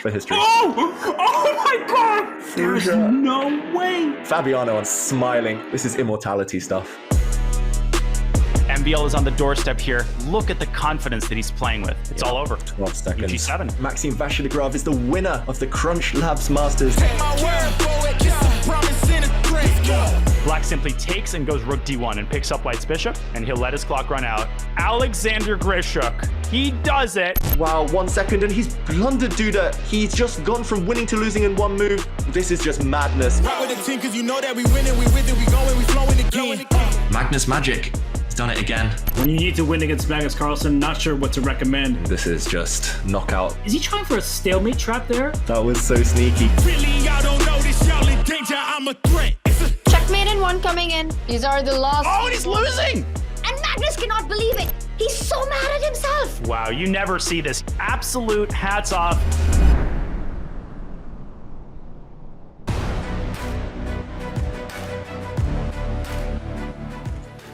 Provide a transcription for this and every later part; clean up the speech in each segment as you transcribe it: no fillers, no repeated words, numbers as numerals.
for history. Oh my God! There's no way. Fabiano on smiling. This is immortality stuff. MVL is on the doorstep here. Look at the confidence that he's playing with. It's all over. 12 seconds. UG7. Maxime Vachier-Lagrave is the winner of the CrunchLabs Masters. Black simply takes and goes rook d1 and picks up white's bishop, and he'll let his clock run out. Alexander Grischuk, he does it. Wow, 1 second and he's blundered Duda. He's just gone from winning to losing in one move. This is just madness. Magnus Magic. Done it again. When you need to win against Magnus Carlsen, not sure what to recommend. This is just knockout. Is he trying for a stalemate trap there? That was so sneaky. Really, y'all don't know this, y'all in danger, I'm a threat. Checkmate in one coming in. These are the last. Oh, and he's losing! And Magnus cannot believe it. He's so mad at himself. Wow, you never see this. Absolute hats off.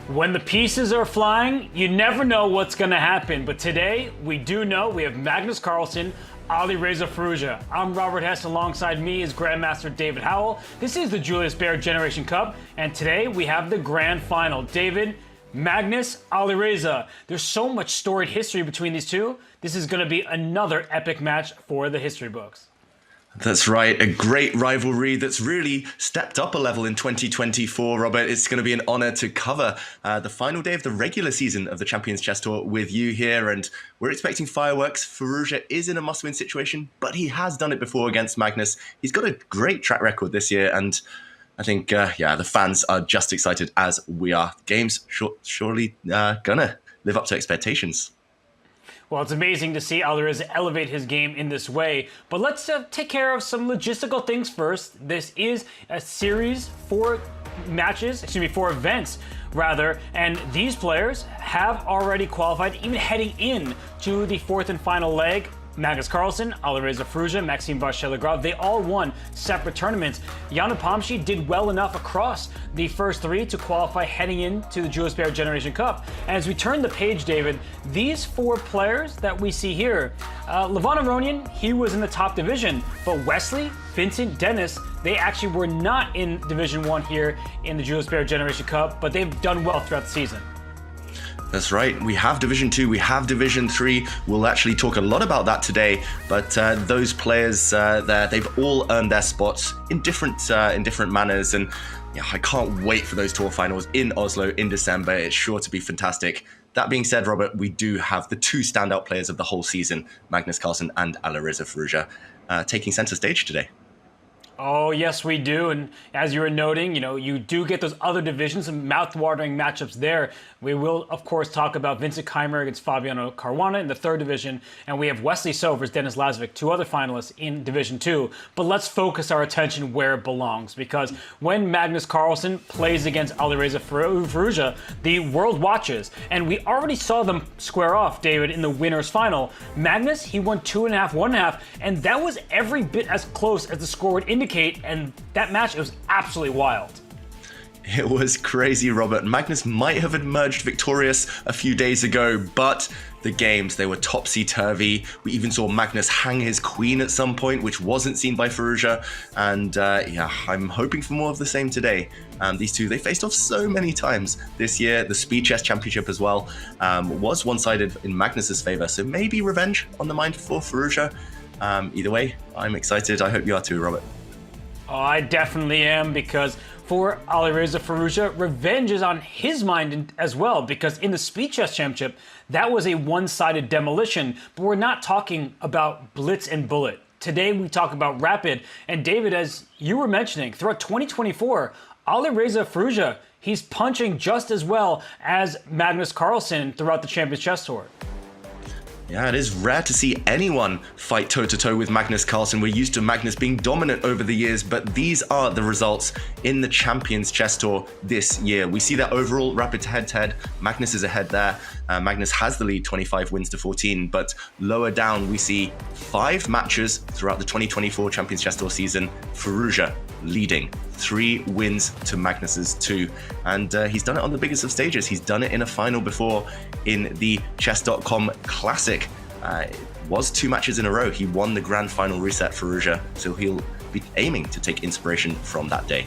When the pieces are flying, you never know what's going to happen. But today, we do know we have Magnus Carlsen, Alireza Firouzja. I'm Robert Hess. Alongside me is Grandmaster David Howell. This is the Julius Baer Generation Cup. And today, we have the grand final. David, Magnus, Alireza. There's so much storied history between these two. This is going to be another epic match for the history books. That's right, a great rivalry that's really stepped up a level in 2024, Robert. It's going to be an honor to cover the final day of the regular season of the Champions Chess Tour with you here, and we're expecting fireworks. Firouzja is in a must-win situation, but he has done it before against Magnus. He's got a great track record this year, and I think, the fans are just excited as we are. Game's surely gonna live up to expectations. Well, it's amazing to see Alireza elevate his game in this way, but let's take care of some logistical things first. This is a series, 4 events rather, and these players have already qualified, even heading in to the 4th and final leg. Magnus Carlsen, Alireza Firouzja, Maxime Vachier-Lagrave, they all won separate tournaments. Jan Nepomniachtchi did well enough across the first 3 to qualify heading into the Julius Baer Generation Cup. And as we turn the page, David, these 4 players that we see here, Levon Aronian, he was in the top division, but Wesley, Vincent, Dennis, they actually were not in Division 1 here in the Julius Baer Generation Cup, but they've done well throughout the season. That's right. We have Division 2, we have Division 3. We'll actually talk a lot about that today. But those players there, they've all earned their spots in different manners. And yeah, I can't wait for those tour finals in Oslo in December. It's sure to be fantastic. That being said, Robert, we do have the 2 standout players of the whole season, Magnus Carlsen and Alireza Firouzja, taking center stage today. Oh, yes, we do. And as you were noting, you do get those other divisions and mouth-watering matchups there. We will, of course, talk about Vincent Keymer against Fabiano Caruana in the 3rd division. And we have Wesley So versus Denis Lazovic, 2 other finalists in Division 2. But let's focus our attention where it belongs. Because when Magnus Carlsen plays against Alireza Firouzja, the world watches. And we already saw them square off, David, in the winner's final. Magnus, he won 2.5, 1.5. And that was every bit as close as the score would indicate. And that match, it was absolutely wild. It was crazy, Robert. Magnus might have emerged victorious a few days ago, but the games, they were topsy-turvy. We even saw Magnus hang his queen at some point, which wasn't seen by Firouzja. And I'm hoping for more of the same today. These two, they faced off so many times this year. The Speed Chess Championship as well was one-sided in Magnus's favor. So maybe revenge on the mind for Firouzja. Either way, I'm excited. I hope you are too, Robert. Oh, I definitely am, because for Alireza Firouzja, revenge is on his mind as well, because in the Speed Chess Championship, that was a one-sided demolition, but we're not talking about blitz and bullet. Today, we talk about rapid, and David, as you were mentioning, throughout 2024, Alireza Firouzja, he's punching just as well as Magnus Carlsen throughout the Champions Chess Tour. Yeah, it is rare to see anyone fight toe-to-toe with Magnus Carlsen. We're used to Magnus being dominant over the years, but these are the results in the Champions Chess Tour this year. We see that overall rapid head-to-head, Magnus is ahead there. Magnus has the lead, 25 wins to 14, but lower down we see 5 matches throughout the 2024 Champions Chess Tour season. Firouzja leading, 3 wins to Magnus's 2. And he's done it on the biggest of stages. He's done it in a final before in the Chess.com Classic. was 2 matches in a row. He won the grand final reset for Firouzja, so he'll be aiming to take inspiration from that day.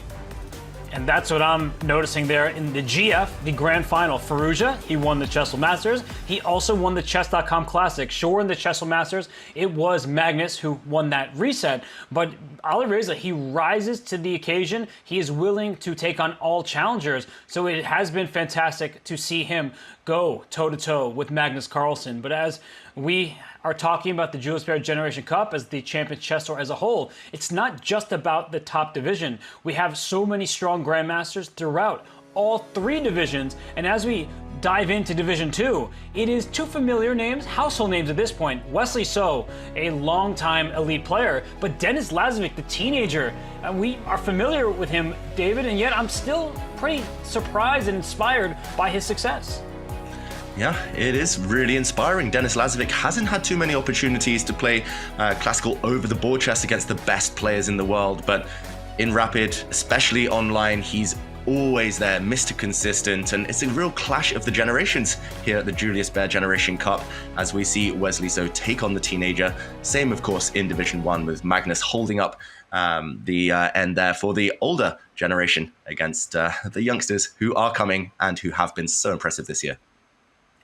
And that's what I'm noticing there in the GF, the grand final. Firouzja, he won the CrunchLabs Masters. He also won the Chess.com Classic. Sure, in the CrunchLabs Masters, it was Magnus who won that reset. But Alireza, he rises to the occasion. He is willing to take on all challengers. So it has been fantastic to see him go toe-to-toe with Magnus Carlsen. But as we are talking about the Julius Baer Generation Cup as the Champions Chess Tour as a whole, it's not just about the top division. We have so many strong Grandmasters throughout all 3 divisions, and as we dive into Division 2, it is 2 familiar names, household names at this point. Wesley So, a longtime elite player, but Denis Lazovic, the teenager, we are familiar with him, David, and yet I'm still pretty surprised and inspired by his success. Yeah, it is really inspiring. Denis Lazovic hasn't had too many opportunities to play classical over-the-board chess against the best players in the world, but in Rapid, especially online, he's always there, Mr. Consistent, and it's a real clash of the generations here at the Julius Baer Generation Cup as we see Wesley So take on the teenager. Same, of course, in Division 1 with Magnus holding up the end there for the older generation against the youngsters who are coming and who have been so impressive this year.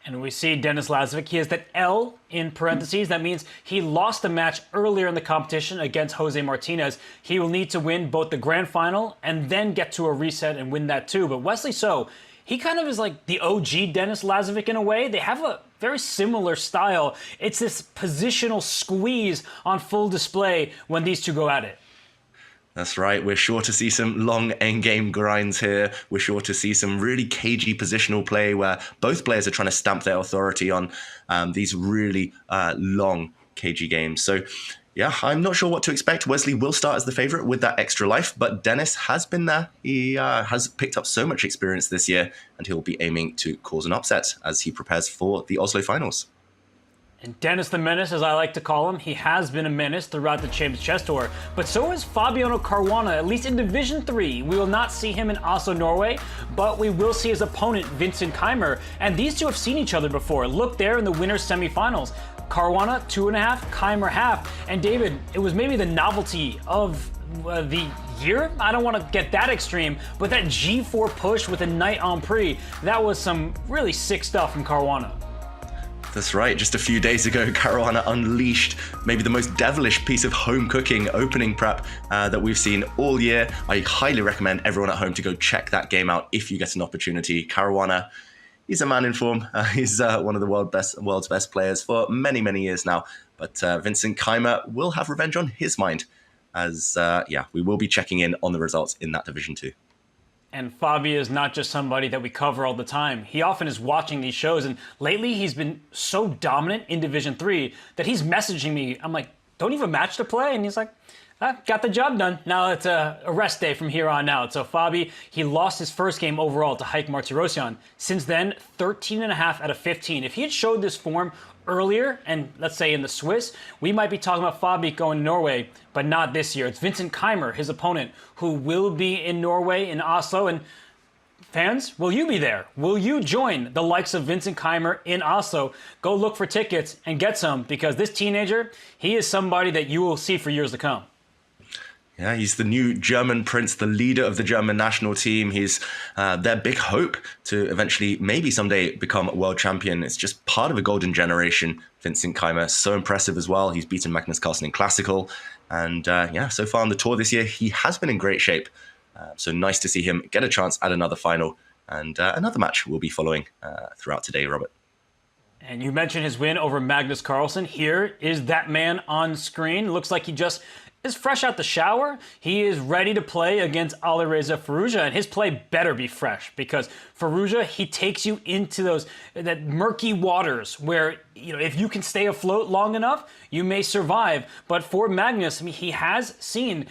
And we see Denis Lazovic, he has that L in parentheses. That means he lost a match earlier in the competition against Jose Martinez. He will need to win both the grand final and then get to a reset and win that too. But Wesley So, he kind of is like the OG Denis Lazovic in a way. They have a very similar style. It's this positional squeeze on full display when these two go at it. That's right. We're sure to see some long endgame grinds here. We're sure to see some really cagey positional play where both players are trying to stamp their authority on these really long, cagey games. So, yeah, I'm not sure what to expect. Wesley will start as the favorite with that extra life, but Denis has been there. He has picked up so much experience this year, and he'll be aiming to cause an upset as he prepares for the Oslo finals. And Denis the Menace, as I like to call him, he has been a menace throughout the Champions Chess Tour, but so is Fabiano Caruana, at least in Division 3. We will not see him in Oslo, Norway, but we will see his opponent, Vincent Keymer, and these two have seen each other before. Look there in the winners' semifinals. Caruana, 2.5, Keymer half, and David, it was maybe the novelty of the year? I don't want to get that extreme, but that G4 push with a knight en prise, that was some really sick stuff from Caruana. That's right. Just a few days ago, Caruana unleashed maybe the most devilish piece of home cooking opening prep that we've seen all year. I highly recommend everyone at home to go check that game out if you get an opportunity. Caruana, he's a man in form. He's one of the world's best players for many, many years now. But Vincent Keymer will have revenge on his mind as, we will be checking in on the results in that Division 2. And Fabi is not just somebody that we cover all the time. He often is watching these shows, and lately he's been so dominant in Division 3 that he's messaging me. I'm like, don't you have a match to play? And he's like, got the job done. Now it's a rest day from here on out. So Fabi, he lost his first game overall to Heike Martirosyan. Since then, 13.5 out of 15. If he had showed this form earlier, and let's say in the Swiss, we might be talking about Fabi going to Norway, but not this year. It's Vincent Keymer, his opponent, who will be in Norway, in Oslo. And fans, will you be there? Will you join the likes of Vincent Keymer in Oslo? Go look for tickets and get some, because this teenager, he is somebody that you will see for years to come. Yeah, he's the new German prince, the leader of the German national team. He's their big hope to eventually, maybe someday, become a world champion. It's just part of a golden generation. Vincent Keymer, so impressive as well. He's beaten Magnus Carlsen in classical. And so far on the tour this year, he has been in great shape. So nice to see him get a chance at another final. And another match will be following throughout today, Robert. And you mentioned his win over Magnus Carlsen. Here is that man on screen. Looks like he just is fresh out the shower. He is ready to play against Alireza Firouzja, and his play better be fresh, because Firouzja, he takes you into that murky waters where, if you can stay afloat long enough, you may survive. But for Magnus, he has seen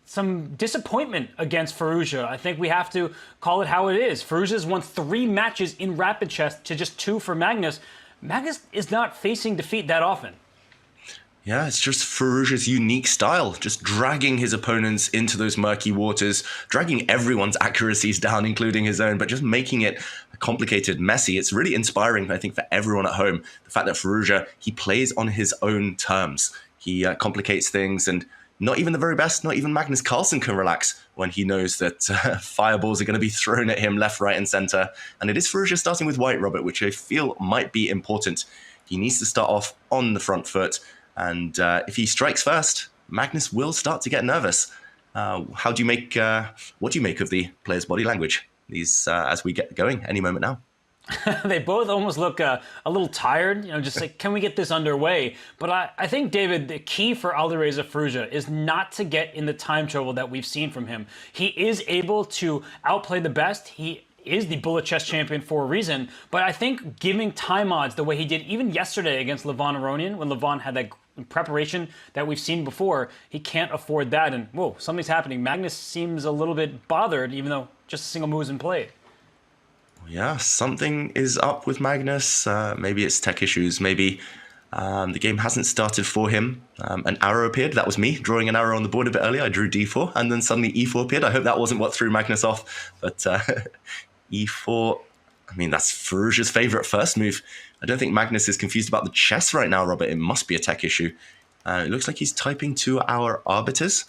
some disappointment against Firouzja. I think we have to call it how it is. Firouzja's won 3 matches in rapid chess to just 2 for Magnus. Magnus is not facing defeat that often. Yeah, it's just Firouzja's unique style, just dragging his opponents into those murky waters, dragging everyone's accuracies down, including his own, but just making it complicated, messy. It's really inspiring, I think, for everyone at home. The fact that Firouzja, he plays on his own terms. He complicates things, and not even the very best, not even Magnus Carlsen can relax when he knows that fireballs are going to be thrown at him left, right, and center. And it is Firouzja starting with white, Robert, which I feel might be important. He needs to start off on the front foot. And if he strikes first, Magnus will start to get nervous. What do you make of the player's body language as we get going any moment now? They both almost look a little tired, just like, can we get this underway? But I think, David, the key for Alireza Firouzja is not to get in the time trouble that we've seen from him. He is able to outplay the best. He is the bullet chess champion for a reason, but I think giving time odds the way he did even yesterday against Levon Aronian, when Levon had that preparation that we've seen before, he can't afford that. And whoa, something's happening. Magnus seems a little bit bothered, even though just a single move isn't played. Yeah, something is up with Magnus. Maybe it's tech issues. Maybe the game hasn't started for him. An arrow appeared. That was me drawing an arrow on the board a bit earlier. I drew d4, and then suddenly e4 appeared. I hope that wasn't what threw Magnus off. But e4, I mean, that's Firouzja's favorite first move. I don't think Magnus is confused about the chess right now, Robert. It must be a tech issue. It looks like he's typing to our arbiters.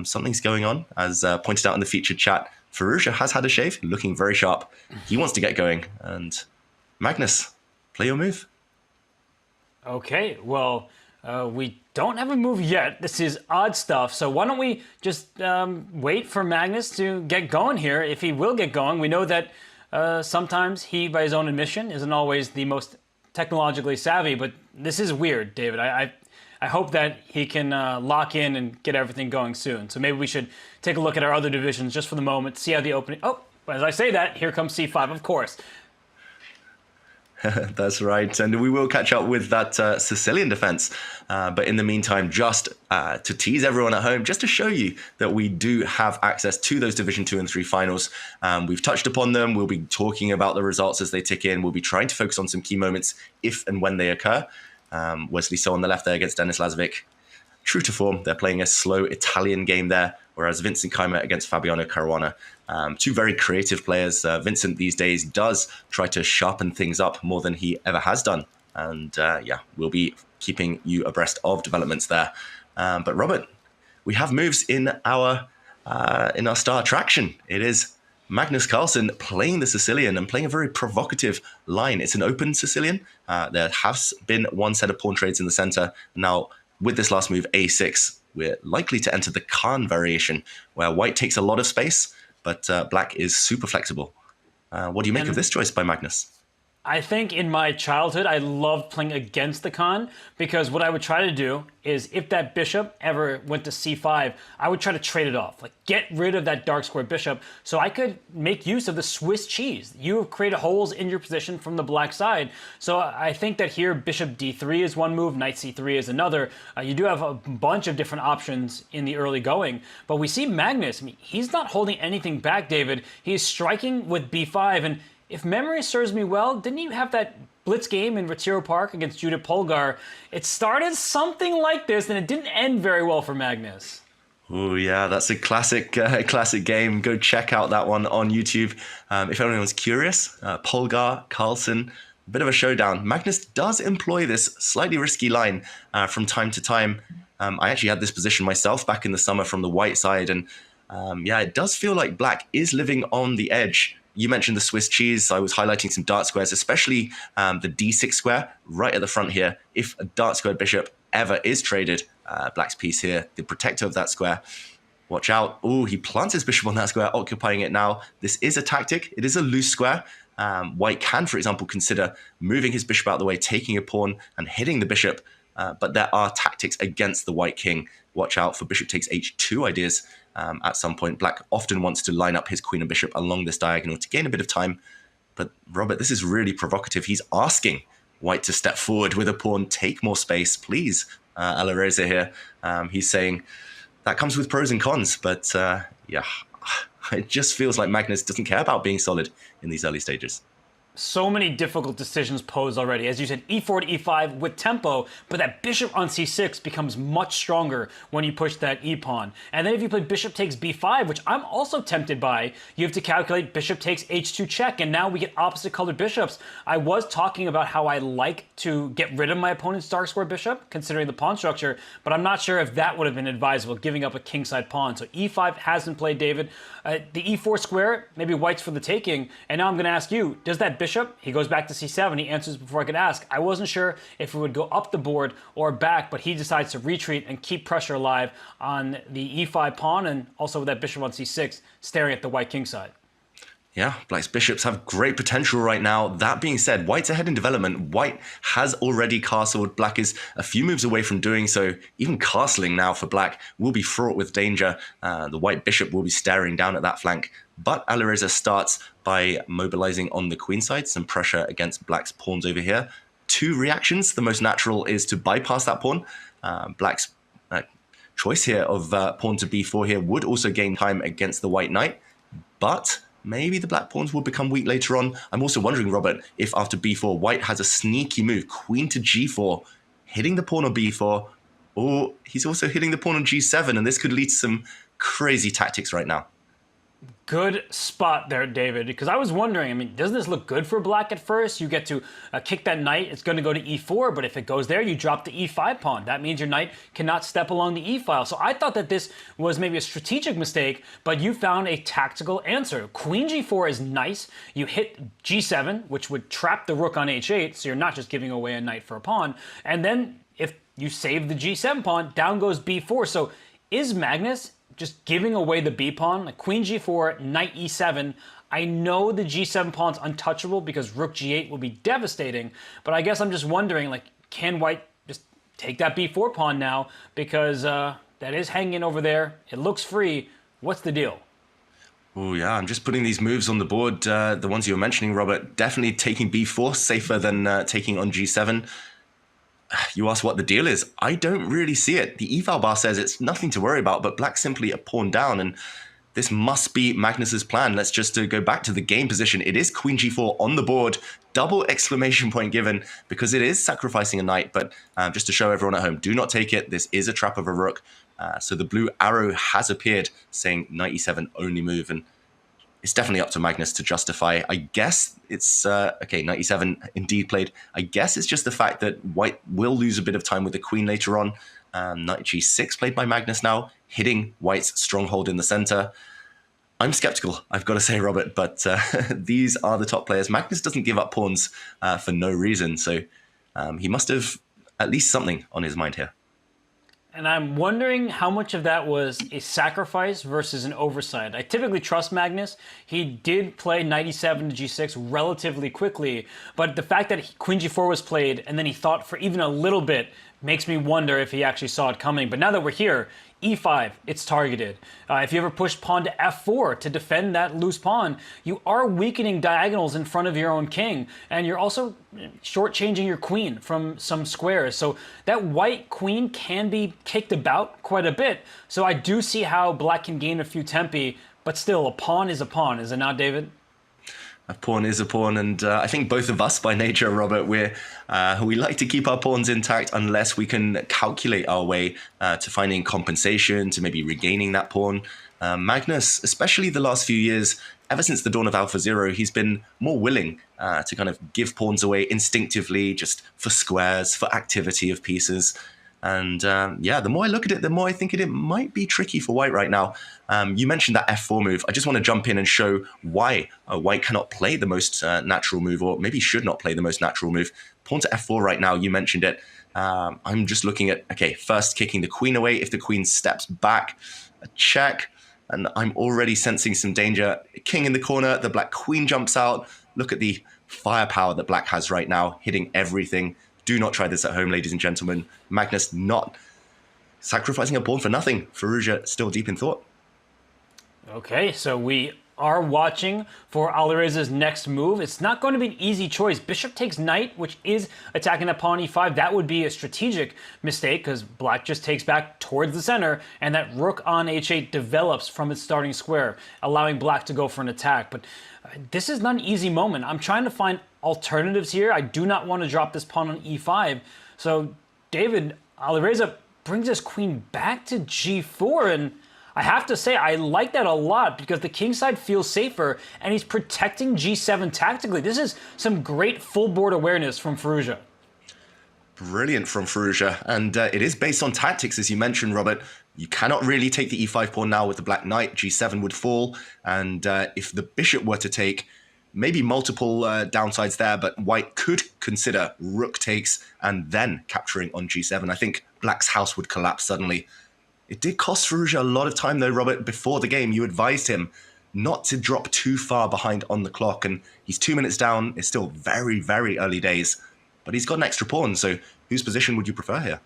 Something's going on. As pointed out in the featured chat, Firouzja has had a shave, looking very sharp. He wants to get going. And Magnus, play your move. Okay, well, we don't have a move yet. This is odd stuff. So why don't we just wait for Magnus to get going here? If he will get going, we know that sometimes he, by his own admission, isn't always the most technologically savvy, but this is weird, David. I hope that he can lock in and get everything going soon. So maybe we should take a look at our other divisions just for the moment, see how the opening... Oh, as I say that, here comes C5, of course. That's right. And we will catch up with that Sicilian defense. But in the meantime, just to tease everyone at home, just to show you that we do have access to those Division 2 and 3 finals. We've touched upon them. We'll be talking about the results as they tick in. We'll be trying to focus on some key moments if and when they occur. Wesley So on the left there against Denis Lazovic. True to form, they're playing a slow Italian game there, whereas Vincent Keymer against Fabiano Caruana. Two very creative players. Vincent these days does try to sharpen things up more than he ever has done. And yeah, we'll be keeping you abreast of developments there. But Robert, we have moves in our star attraction. It is Magnus Carlsen playing the Sicilian and playing a very provocative line. It's an open Sicilian. There has been one set of pawn trades in the center. Now, with this last move, a6, we're likely to enter the Khan variation, where white takes a lot of space, but black is super flexible. What do you make of this choice by Magnus? I think in my childhood, I loved playing against the Khan, because what I would try to do is if that bishop ever went to c5, I would try to trade it off, like get rid of that dark square bishop so I could make use of the Swiss cheese. You have created holes in your position from the black side. So I think that here bishop d3 is one move, knight c3 is another. You do have a bunch of different options in the early going, but we see Magnus, I mean, he's not holding anything back, David. He's striking with b5, and if memory serves me well, didn't you have that blitz game in Retiro Park against Judith Polgar? It started something like this, and it didn't end very well for Magnus. Oh yeah, that's a classic game. Go check out that one on YouTube. If anyone's curious, Polgar, Carlsen, a bit of a showdown. Magnus does employ this slightly risky line from time to time. I actually had this position myself back in the summer from the white side, and yeah, it does feel like black is living on the edge. You mentioned the Swiss cheese. I was highlighting some dart squares, especially the d6 square right at the front here. If a dart square bishop ever is traded, black's piece here, the protector of that square, watch out. Oh, he plants his bishop on that square, occupying it now. This is a tactic. It is a loose square. White can, for example, consider moving his bishop out of the way, taking a pawn and hitting the bishop. But there are tactics against the white king. Watch out for bishop takes h2 ideas. At some point, black often wants to line up his queen and bishop along this diagonal to gain a bit of time. But Robert, this is really provocative. He's asking white to step forward with a pawn, take more space, please. Alireza here. He's saying that comes with pros and cons, but yeah, it just feels like Magnus doesn't care about being solid in these early stages. so many difficult decisions posed already. As you said, e4 to e5 with tempo, but that bishop on c6 becomes much stronger when you push that e-pawn. And then if you play bishop takes b5, which I'm also tempted by, you have to calculate bishop takes h2 check, and now we get opposite colored bishops. I was talking about how I like to get rid of my opponent's dark square bishop, considering the pawn structure, but I'm not sure if that would have been advisable, giving up a kingside pawn. So e5 hasn't played, David. The e4 square, maybe white's for the taking, and now I'm going to ask you, does that bishop, he goes back to c7, he answers before I could ask. I wasn't sure if it would go up the board or back, but he decides to retreat and keep pressure alive on the e5 pawn, and also with that bishop on c6, staring at the white kingside. Yeah, black's bishops have great potential right now. That being said, white's ahead in development. White has already castled. Black is a few moves away from doing so. Even castling now for black will be fraught with danger. The white bishop will be staring down at that flank. But Alireza starts by mobilizing on the queen side, some pressure against black's pawns over here. Two reactions. The most natural is to bypass that pawn. Black's choice here of pawn to b4 here would also gain time against the white knight. But maybe the black pawns will become weak later on. I'm also wondering, Robert, if after b4, white has a sneaky move, queen to g4, hitting the pawn on b4, or he's also hitting the pawn on g7, and this could lead to some crazy tactics right now. Good spot there, David, because I was wondering, I mean, doesn't this look good for black at first? You get to kick that knight, it's going to go to e4, but if it goes there, you drop the e5 pawn. That means your knight cannot step along the e-file. So I thought that this was maybe a strategic mistake, but you found a tactical answer. Queen g4 is nice. You hit g7, which would trap the rook on h8, so you're not just giving away a knight for a pawn. And then if you save the g7 pawn, down goes b4. So is Magnus just giving away the b-pawn, like queen g4, knight e7? I know the g7 pawn's untouchable because rook g8 will be devastating, but I guess I'm just wondering, like, can white just take that b4 pawn now? Because that is hanging over there. It looks free. What's the deal? Oh yeah, I'm just putting these moves on the board. The ones you were mentioning, Robert, definitely taking b4, safer than taking on g7. You ask what the deal is. I don't really see it. The eval bar says it's nothing to worry about, but black's simply a pawn down, and this must be Magnus's plan. Let's just go back to the game position. It is queen g4 on the board. Double exclamation point given because it is sacrificing a knight, but just to show everyone at home, do not take it. This is a trap of a rook. So the blue arrow has appeared saying knight e7 only move, and it's definitely up to Magnus to justify. I guess it's, okay, knight e7 indeed played. I guess it's just the fact that white will lose a bit of time with the queen later on. Knight g6 played by Magnus now, hitting white's stronghold in the center. I'm skeptical, I've got to say, Robert, but these are the top players. Magnus doesn't give up pawns for no reason, so he must have at least something on his mind here. And I'm wondering how much of that was a sacrifice versus an oversight. I typically trust Magnus. He did play knight e7 to g6 relatively quickly, but the fact that queen g4 was played and then he thought for even a little bit makes me wonder if he actually saw it coming. But now that we're here, e5, it's targeted. If you ever push pawn to f4 to defend that loose pawn, you are weakening diagonals in front of your own king, and you're also shortchanging your queen from some squares. So that white queen can be kicked about quite a bit. So I do see how black can gain a few tempi, but still, a pawn is a pawn, is it not, David? A pawn is a pawn, and I think both of us by nature, Robert, we like to keep our pawns intact unless we can calculate our way to finding compensation, to maybe regaining that pawn. Magnus, especially the last few years, ever since the dawn of Alpha Zero, he's been more willing to kind of give pawns away instinctively, just for squares, for activity of pieces. And yeah, the more I look at it, the more I think it might be tricky for white right now. You mentioned that f4 move. I just want to jump in and show why white cannot play the most natural move, or maybe should not play the most natural move. Pawn to f4 right now, you mentioned it. I'm just looking at, okay, first kicking the queen away. If the queen steps back, a check. And I'm already sensing some danger. King in the corner, the black queen jumps out. Look at the firepower that black has right now, hitting everything. Do not try this at home, ladies and gentlemen. Magnus not sacrificing a pawn for nothing. Firouzja still deep in thought. Okay, so we are watching for Alireza's next move. It's not going to be an easy choice. Bishop takes knight, which is attacking that pawn e5. That would be a strategic mistake because black just takes back towards the center, and that rook on h8 develops from its starting square, allowing black to go for an attack. But this is not an easy moment. I'm trying to find alternatives here. I do not want to drop this pawn on e5. So David, Alireza brings his queen back to g4, and I have to say, I like that a lot because the king side feels safer and he's protecting g7 tactically. This is some great full board awareness from Firouzja. Brilliant from Firouzja. And it is based on tactics, as you mentioned, Robert. You cannot really take the e5 pawn now with the black knight. g7 would fall. And if the bishop were to take, maybe multiple downsides there, but white could consider rook takes and then capturing on g7. I think black's house would collapse suddenly. It did cost Firouzja a lot of time, though, Robert. Before the game, you advised him not to drop too far behind on the clock, and he's 2 minutes down. It's still very, very early days, but he's got an extra pawn, so whose position would you prefer here?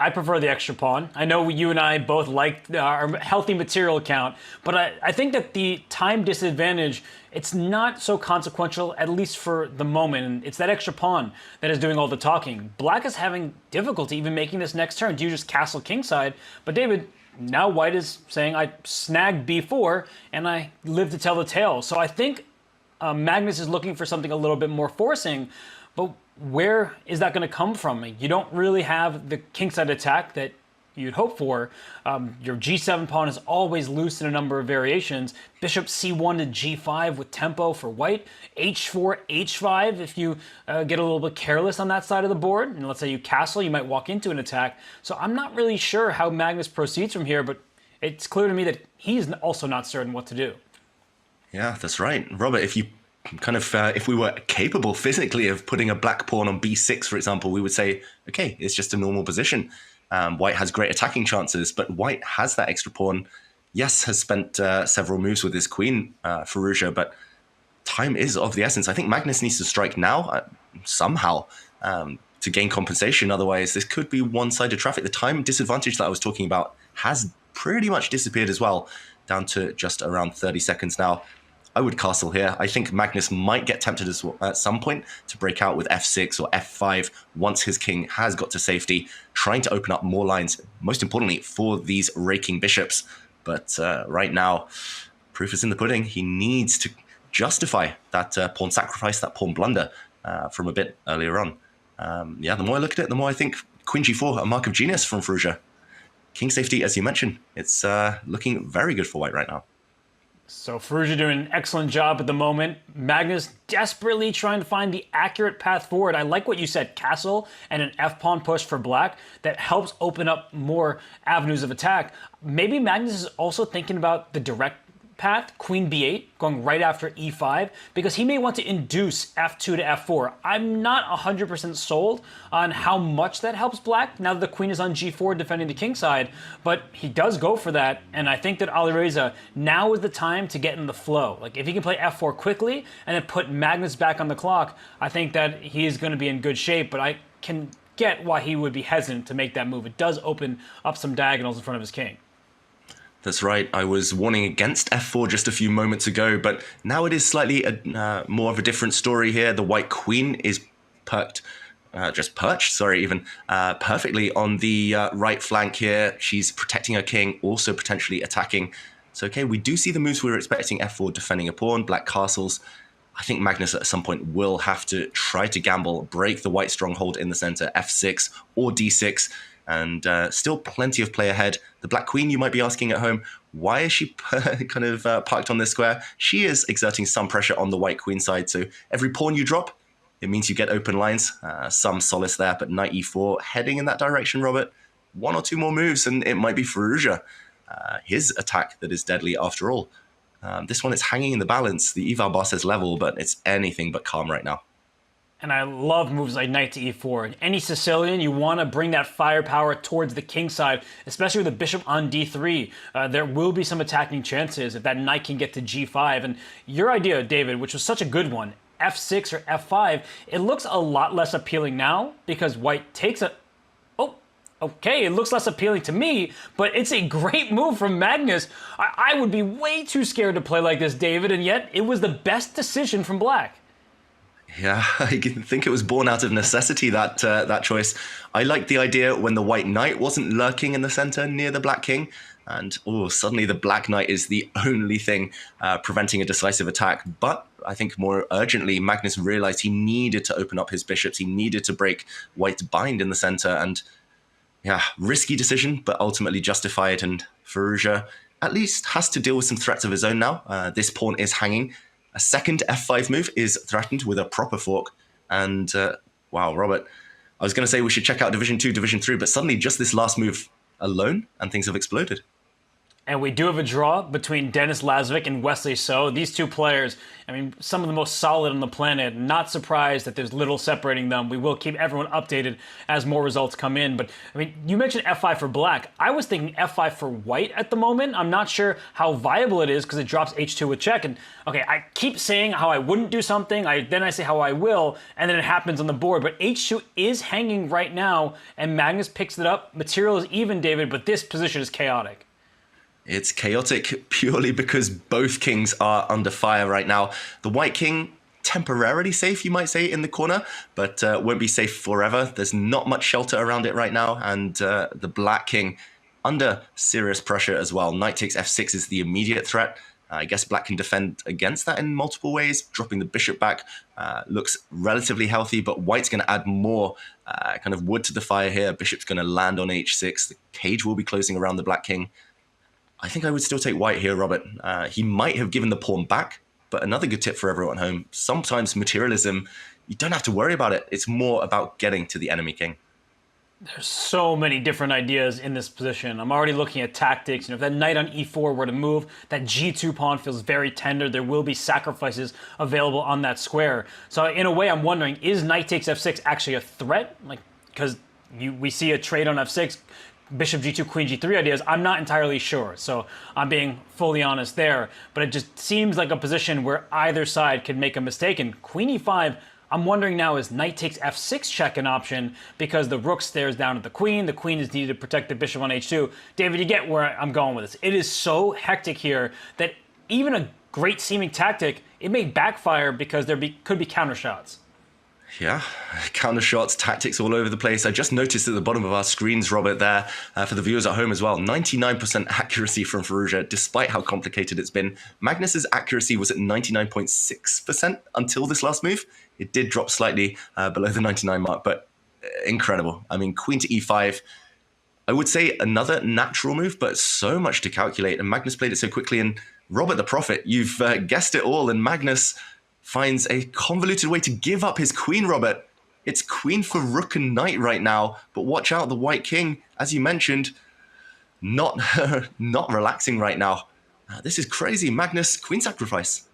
I prefer the extra pawn. I know you and I both like our healthy material count, but I think that the time disadvantage, it's not so consequential, at least for the moment. And it's that extra pawn that is doing all the talking. Black is having difficulty even making this next turn. Do you just castle kingside? But David, now white is saying I snagged b4 and I live to tell the tale. So I think Magnus is looking for something a little bit more forcing, but where is that going to come from? You don't really have the kingside attack that you'd hope for. Your g7 pawn is always loose in a number of variations. Bishop c1 to g5 with tempo for white. h4, h5 if you get a little bit careless on that side of the board. And let's say you castle, you might walk into an attack. So I'm not really sure how Magnus proceeds from here, but it's clear to me that he's also not certain what to do. Yeah, that's right. Robert, if we were capable physically of putting a black pawn on b6, for example, we would say, okay, it's just a normal position. White has great attacking chances, but white has that extra pawn. Yes, has spent several moves with his queen, Firouzja, but time is of the essence. I think Magnus needs to strike now somehow to gain compensation. Otherwise, this could be one-sided traffic. The time disadvantage that I was talking about has pretty much disappeared as well, down to just around 30 seconds now. I would castle here. I think Magnus might get tempted at some point to break out with f6 or f5 once his king has got to safety, trying to open up more lines, most importantly, for these raking bishops. But right now, proof is in the pudding. He needs to justify that pawn sacrifice, that pawn blunder from a bit earlier on. Yeah, the more I look at it, the more I think queen g4, a mark of genius from Firouzja. King safety, as you mentioned, it's looking very good for white right now. So Firouzja doing an excellent job at the moment. Magnus desperately trying to find the accurate path forward. I like what you said, castle and an f-pawn push for black that helps open up more avenues of attack. Maybe Magnus is also thinking about the direct path, queen b8, going right after e5, because he may want to induce f2 to f4. I'm not 100% sold on how much that helps black now that the queen is on g4 defending the king side, but he does go for that, and I think that Alireza, now is the time to get in the flow. Like, if he can play f4 quickly and then put Magnus back on the clock, I think that he is going to be in good shape, but I can get why he would be hesitant to make that move. It does open up some diagonals in front of his king. That's right. I was warning against f4 just a few moments ago, but now it is slightly more of a different story here. The white queen is perfectly on the right flank here. She's protecting her king, also potentially attacking. So, okay, we do see the moves we were expecting. f4 defending a pawn, black castles. I think Magnus at some point will have to try to gamble, break the white stronghold in the center, f6 or d6. And still plenty of play ahead. The black queen, you might be asking at home, why is she kind of parked on this square? She is exerting some pressure on the white queen side. So every pawn you drop, it means you get open lines. Some solace there, but knight e4 heading in that direction, Robert. One or two more moves and it might be Firouzja. His attack that is deadly after all. This one is hanging in the balance. The eval bar says level, but it's anything but calm right now. And I love moves like knight to e4. In any Sicilian, you want to bring that firepower towards the king side, especially with the bishop on d3. There will be some attacking chances if that knight can get to g5. And your idea, David, which was such a good one, f6 or f5, it looks a lot less appealing now because white takes a... Oh, Okay, it looks less appealing to me, but it's a great move from Magnus. I would be way too scared to play like this, David, and yet it was the best decision from Black. Yeah, I think it was born out of necessity, that choice. I liked the idea when the white knight wasn't lurking in the center near the black king, and suddenly the black knight is the only thing preventing a decisive attack. But I think more urgently, Magnus realized he needed to open up his bishops. He needed to break white's bind in the center, and yeah, risky decision, but ultimately justified. And Firouzja at least has to deal with some threats of his own now. This pawn is hanging. A second f5 move is threatened with a proper fork. And wow, Robert, I was going to say we should check out Division 2, Division 3, but suddenly just this last move alone, and things have exploded. And we do have a draw between Denis Lazovic and Wesley So. These two players, I mean, some of the most solid on the planet. Not surprised that there's little separating them. We will keep everyone updated as more results come in. But, I mean, you mentioned f5 for black. I was thinking f5 for white at the moment. I'm not sure how viable it is because it drops h2 with check. And, okay, I keep saying how I wouldn't do something. Then I say how I will, and then it happens on the board. But h2 is hanging right now, and Magnus picks it up. Material is even, David, but this position is chaotic. It's chaotic purely because both kings are under fire right now. The white king, temporarily safe, you might say, in the corner, but won't be safe forever. There's not much shelter around it right now, and the black king under serious pressure as well. Knight takes f6 is the immediate threat. I guess black can defend against that in multiple ways. Dropping the bishop back looks relatively healthy, but white's going to add more kind of wood to the fire here. Bishop's going to land on h6. The cage will be closing around the black king. I think I would still take white here, Robert. He might have given the pawn back, but another good tip for everyone at home, sometimes materialism, you don't have to worry about it. It's more about getting to the enemy king. There's so many different ideas in this position. I'm already looking at tactics. If that knight on e4 were to move, that g2 pawn feels very tender. There will be sacrifices available on that square. So in a way, I'm wondering, is knight takes f6 actually a threat? Because we see a trade on f6, bishop g2, queen g3 ideas. I'm not entirely sure, so I'm being fully honest there. But it just seems like a position where either side could make a mistake. And queen e5, I'm wondering now, is knight takes f6 check an option because the rook stares down at the queen. The queen is needed to protect the bishop on h2. David, you get where I'm going with this. It is so hectic here that even a great seeming tactic, it may backfire because there could be counter shots. Yeah, counter shots, tactics all over the place. I just noticed at the bottom of our screens, Robert, there, for the viewers at home as well, 99% accuracy from Firouzja, despite how complicated it's been. Magnus's accuracy was at 99.6% until this last move. It did drop slightly below the 99 mark, but incredible. I mean, queen to e5, I would say another natural move, but so much to calculate. And Magnus played it so quickly. And Robert the Prophet, you've guessed it all. And Magnus finds a convoluted way to give up his queen, Robert. It's queen for rook and knight right now, but watch out, the white king, as you mentioned, not relaxing right now. This is crazy. Magnus, queen sacrifice.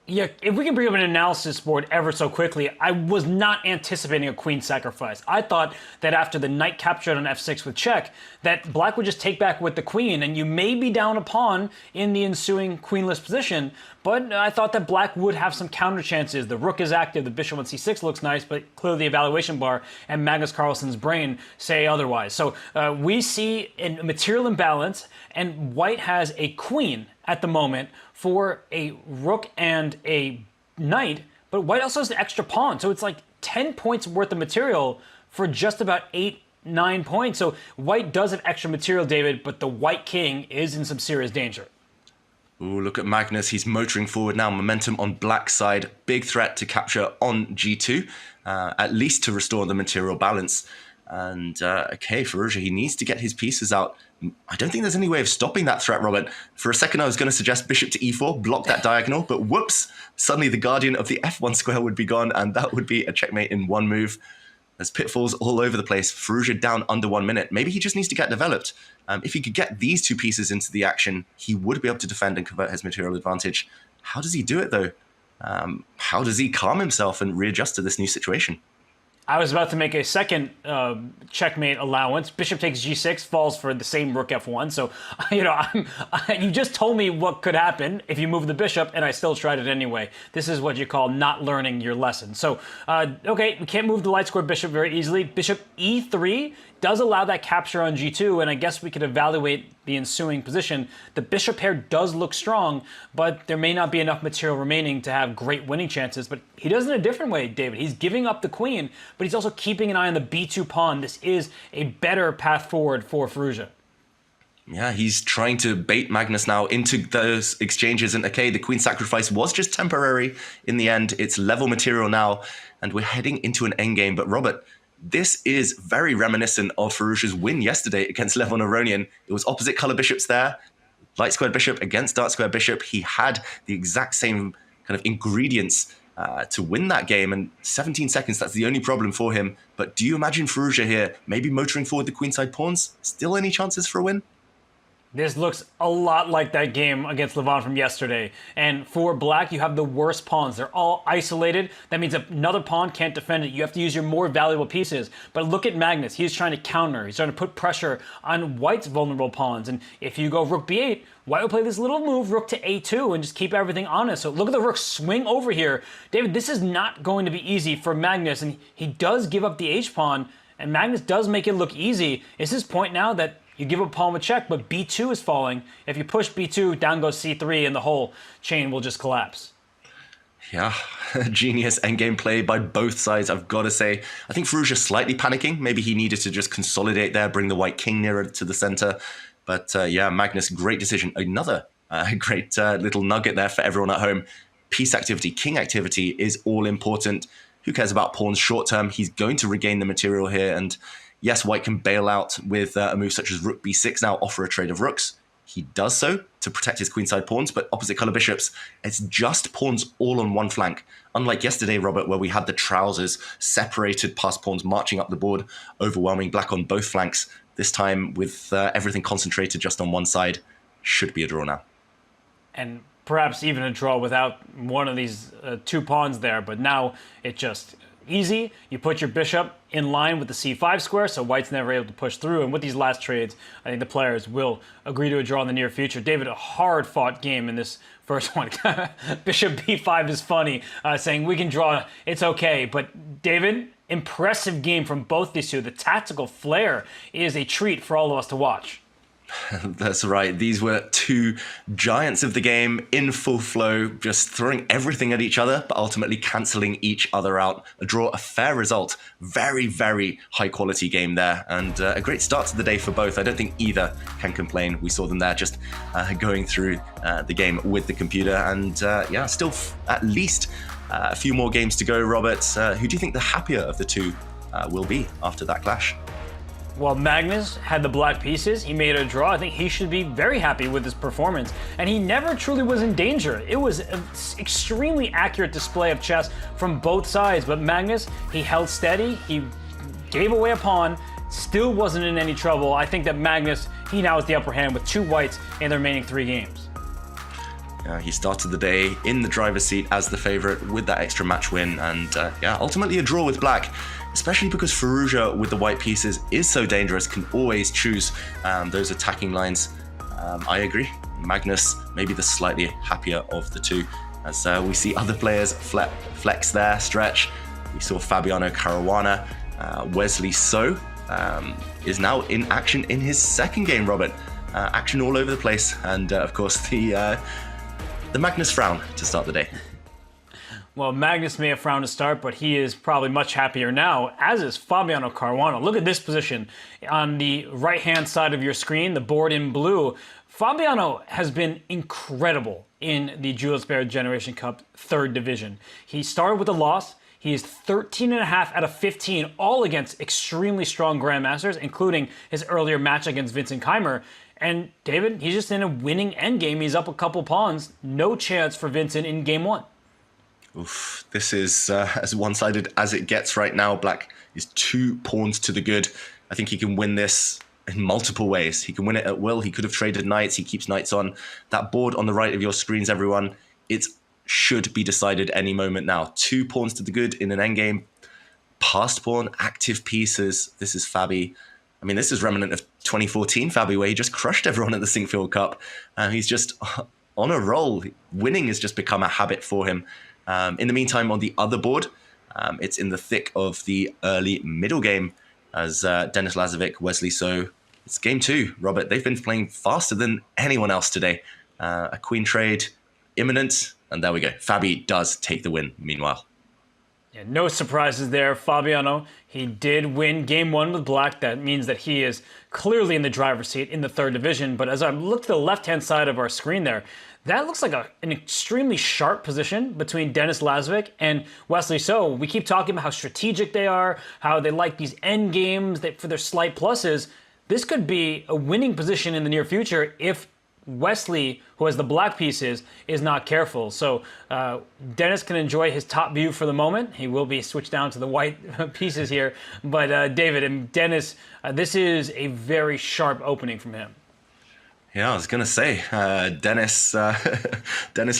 Yeah, if we can bring up an analysis board ever so quickly, I was not anticipating a queen sacrifice. I thought that after the knight captured on f6 with check, that black would just take back with the queen, and you may be down a pawn in the ensuing queenless position, but I thought that black would have some counter chances. The rook is active, the bishop on c6 looks nice, but clearly the evaluation bar and Magnus Carlsen's brain say otherwise. So we see a material imbalance, and white has a queen at the moment for a rook and a knight, but white also has an extra pawn. So it's like 10 points worth of material for just about 8-9 points. So white does have extra material, David, but the white king is in some serious danger. Ooh, look at Magnus. He's motoring forward now. Momentum on black side. Big threat to capture on g2, at least to restore the material balance. And okay, Firouzja, he needs to get his pieces out. I don't think there's any way of stopping that threat, Robert. For a second, I was going to suggest bishop to e4, block that diagonal, but whoops, suddenly the guardian of the f1 square would be gone, and that would be a checkmate in one move. There's pitfalls all over the place. Firouzja down under 1 minute. Maybe he just needs to get developed. If he could get these two pieces into the action, he would be able to defend and convert his material advantage. How does he do it, though? How does he calm himself and readjust to this new situation? I was about to make a second checkmate allowance. Bishop takes g6, falls for the same rook f1. So, you just told me what could happen if you move the bishop, and I still tried it anyway. This is what you call not learning your lesson. So, okay, we can't move the light square bishop very easily. Bishop e3 does allow that capture on g2, and I guess we could evaluate the ensuing position. The bishop pair does look strong, but there may not be enough material remaining to have great winning chances. But he does it in a different way, David. He's giving up the queen, but he's also keeping an eye on the b2 pawn. This is a better path forward for Firouzja. Yeah, he's trying to bait Magnus now into those exchanges. And okay, the queen sacrifice was just temporary in the end. It's level material now, and we're heading into an endgame. But Robert, this is very reminiscent of Firouzja's win yesterday against Levon Aronian. It was opposite color bishops there. Light squared bishop against dark squared bishop. He had the exact same kind of ingredients to win that game. And 17 seconds, that's the only problem for him. But do you imagine Firouzja here maybe motoring forward the queenside pawns? Still any chances for a win? This looks a lot like that game against Levon from yesterday. And for black, you have the worst pawns. They're all isolated. That means another pawn can't defend it. You have to use your more valuable pieces. But look at Magnus. He's trying to counter. He's trying to put pressure on white's vulnerable pawns. And if you go rook b8, white will play this little move, rook to a2, and just keep everything honest. So look at the rook swing over here. David, this is not going to be easy for Magnus. And he does give up the h-pawn. And Magnus does make it look easy. It's his point now that you give a pawn with check, but b2 is falling. If you push b2, down goes c3, and the whole chain will just collapse. Yeah, genius endgame play by both sides, I've got to say. I think Firouzja slightly panicking. Maybe he needed to just consolidate there, bring the white king nearer to the center. But yeah, Magnus, great decision. Another great little nugget there for everyone at home. Piece activity, king activity is all important. Who cares about pawns short term? He's going to regain the material here, and yes, white can bail out with a move such as rook b6 now, offer a trade of rooks. He does so to protect his queenside pawns, but opposite color bishops, it's just pawns all on one flank. Unlike yesterday, Robert, where we had the trousers separated past pawns marching up the board, overwhelming black on both flanks. This time, with everything concentrated just on one side, should be a draw now. And perhaps even a draw without one of these two pawns there, but now it just easy. You put your bishop in line with the c5 square, so white's never able to push through. And with these last trades, I think the players will agree to a draw in the near future. David, a hard-fought game in this first one. Bishop b5 is funny, saying we can draw, it's okay. But David, impressive game from both these two. The tactical flair is a treat for all of us to watch. That's right. These were two giants of the game in full flow, just throwing everything at each other, but ultimately cancelling each other out. A draw, a fair result. Very, very high quality game there, and a great start to the day for both. I don't think either can complain. We saw them there just going through the game with the computer, and yeah, still at least a few more games to go, Robert. Who do you think the happier of the two will be after that clash? Well, Magnus had the black pieces. He made a draw. I think he should be very happy with his performance. And he never truly was in danger. It was an extremely accurate display of chess from both sides. But Magnus, he held steady. He gave away a pawn. Still wasn't in any trouble. I think that Magnus, he now has the upper hand with two whites in the remaining 3 games. He started the day in the driver's seat as the favorite with that extra match win. And yeah, ultimately a draw with black. Especially because Firouzja with the white pieces is so dangerous, can always choose those attacking lines. I agree. Magnus, maybe the slightly happier of the two. As we see other players flex there, stretch. We saw Fabiano Caruana. Wesley So is now in action in his second game, Robert. Action all over the place. And of course, the Magnus frown to start the day. Well, Magnus may have frowned to start, but he is probably much happier now, as is Fabiano Caruana. Look at this position on the right-hand side of your screen, the board in blue. Fabiano has been incredible in the Julius Baer Generation Cup 3rd division. He started with a loss. He is 13.5 out of 15, all against extremely strong Grandmasters, including his earlier match against Vincent Keymer. And David, he's just in a winning endgame. He's up a couple pawns. No chance for Vincent in game 1. Oof, this is as one-sided as it gets right now. Black is 2 pawns to the good. I think he can win this in multiple ways. He can win it at will. He could have traded knights. He keeps knights on. That board on the right of your screens, everyone, it should be decided any moment now. 2 pawns to the good in an endgame. passed pawn, active pieces. This is Fabi. I mean, this is remnant of 2014 Fabi, where he just crushed everyone at the Sinkfield Cup. He's just on a roll. Winning has just become a habit for him. In the meantime, on the other board, it's in the thick of the early middle game as Denis Lazovic, Wesley So. It's game 2, Robert. They've been playing faster than anyone else today. A queen trade imminent, and there we go. Fabi does take the win, meanwhile. Yeah, no surprises there. Fabiano, he did win game 1 with black. That means that he is clearly in the driver's seat in the 3rd division. But as I look to the left-hand side of our screen there, that looks like an extremely sharp position between Denis Lazovic and Wesley So. We keep talking about how strategic they are, how they like these end games for their slight pluses. This could be a winning position in the near future if Wesley, who has the black pieces, is not careful. So Denis can enjoy his top view for the moment. He will be switched down to the white pieces here. But David and Denis, this is a very sharp opening from him. Yeah, I was going to say, Denis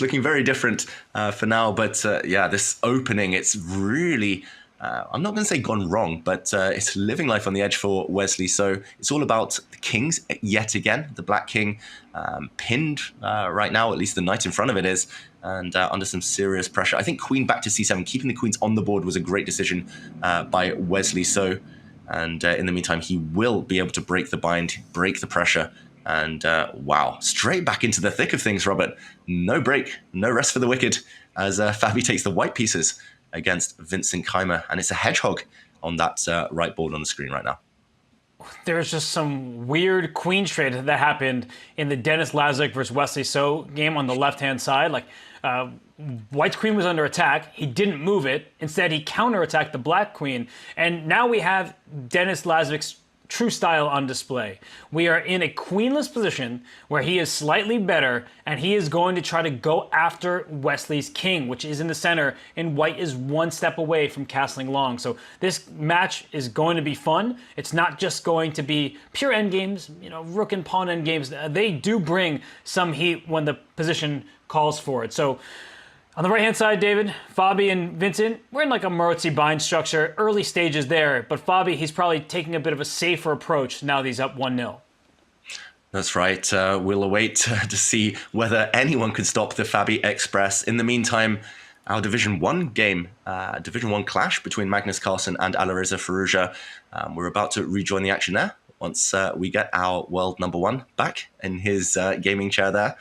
looking very different for now. But yeah, this opening, it's really... I'm not going to say gone wrong, but it's living life on the edge for Wesley. So it's all about the kings yet again. The black king pinned right now, at least the knight in front of it is, and under some serious pressure. I think queen back to c7, keeping the queens on the board was a great decision by Wesley. So, and in the meantime, he will be able to break the bind, break the pressure. And wow, straight back into the thick of things, Robert. No break, no rest for the wicked as Fabi takes the white pieces against Vincent Keymer, and it's a hedgehog on that right board on the screen right now. There's just some weird queen trade that happened in the Denis Lazovic versus Wesley So game on the left-hand side. Like, White's queen was under attack. He didn't move it. Instead, he counterattacked the black queen. And now we have Denis Lazovic's true style on display. We are in a queenless position where he is slightly better, and he is going to try to go after Wesley's king, which is in the center, and White is one step away from castling long. So this match is going to be fun. It's not just going to be pure endgames, rook and pawn endgames. They do bring some heat when the position calls for it. So on the right-hand side, David, Fabi and Vincent, we're in like a Maroczy bind structure, early stages there, but Fabi, he's probably taking a bit of a safer approach now that he's up 1-0. That's right. We'll await to see whether anyone can stop the Fabi Express. In the meantime, our Division 1 game, Division 1 clash between Magnus Carlsen and Alireza Firouzja. We're about to rejoin the action there once we get our world number 1 back in his gaming chair there.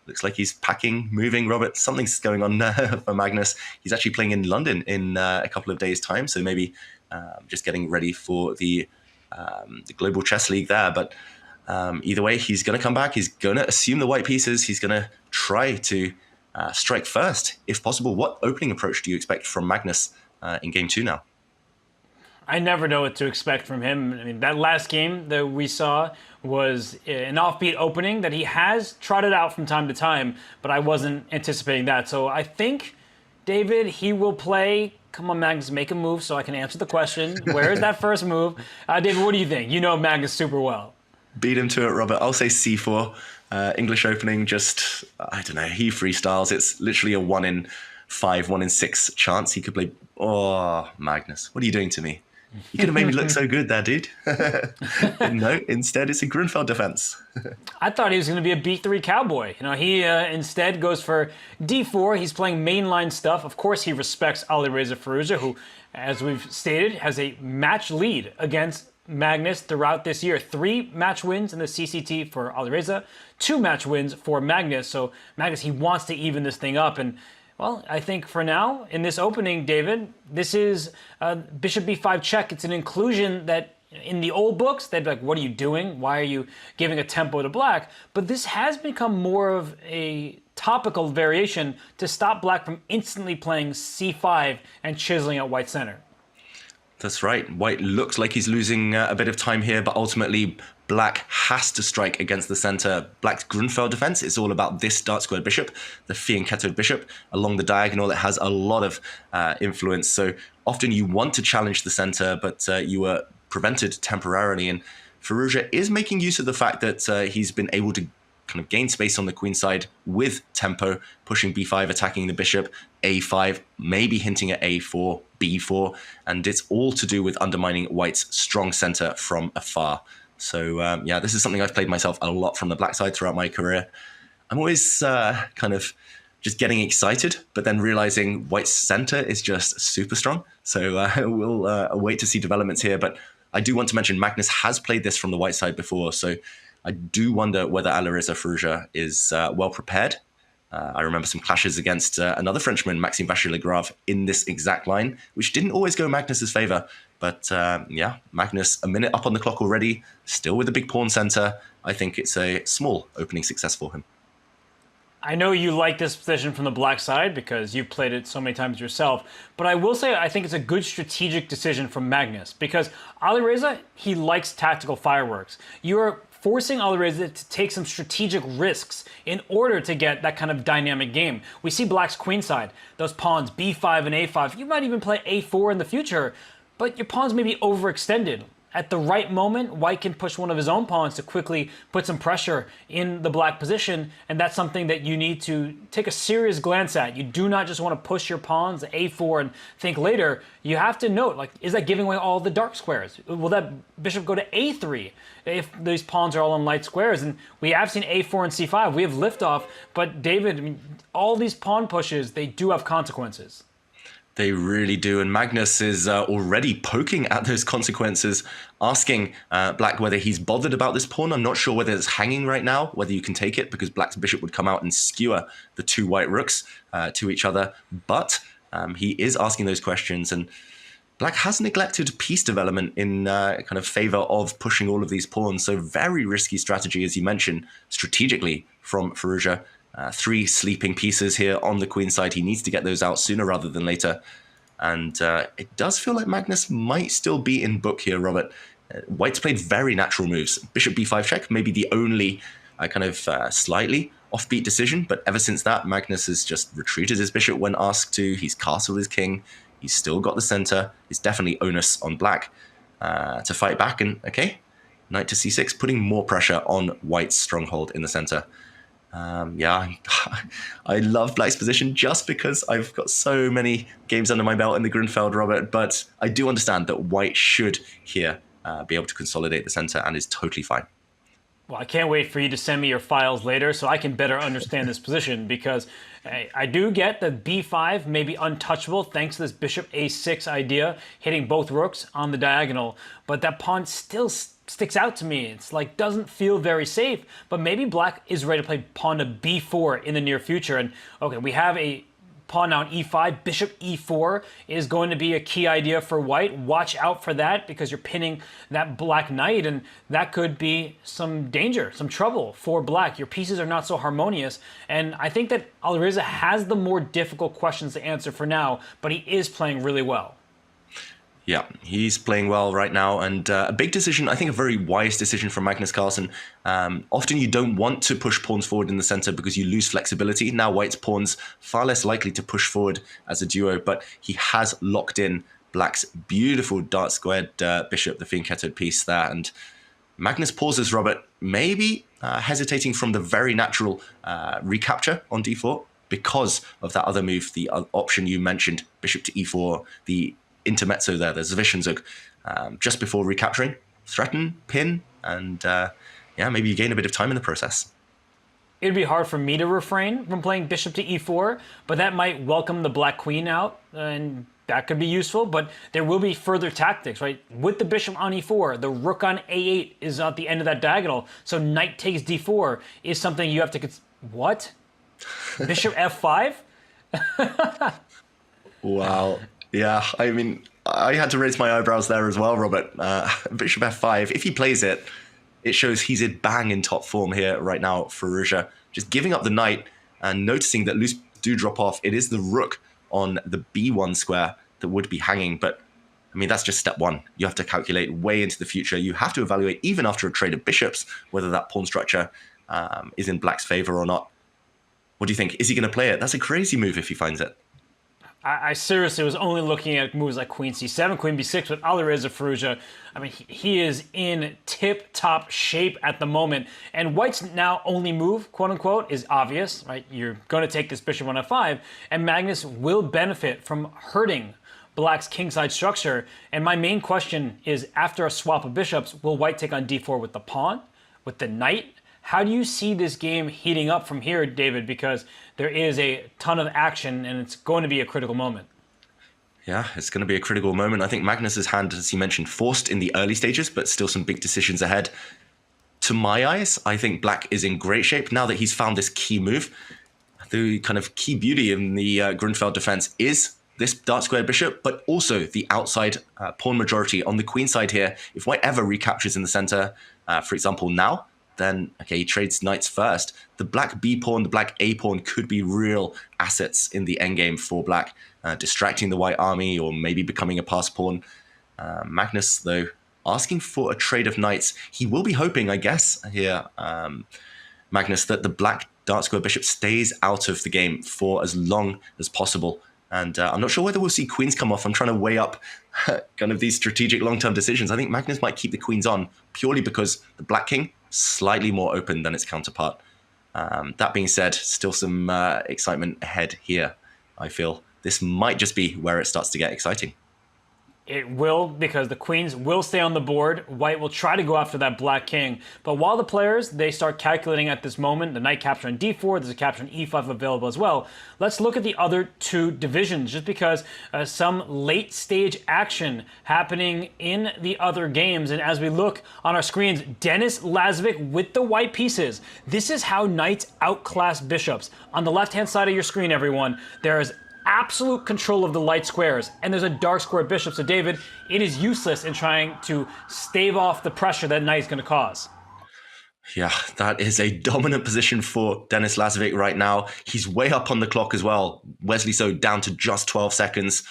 Looks like he's packing, moving. Robert, something's going on for Magnus. He's actually playing in London in a couple of days' time, so maybe just getting ready for the Global Chess League there. But either way, he's going to come back. He's going to assume the white pieces. He's going to try to strike first, if possible. What opening approach do you expect from Magnus in Game 2 now? I never know what to expect from him. I mean, that last game that we saw was an offbeat opening that he has trotted out from time to time, but I wasn't anticipating that. So I think, David, he will play. Come on, Magnus, make a move so I can answer the question. Where is that first move? David, what do you think? You know Magnus super well. Beat him to it, Robert. I'll say c4. English opening, just, I don't know, he freestyles. It's literally a 1 in 5, 1 in 6 chance he could play. Oh, Magnus, what are you doing to me? You could have made me look so good there, dude. No, instead it's a Grunfeld defense. I thought he was going to be a b3 cowboy. He instead goes for d4. He's playing mainline stuff. Of course, he respects Alireza Firouzja, who, as we've stated, has a match lead against Magnus throughout this year. 3 match wins in the CCT for Alireza, 2 match wins for Magnus. So Magnus, he wants to even this thing up. And well, I think for now, in this opening, David, this is bishop b5 check. It's an inclusion that in the old books, they'd be like, what are you doing? Why are you giving a tempo to black? But this has become more of a topical variation to stop black from instantly playing c5 and chiseling at white center. That's right. White looks like he's losing a bit of time here, but ultimately black has to strike against the center. Black's Grunfeld defense is all about this dark squared bishop, the fianchettoed bishop along the diagonal. It has a lot of influence. So often you want to challenge the center, but you were prevented temporarily. And Firouzja is making use of the fact that he's been able to kind of gain space on the queen side with tempo, pushing b5, attacking the bishop, a5, maybe hinting at a4, b4, and it's all to do with undermining white's strong center from afar. So yeah, this is something I've played myself a lot from the black side throughout my career. I'm always kind of just getting excited, but then realizing white's center is just super strong. So we'll wait to see developments here. But I do want to mention Magnus has played this from the white side before, so I do wonder whether Alireza Firouzja is well prepared. I remember some clashes against another Frenchman, Maxime Vachier-Lagrave, in this exact line, which didn't always go Magnus's favor. But yeah, Magnus a minute up on the clock already, still with a big pawn center. I think it's a small opening success for him. I know you like this position from the black side because you've played it so many times yourself, but I will say I think it's a good strategic decision from Magnus because Alireza, he likes tactical fireworks. You are forcing Alireza to take some strategic risks in order to get that kind of dynamic game. We see black's queen side, those pawns b5 and a5. You might even play a4 in the future, but your pawns may be overextended. At the right moment, white can push one of his own pawns to quickly put some pressure in the black position, and that's something that you need to take a serious glance at. You do not just want to push your pawns to a4 and think later. You have to note, like, is that giving away all the dark squares? Will that bishop go to a3 if these pawns are all on light squares? And we have seen a4 and c5. We have liftoff, but David, I mean, all these pawn pushes, they do have consequences. They really do, and Magnus is already poking at those consequences, asking black whether he's bothered about this pawn. I'm not sure whether it's hanging right now, whether you can take it, because black's bishop would come out and skewer the two white rooks to each other. But he is asking those questions, and black has neglected piece development in kind of favor of pushing all of these pawns. So very risky strategy, as you mentioned, strategically from Firouzja. 3 sleeping pieces here on the queen side. He needs to get those out sooner rather than later. And it does feel like Magnus might still be in book here, Robert. White's played very natural moves. Bishop b5 check, maybe the only kind of slightly offbeat decision. But ever since that, Magnus has just retreated his bishop when asked to. He's castled his king. He's still got the center. It's definitely onus on black to fight back. And okay, knight to c6, putting more pressure on white's stronghold in the center. Yeah, I love black's position just because I've got so many games under my belt in the Grunfeld, Robert, but I do understand that white should here be able to consolidate the center and is totally fine. Well, I can't wait for you to send me your files later so I can better understand this position because I do get that b5 may be untouchable thanks to this bishop a6 idea, hitting both rooks on the diagonal, but that pawn still sticks out to me. It's like doesn't feel very safe, but maybe black is ready to play pawn to b4 in the near future. And okay, we have a pawn now on e5. Bishop e4 is going to be a key idea for white. Watch out for that because you're pinning that black knight, and that could be some danger, some trouble for black. Your pieces are not so harmonious, and I think that Alireza has the more difficult questions to answer for now, but he is playing really well. Yeah, he's playing well right now, and a big decision, I think a very wise decision from Magnus Carlsen. Often you don't want to push pawns forward in the center because you lose flexibility. Now white's pawns far less likely to push forward as a duo, but he has locked in black's beautiful dark squared bishop, the fianchettoed piece there, and Magnus pauses, Robert, maybe hesitating from the very natural recapture on d4 because of that other move, the option you mentioned, bishop to e4, the intermezzo there, the Zwischenzug, just before recapturing, threaten, pin, and yeah, maybe you gain a bit of time in the process. It'd be hard for me to refrain from playing bishop to e4, but that might welcome the black queen out, and that could be useful, but there will be further tactics, right? With the bishop on e4, the rook on a8 is at the end of that diagonal, so knight takes d4 is something you have to what? Bishop f5? Wow. Yeah, I mean, I had to raise my eyebrows there as well, Robert. Bishop f5, if he plays it, it shows he's in bang in top form here right now for Firouzja. Just giving up the knight and noticing that loose do drop off. It is the rook on the b1 square that would be hanging, but I mean, that's just step one. You have to calculate way into the future. You have to evaluate, even after a trade of bishops, whether that pawn structure is in black's favor or not. What do you think? Is he going to play it? That's a crazy move if he finds it. I seriously was only looking at moves like queen c7, queen b6 with Alireza Firouzja. I mean, he is in tip-top shape at the moment. And white's now only move, quote-unquote, is obvious, right? You're going to take this bishop on f5, and Magnus will benefit from hurting black's kingside structure. And my main question is, after a swap of bishops, will white take on d4 with the pawn, with the knight? How do you see this game heating up from here, David? Because there is a ton of action and it's going to be a critical moment. Yeah, it's going to be a critical moment. I think Magnus's hand, as you mentioned, forced in the early stages, but still some big decisions ahead. To my eyes, I think black is in great shape now that he's found this key move. The kind of key beauty in the Grunfeld defense is this dark square bishop, but also the outside pawn majority on the queen side here. If white ever recaptures in the center, for example, now, then, okay, he trades knights first. The black B pawn, the black A pawn could be real assets in the endgame for black, distracting the white army or maybe becoming a pass pawn. Magnus, though, asking for a trade of knights. He will be hoping, I guess, here, Magnus, that the black dark square bishop stays out of the game for as long as possible. And I'm not sure whether we'll see queens come off. I'm trying to weigh up kind of these strategic long-term decisions. I think Magnus might keep the queens on purely because the black king slightly more open than its counterpart. That being said, still some excitement ahead here. I feel this might just be where it starts to get exciting. It will, because the queens will stay on the board. White will try to go after that black king. But while the players, they start calculating at this moment, the knight capture on d4, there's a capture on e5 available as well. Let's look at the other two divisions, just because some late stage action happening in the other games. And as we look on our screens, Denis Lazovic with the white pieces. This is how knights outclass bishops. On the left-hand side of your screen, everyone, there is absolute control of the light squares, and there's a dark square bishop. So David, it is useless in trying to stave off the pressure that knight is going to cause. Yeah, that is a dominant position for Denis Lazovic right now. He's way up on the clock as well. Wesley So down to just 12 seconds.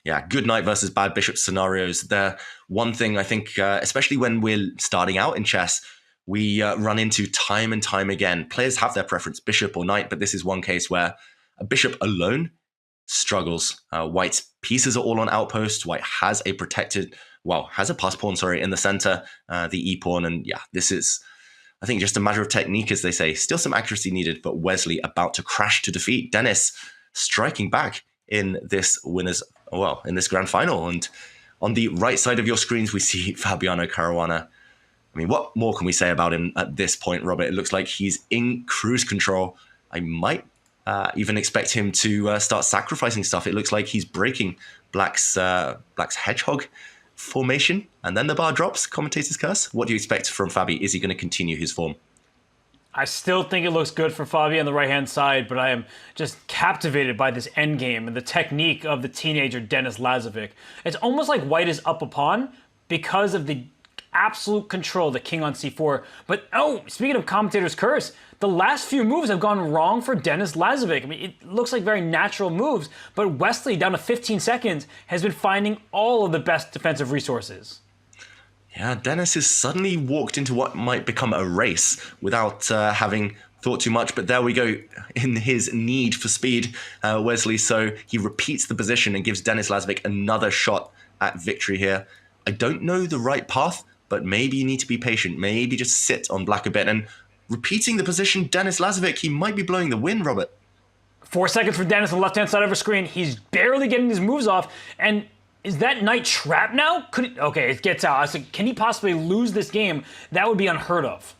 Yeah, good knight versus bad bishop scenarios. They're one thing I think, especially when we're starting out in chess, we run into time and time again. Players have their preference, bishop or knight, but this is one case where a bishop alone struggles. White's pieces are all on outpost. White has a protected, has a pass pawn, in the center, the e pawn. And yeah, this is, I think, just a matter of technique, as they say. Still some accuracy needed, but Wesley about to crash to defeat. Denis striking back in this in this grand final. And on the right side of your screens, we see Fabiano Caruana. I mean, what more can we say about him at this point, Robert? It looks like he's in cruise control. I might even expect him to start sacrificing stuff. It looks like he's breaking Black's hedgehog formation, and then the bar drops. Commentator's curse. What do you expect from Fabi? Is he going to continue his form? I still think it looks good for Fabi on the right-hand side, but I am just captivated by this endgame and the technique of the teenager Denis Lazovic. It's almost like white is up a pawn because of the absolute control, the king on c4. But speaking of commentator's curse, the last few moves have gone wrong for Denis Lazovic. I mean, it looks like very natural moves, but Wesley, down to 15 seconds, has been finding all of the best defensive resources. Yeah, Denis has suddenly walked into what might become a race without having thought too much. But there we go, in his need for speed, Wesley. So he repeats the position and gives Denis Lazovic another shot at victory here. I don't know the right path, but maybe you need to be patient. Maybe just sit on black a bit. And repeating the position, Denis Lazovic, he might be blowing the wind, Robert. 4 seconds for Denis on the left-hand side of our screen. He's barely getting his moves off. And is that knight trapped now? It gets out. I said, can he possibly lose this game? That would be unheard of.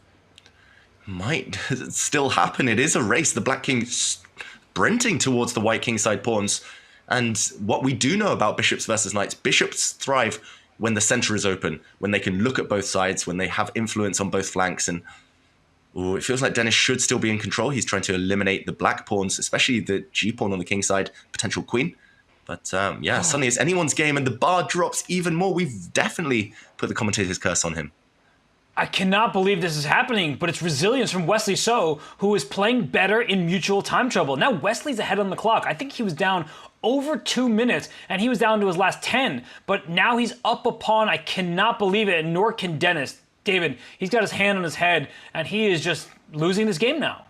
Might still happen. It is a race. The black king sprinting towards the white king side pawns. And what we do know about bishops versus knights, bishops thrive when the center is open, when they can look at both sides, when they have influence on both flanks. And it feels like Denis should still be in control. He's trying to eliminate the black pawns, especially the G pawn on the king side, potential queen. But suddenly it's anyone's game, and the bar drops even more. We've definitely put the commentator's curse on him. I cannot believe this is happening, but it's resilience from Wesley So, who is playing better in mutual time trouble. Now Wesley's ahead on the clock. I think he was down over 2 minutes, and he was down to his last 10. But now he's up a pawn. I cannot believe it, and nor can Denis. David, he's got his hand on his head, and he is just losing this game now.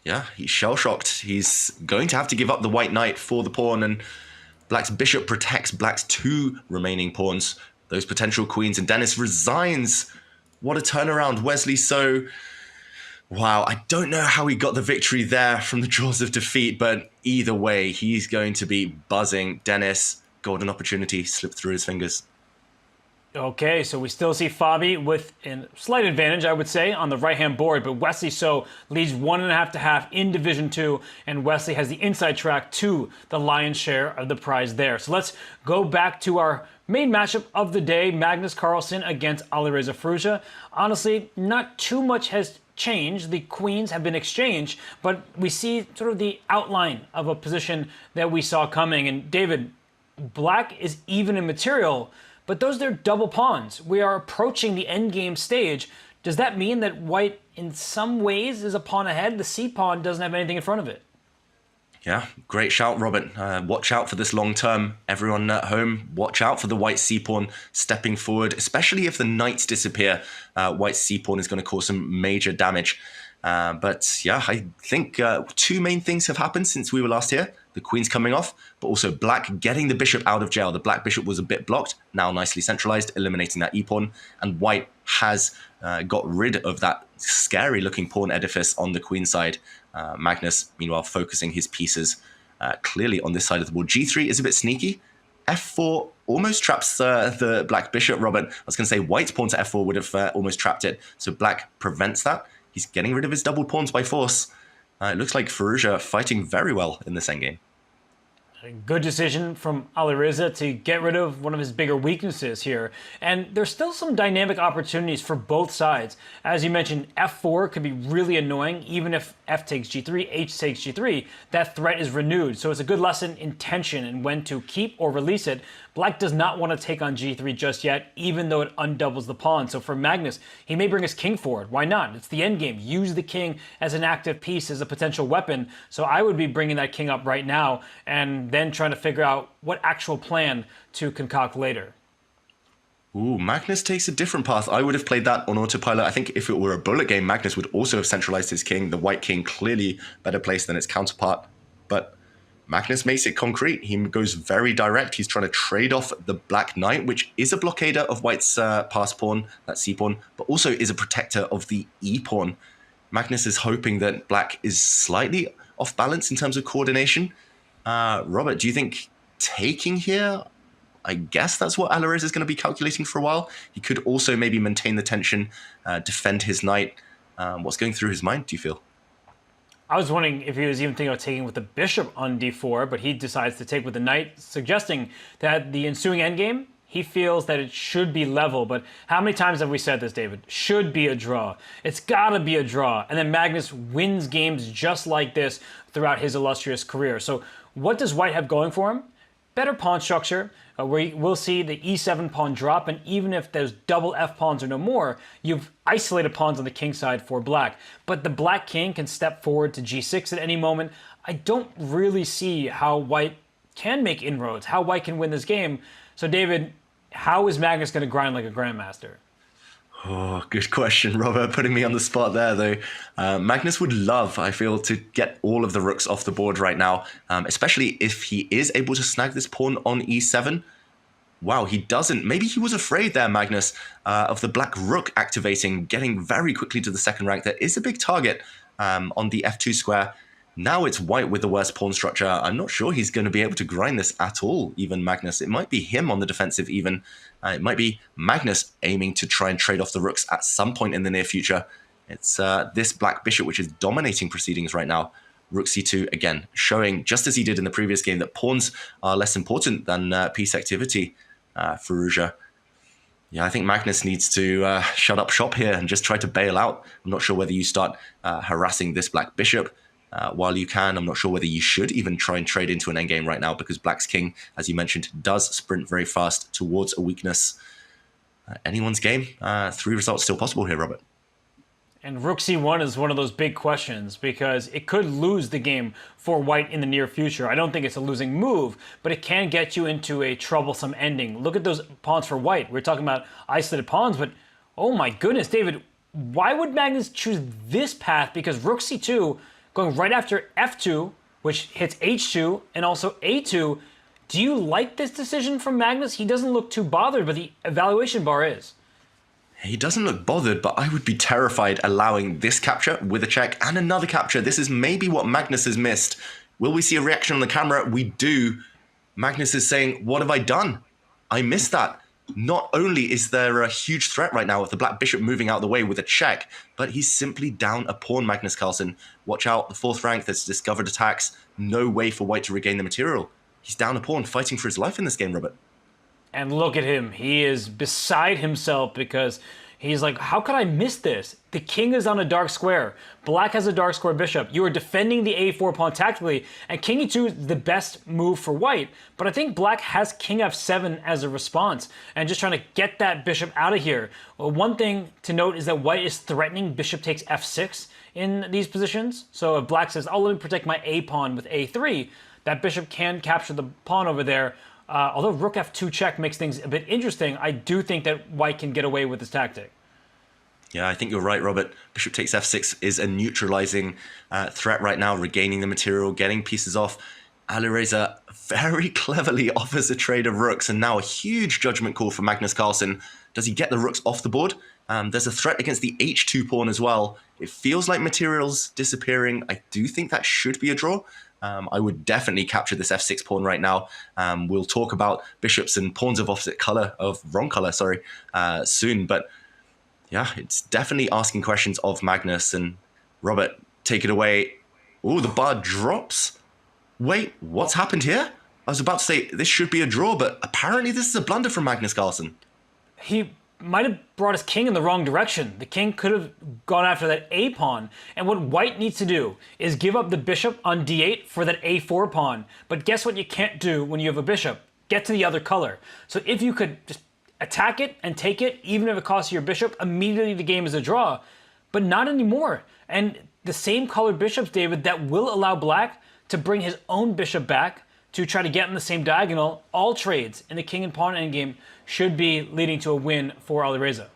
Yeah, he's shell-shocked. He's going to have to give up the white knight for the pawn, and Black's bishop protects Black's 2 remaining pawns, those potential queens, and Denis resigns. What a turnaround. Wesley So, wow, I don't know how he got the victory there from the jaws of defeat, but either way, he's going to be buzzing. Denis, golden opportunity slipped through his fingers. Okay, so we still see Fabi with a slight advantage, I would say, on the right-hand board, but Wesley So leads 1.5 to half in Division 2, and Wesley has the inside track to the lion's share of the prize there. So let's go back to our main matchup of the day, Magnus Carlsen against Alireza Firouzja. Honestly, not too much has changed. The queens have been exchanged, but we see sort of the outline of a position that we saw coming. And David, black is even in material, but those are double pawns. We are approaching the endgame stage. Does that mean that white, in some ways, is a pawn ahead? The C pawn doesn't have anything in front of it. Yeah, great shout, Robert. Watch out for this long term. Everyone at home, watch out for the white C-pawn stepping forward, especially if the knights disappear. White C-pawn is going to cause some major damage. But yeah, I think two main things have happened since we were last here. The queen's coming off, but also black getting the bishop out of jail. The black bishop was a bit blocked, now nicely centralized, eliminating that e-pawn. And white has got rid of that scary looking pawn edifice on the queen side. Magnus, meanwhile, focusing his pieces clearly on this side of the board. G3 is a bit sneaky. F4 almost traps the black bishop, Robert. I was going to say white's pawn to F4 would have almost trapped it. So black prevents that. He's getting rid of his double pawns by force. It looks like Firouzja fighting very well in this endgame. A good decision from Alireza to get rid of one of his bigger weaknesses here. And there's still some dynamic opportunities for both sides. As you mentioned, F4 could be really annoying. Even if F takes G3, H takes G3, that threat is renewed. So it's a good lesson in tension and when to keep or release it. Black does not want to take on G3 just yet, even though it undoubles the pawn. So for Magnus, he may bring his king forward. Why not? It's the endgame. Use the king as an active piece, as a potential weapon. So I would be bringing that king up right now and then trying to figure out what actual plan to concoct later. Ooh, Magnus takes a different path. I would have played that on autopilot. I think if it were a bullet game, Magnus would also have centralized his king. The white king clearly better placed than its counterpart. But Magnus makes it concrete. He goes very direct. He's trying to trade off the black knight, which is a blockader of white's pass pawn, that C pawn, but also is a protector of the E pawn. Magnus is hoping that black is slightly off balance in terms of coordination. Robert, do you think taking here? I guess that's what Alireza is going to be calculating for a while. He could also maybe maintain the tension, defend his knight. What's going through his mind, do you feel? I was wondering if he was even thinking of taking with the bishop on d4, but he decides to take with the knight, suggesting that the ensuing endgame, he feels that it should be level. But how many times have we said this, David? Should be a draw. It's got to be a draw. And then Magnus wins games just like this throughout his illustrious career. So what does white have going for him? Better pawn structure, where we'll see the e7 pawn drop, and even if those double f pawns are no more, you've isolated pawns on the king side for black. But the black king can step forward to g6 at any moment. I don't really see how white can make inroads, how white can win this game. So David, how is Magnus going to grind like a grandmaster? Oh, good question, Robert. Putting me on the spot there, though. Magnus would love, I feel, to get all of the rooks off the board right now, especially if he is able to snag this pawn on e7. Wow, he doesn't. Maybe he was afraid there, Magnus, of the black rook activating, getting very quickly to the second rank. There is a big target on the f2 square. Now it's white with the worst pawn structure. I'm not sure he's going to be able to grind this at all, even Magnus. It might be him on the defensive even. It might be Magnus aiming to try and trade off the rooks at some point in the near future. It's this black bishop which is dominating proceedings right now. Rook c2, again, showing, just as he did in the previous game, that pawns are less important than piece activity. Firouzja. Yeah, I think Magnus needs to shut up shop here and just try to bail out. I'm not sure whether you start harassing this black bishop while you can. I'm not sure whether you should even try and trade into an endgame right now, because black's king, as you mentioned, does sprint very fast towards a weakness. Anyone's game. 3 results still possible here, Robert. And rook c1 is one of those big questions, because it could lose the game for white in the near future. I don't think it's a losing move, but it can get you into a troublesome ending. Look at those pawns for white. We're talking about isolated pawns, but oh my goodness, David, why would Magnus choose this path? Because rook c2, going right after f2, which hits h2, and also a2. Do you like this decision from Magnus? He doesn't look too bothered, but the evaluation bar is. He doesn't look bothered, but I would be terrified allowing this capture with a check and another capture. This is maybe what Magnus has missed. Will we see a reaction on the camera? We do. Magnus is saying, what have I done? I missed that. Not only is there a huge threat right now of the black bishop moving out of the way with a check, but he's simply down a pawn, Magnus Carlsen. Watch out, the 4th rank, there's discovered attacks. No way for white to regain the material. He's down a pawn, fighting for his life in this game, Robert. And look at him. He is beside himself because he's like, how could I miss this? The king is on a dark square. Black has a dark square bishop. You are defending the a4 pawn tactically, and king e2 is the best move for white. But I think black has king f7 as a response, and just trying to get that bishop out of here. Well, one thing to note is that white is threatening bishop takes f6 in these positions. So if black says, oh, let me protect my a pawn with a3, that bishop can capture the pawn over there. Although rook f2 check makes things a bit interesting, I do think that white can get away with this tactic. Yeah, I think you're right, Robert. Bishop takes f6 is a neutralizing threat right now, regaining the material, getting pieces off. Alireza very cleverly offers a trade of rooks, and now a huge judgment call for Magnus Carlsen. Does he get the rooks off the board? There's a threat against the h2 pawn as well. It feels like material's disappearing. I do think that should be a draw. I would definitely capture this f6 pawn right now. We'll talk about bishops and pawns of opposite color, wrong color, soon. But yeah, it's definitely asking questions of Magnus. And Robert, take it away. Oh, the bar drops. Wait, what's happened here? I was about to say this should be a draw, but apparently this is a blunder from Magnus Carlsen. He might have brought his king in the wrong direction. The king could have gone after that a pawn. And what white needs to do is give up the bishop on d8 for that a4 pawn. But guess what you can't do when you have a bishop? Get to the other color. So if you could just attack it and take it, even if it costs you your bishop, immediately the game is a draw. But not anymore. And the same colored bishops, David, that will allow black to bring his own bishop back to try to get in the same diagonal, all trades in the king and pawn endgame should be leading to a win for Alireza.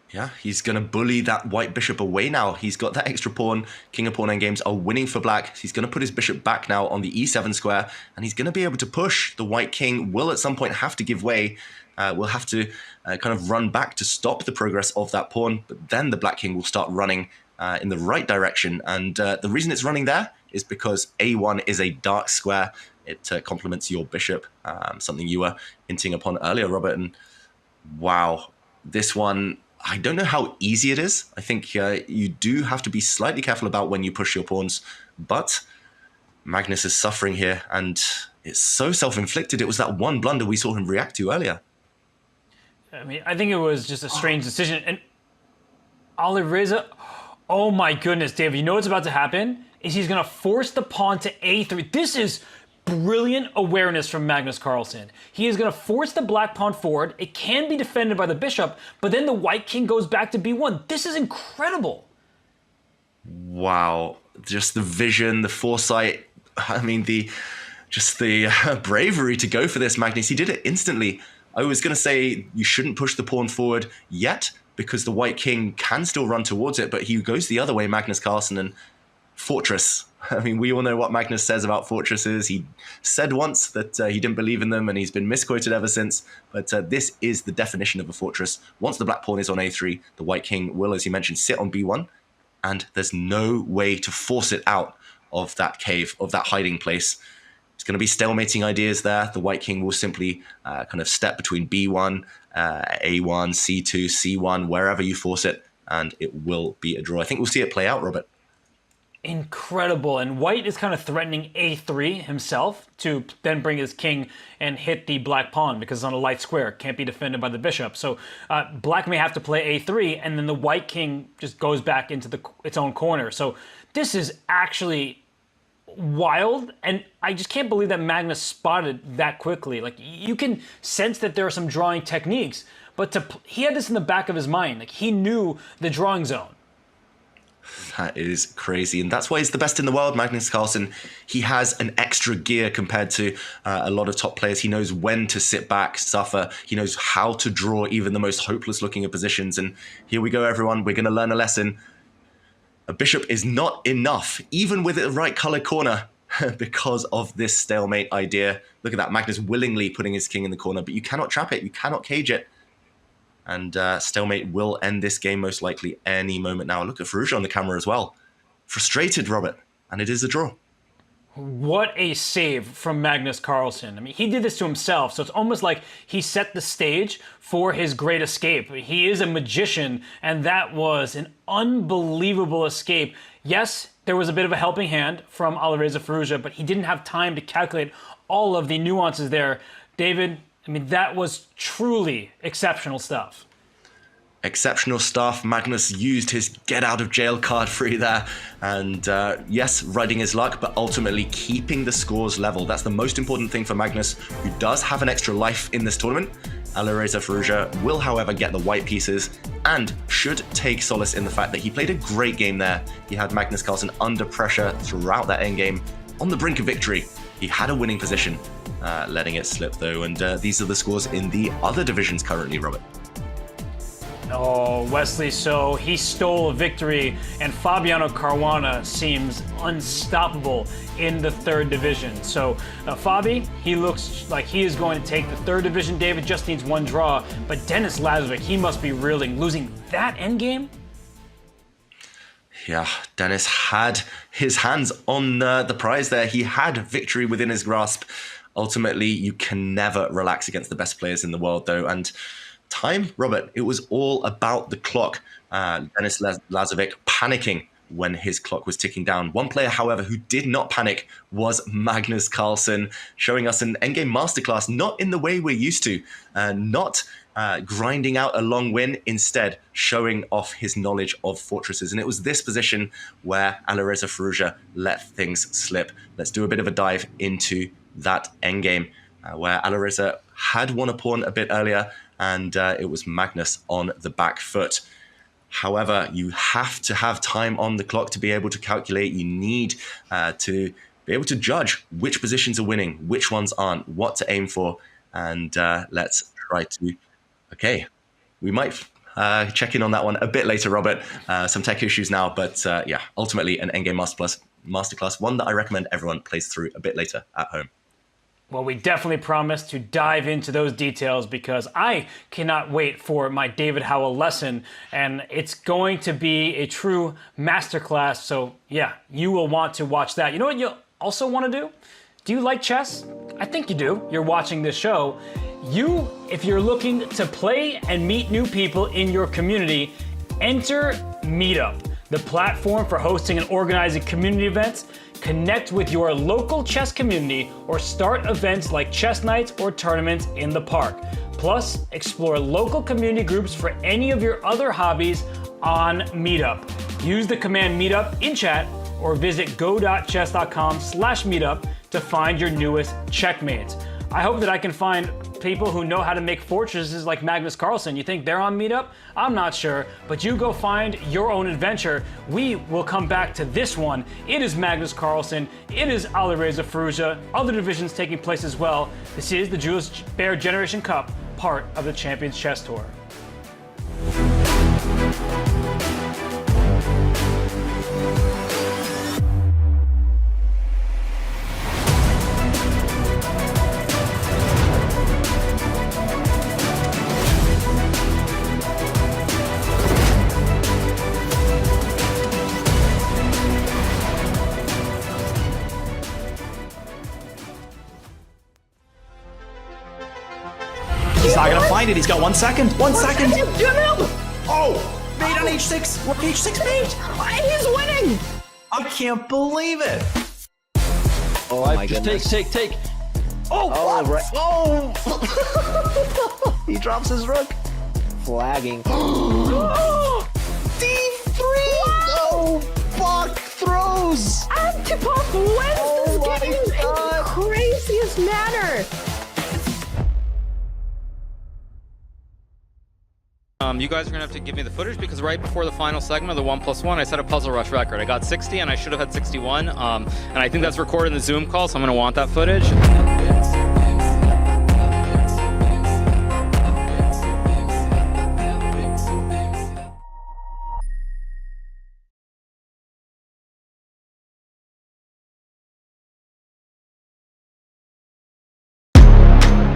Yeah, he's going to bully that white bishop away now. He's got that extra pawn. King and pawn endgames are winning for black. He's going to put his bishop back now on the e7 square, and he's going to be able to push. The white king will at some point have to give way. Will have to kind of run back to stop the progress of that pawn, but then the black king will start running in the right direction. And the reason it's running there is because a1 is a dark square. It complements your bishop, something you were hinting upon earlier, Robert. And wow, this one, I don't know how easy it is. I think you do have to be slightly careful about when you push your pawns, but Magnus is suffering here, and it's so self-inflicted. It was that one blunder we saw him react to earlier. I mean, I think it was just a strange decision. And Alireza, oh my goodness, David, you know what's about to happen? Is he's going to force the pawn to a3. This is brilliant awareness from Magnus Carlsen. He is going to force the black pawn forward. It can be defended by the bishop, but then the white king goes back to b1. This is incredible. Wow. Just the vision, the foresight. I mean, the bravery to go for this, Magnus. He did it instantly. I was going to say you shouldn't push the pawn forward yet because the white king can still run towards it, but he goes the other way, Magnus Carlsen, and fortress. I mean, we all know what Magnus says about fortresses. He said once that he didn't believe in them, and he's been misquoted ever since. But this is the definition of a fortress. Once the black pawn is on a3, the white king will, as you mentioned, sit on b1, and there's no way to force it out of that cave, of that hiding place. It's going to be stalemating ideas there. The white king will simply kind of step between b1, a1, c2, c1, wherever you force it, and it will be a draw. I think we'll see it play out, Robert. Incredible. And white is kind of threatening a3 himself to then bring his king and hit the black pawn because it's on a light square. Can't be defended by the bishop. So black may have to play a3, and then the white king just goes back into its own corner. So this is actually wild, and I just can't believe that Magnus spotted that quickly. Like, you can sense that there are some drawing techniques, but he had this in the back of his mind. Like, he knew the drawing zone. That is crazy, and that's why he's the best in the world, Magnus Carlsen. He has an extra gear compared to a lot of top players. He knows when to sit back, suffer. He knows how to draw even the most hopeless looking of positions. And here we go, everyone. We're going to learn a lesson. A bishop is not enough, even with the right color corner, because of this stalemate idea. Look at that, Magnus willingly putting his king in the corner, but you cannot trap it. You cannot cage it. And stalemate will end this game most likely any moment now. Look at Firouzja on the camera as well. Frustrated, Robert. And it is a draw. What a save from Magnus Carlsen. I mean, he did this to himself, so it's almost like he set the stage for his great escape. He is a magician, and that was an unbelievable escape. Yes, there was a bit of a helping hand from Alireza Firouzja, but he didn't have time to calculate all of the nuances there. David, I mean, that was truly exceptional stuff. Exceptional stuff. Magnus used his get out of jail card free there, and yes, riding his luck, but ultimately keeping the scores level. That's the most important thing for Magnus, who does have an extra life in this tournament. Alireza Firouzja will, however, get the white pieces and should take solace in the fact that he played a great game there. He had Magnus Carlsen under pressure throughout that endgame, on the brink of victory. He had a winning position, letting it slip though, and these are the scores in the other divisions currently, Robert. Oh, Wesley, so he stole a victory, and Fabiano Caruana seems unstoppable in the third division. So, Fabi, he looks like he is going to take the third division. David just needs one draw, but Denis Lazovic, he must be reeling, losing that endgame? Yeah, Denis had his hands on the prize there. He had victory within his grasp. Ultimately, you can never relax against the best players in the world, though, and time, Robert, it was all about the clock. Denis Lazovic panicking when his clock was ticking down. One player, however, who did not panic was Magnus Carlsen, showing us an endgame masterclass, not in the way we're used to, not grinding out a long win, instead showing off his knowledge of fortresses. And it was this position where Alireza Firouzja let things slip. Let's do a bit of a dive into that endgame, where Alireza had won a pawn a bit earlier, and it was Magnus on the back foot. However, you have to have time on the clock to be able to calculate. You need to be able to judge which positions are winning, which ones aren't, what to aim for. And let's try to... Okay, we might check in on that one a bit later, Robert. Some tech issues now, but yeah, ultimately an endgame masterclass, one that I recommend everyone plays through a bit later at home. Well, we definitely promise to dive into those details because I cannot wait for my David Howell lesson, and it's going to be a true masterclass. So yeah, you will want to watch that. You know what you'll also want to do? Do you like chess? I think you do. You're watching this show. If you're looking to play and meet new people in your community, enter Meetup, the platform for hosting and organizing community events. Connect with your local chess community or start events like chess nights or tournaments in the park. Plus, explore local community groups for any of your other hobbies on Meetup. Use the command Meetup in chat or visit go.chess.com/meetup to find your newest checkmates. I hope that I can find people who know how to make fortresses like Magnus Carlsen. You think they're on Meetup? I'm not sure, but you go find your own adventure. We will come back to this one. It is Magnus Carlsen. It is Alireza Firouzja. Other divisions taking place as well. This is the Julius Baer Generation Cup, part of the Champions Chess Tour. He's not gonna find it. He's got 1 second. 1 second. Oh! Mate on h6. Rook h6 mate. He's winning! I can't believe it. Oh my goodness. Take. Oh, right. Oh! He drops his rook. Flagging. D3. No. Bach throws. Antipop wins this game in the craziest manner. You guys are gonna have to give me the footage because right before the final segment of the 1+1, I set a Puzzle Rush record. I got 60 and I should have had 61. And I think that's recorded in the Zoom call, so I'm gonna want that footage.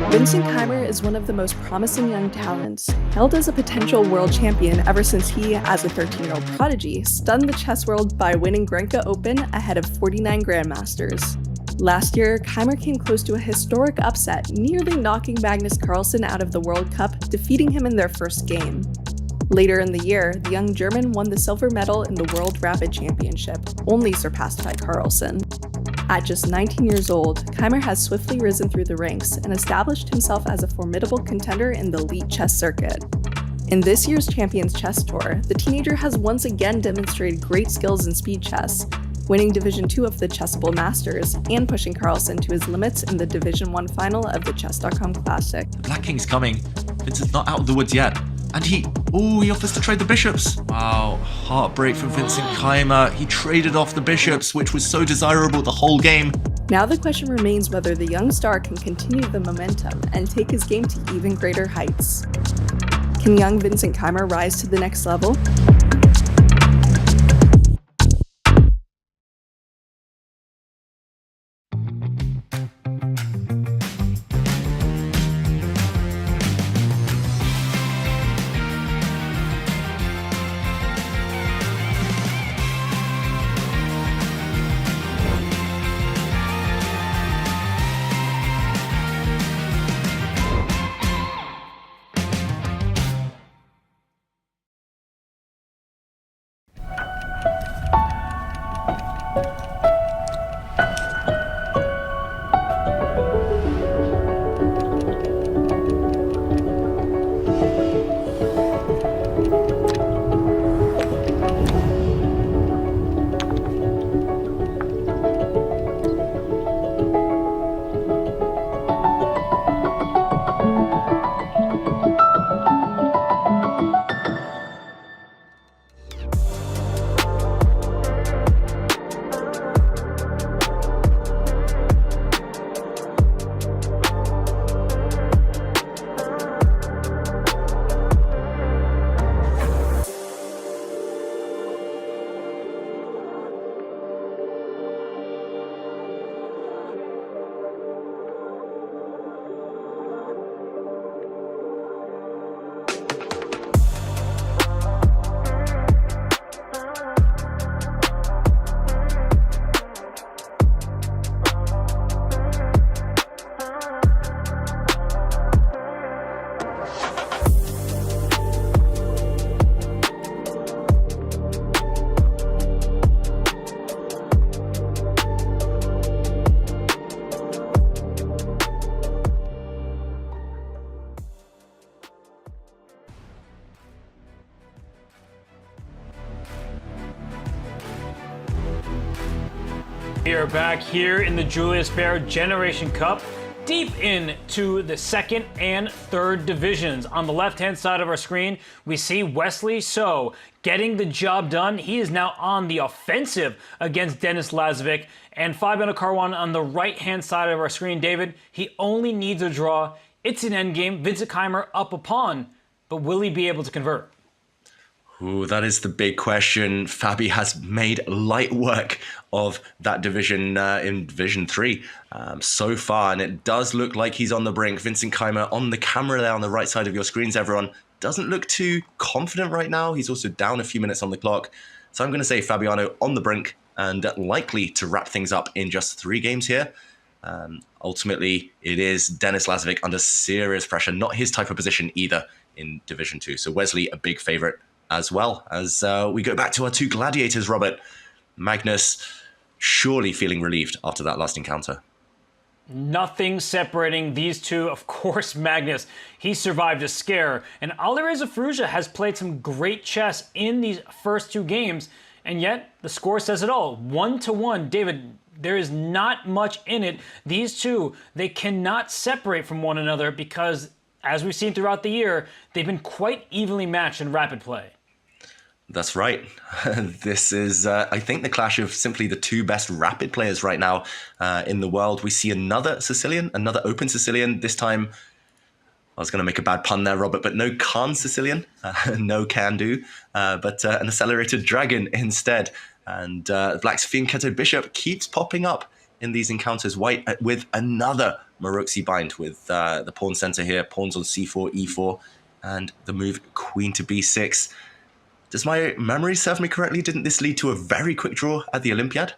Vincent Keymer is one of the most promising young talents, hailed as a potential world champion ever since he, as a 13-year-old prodigy, stunned the chess world by winning Grenka Open ahead of 49 Grandmasters. Last year, Keymer came close to a historic upset, nearly knocking Magnus Carlsen out of the World Cup, defeating him in their first game. Later in the year, the young German won the silver medal in the World Rapid Championship, only surpassed by Carlsen. At just 19 years old, Keymer has swiftly risen through the ranks and established himself as a formidable contender in the elite chess circuit. In this year's Champions Chess Tour, the teenager has once again demonstrated great skills in speed chess, winning Division 2 of the CrunchLabs Masters and pushing Carlsen to his limits in the Division 1 final of the Chess.com Classic. Black King's coming. Vincent's not out of the woods yet. And he offers to trade the bishops. Wow, heartbreak for Vincent Keymer. He traded off the bishops, which was so desirable the whole game. Now the question remains whether the young star can continue the momentum and take his game to even greater heights. Can young Vincent Keymer rise to the next level? We are back here in the Julius Baer Generation Cup, deep into the second and third divisions. On the left-hand side of our screen, we see Wesley So getting the job done. He is now on the offensive against Denis Lazovic. And Fabiano Caruana on the right-hand side of our screen. David, he only needs a draw. It's an endgame. Vincent Keymer up a pawn. But will he be able to convert? Ooh, that is the big question. Fabi has made light work of that division in Division 3 so far, and it does look like he's on the brink. Vincent Keymer on the camera there on the right side of your screens, everyone, doesn't look too confident right now. He's also down a few minutes on the clock. So I'm going to say Fabiano on the brink and likely to wrap things up in just 3 games here. Ultimately, it is Denis Lazovic under serious pressure, not his type of position either in Division 2. So Wesley, a big favorite as well. As we go back to our 2 gladiators, Robert. Magnus surely feeling relieved after that last encounter. Nothing separating these two. Of course, Magnus, he survived a scare. And Alireza Firouzja has played some great chess in these first 2 games. And yet, the score says it all. 1-1. David, there is not much in it. These two, they cannot separate from one another because, as we've seen throughout the year, they've been quite evenly matched in rapid play. That's right. This is, I think, the clash of simply the 2 best rapid players right now in the world. We see another Sicilian, another open Sicilian. This time, I was going to make a bad pun there, Robert, but no Khan Sicilian, no can do, but an accelerated dragon instead. And Black's Fianchetto Bishop keeps popping up in these encounters. White with another Maroczy bind with the pawn center here, pawns on c4, e4, and the move queen to b6. Does my memory serve me correctly? Didn't this lead to a very quick draw at the Olympiad?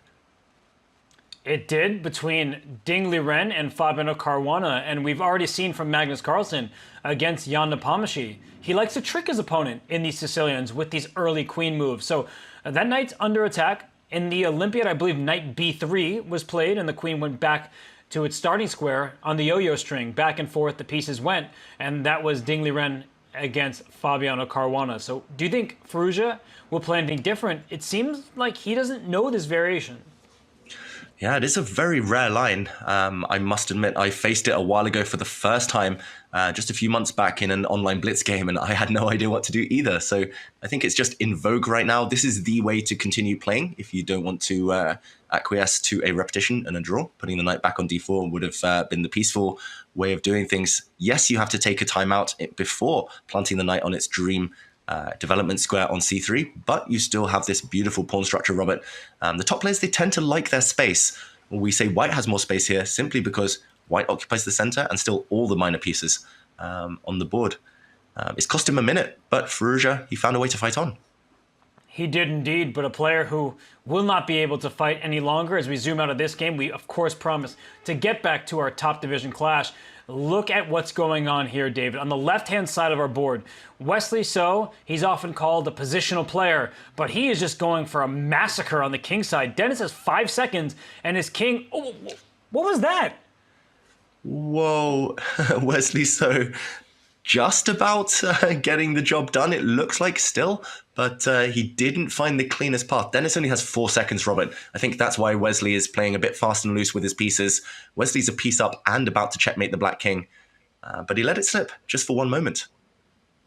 It did, between Ding Liren and Fabiano Caruana, and we've already seen from Magnus Carlsen against Jan Nepomniachtchi. He likes to trick his opponent in these Sicilians with these early queen moves. So that knight's under attack. In the Olympiad, I believe knight b3 was played, and the queen went back to its starting square on the yo-yo string. Back and forth the pieces went, and that was Ding Liren against Fabiano Caruana. So do you think Firouzja will play anything different? It seems like he doesn't know this variation. Yeah, it is a very rare line. I must admit, I faced it a while ago for the first time, just a few months back in an online blitz game, and I had no idea what to do either. So I think it's just in vogue right now. This is the way to continue playing if you don't want to acquiesce to a repetition and a draw. Putting the knight back on d4 would have been the peaceful way of doing things. Yes, you have to take a timeout before planting the knight on its dream development square on c3, but you still have this beautiful pawn structure, Robert. The top players, they tend to like their space. We say white has more space here simply because white occupies the center and still all the minor pieces on the board. It's cost him a minute, but Firouzja, he found a way to fight on. He did indeed, but a player who will not be able to fight any longer. As we zoom out of this game, we of course promise to get back to our top division clash. Look at what's going on here, David. On the left-hand side of our board, Wesley So, he's often called a positional player, but he is just going for a massacre on the king side. Dennis has 5 seconds, and his king... Oh, what was that? Whoa, Wesley So just about getting the job done, it looks like still, but he didn't find the cleanest path. Dennis only has 4 seconds, Robert. I think that's why Wesley is playing a bit fast and loose with his pieces. Wesley's a piece up and about to checkmate the black king, but he let it slip just for one moment.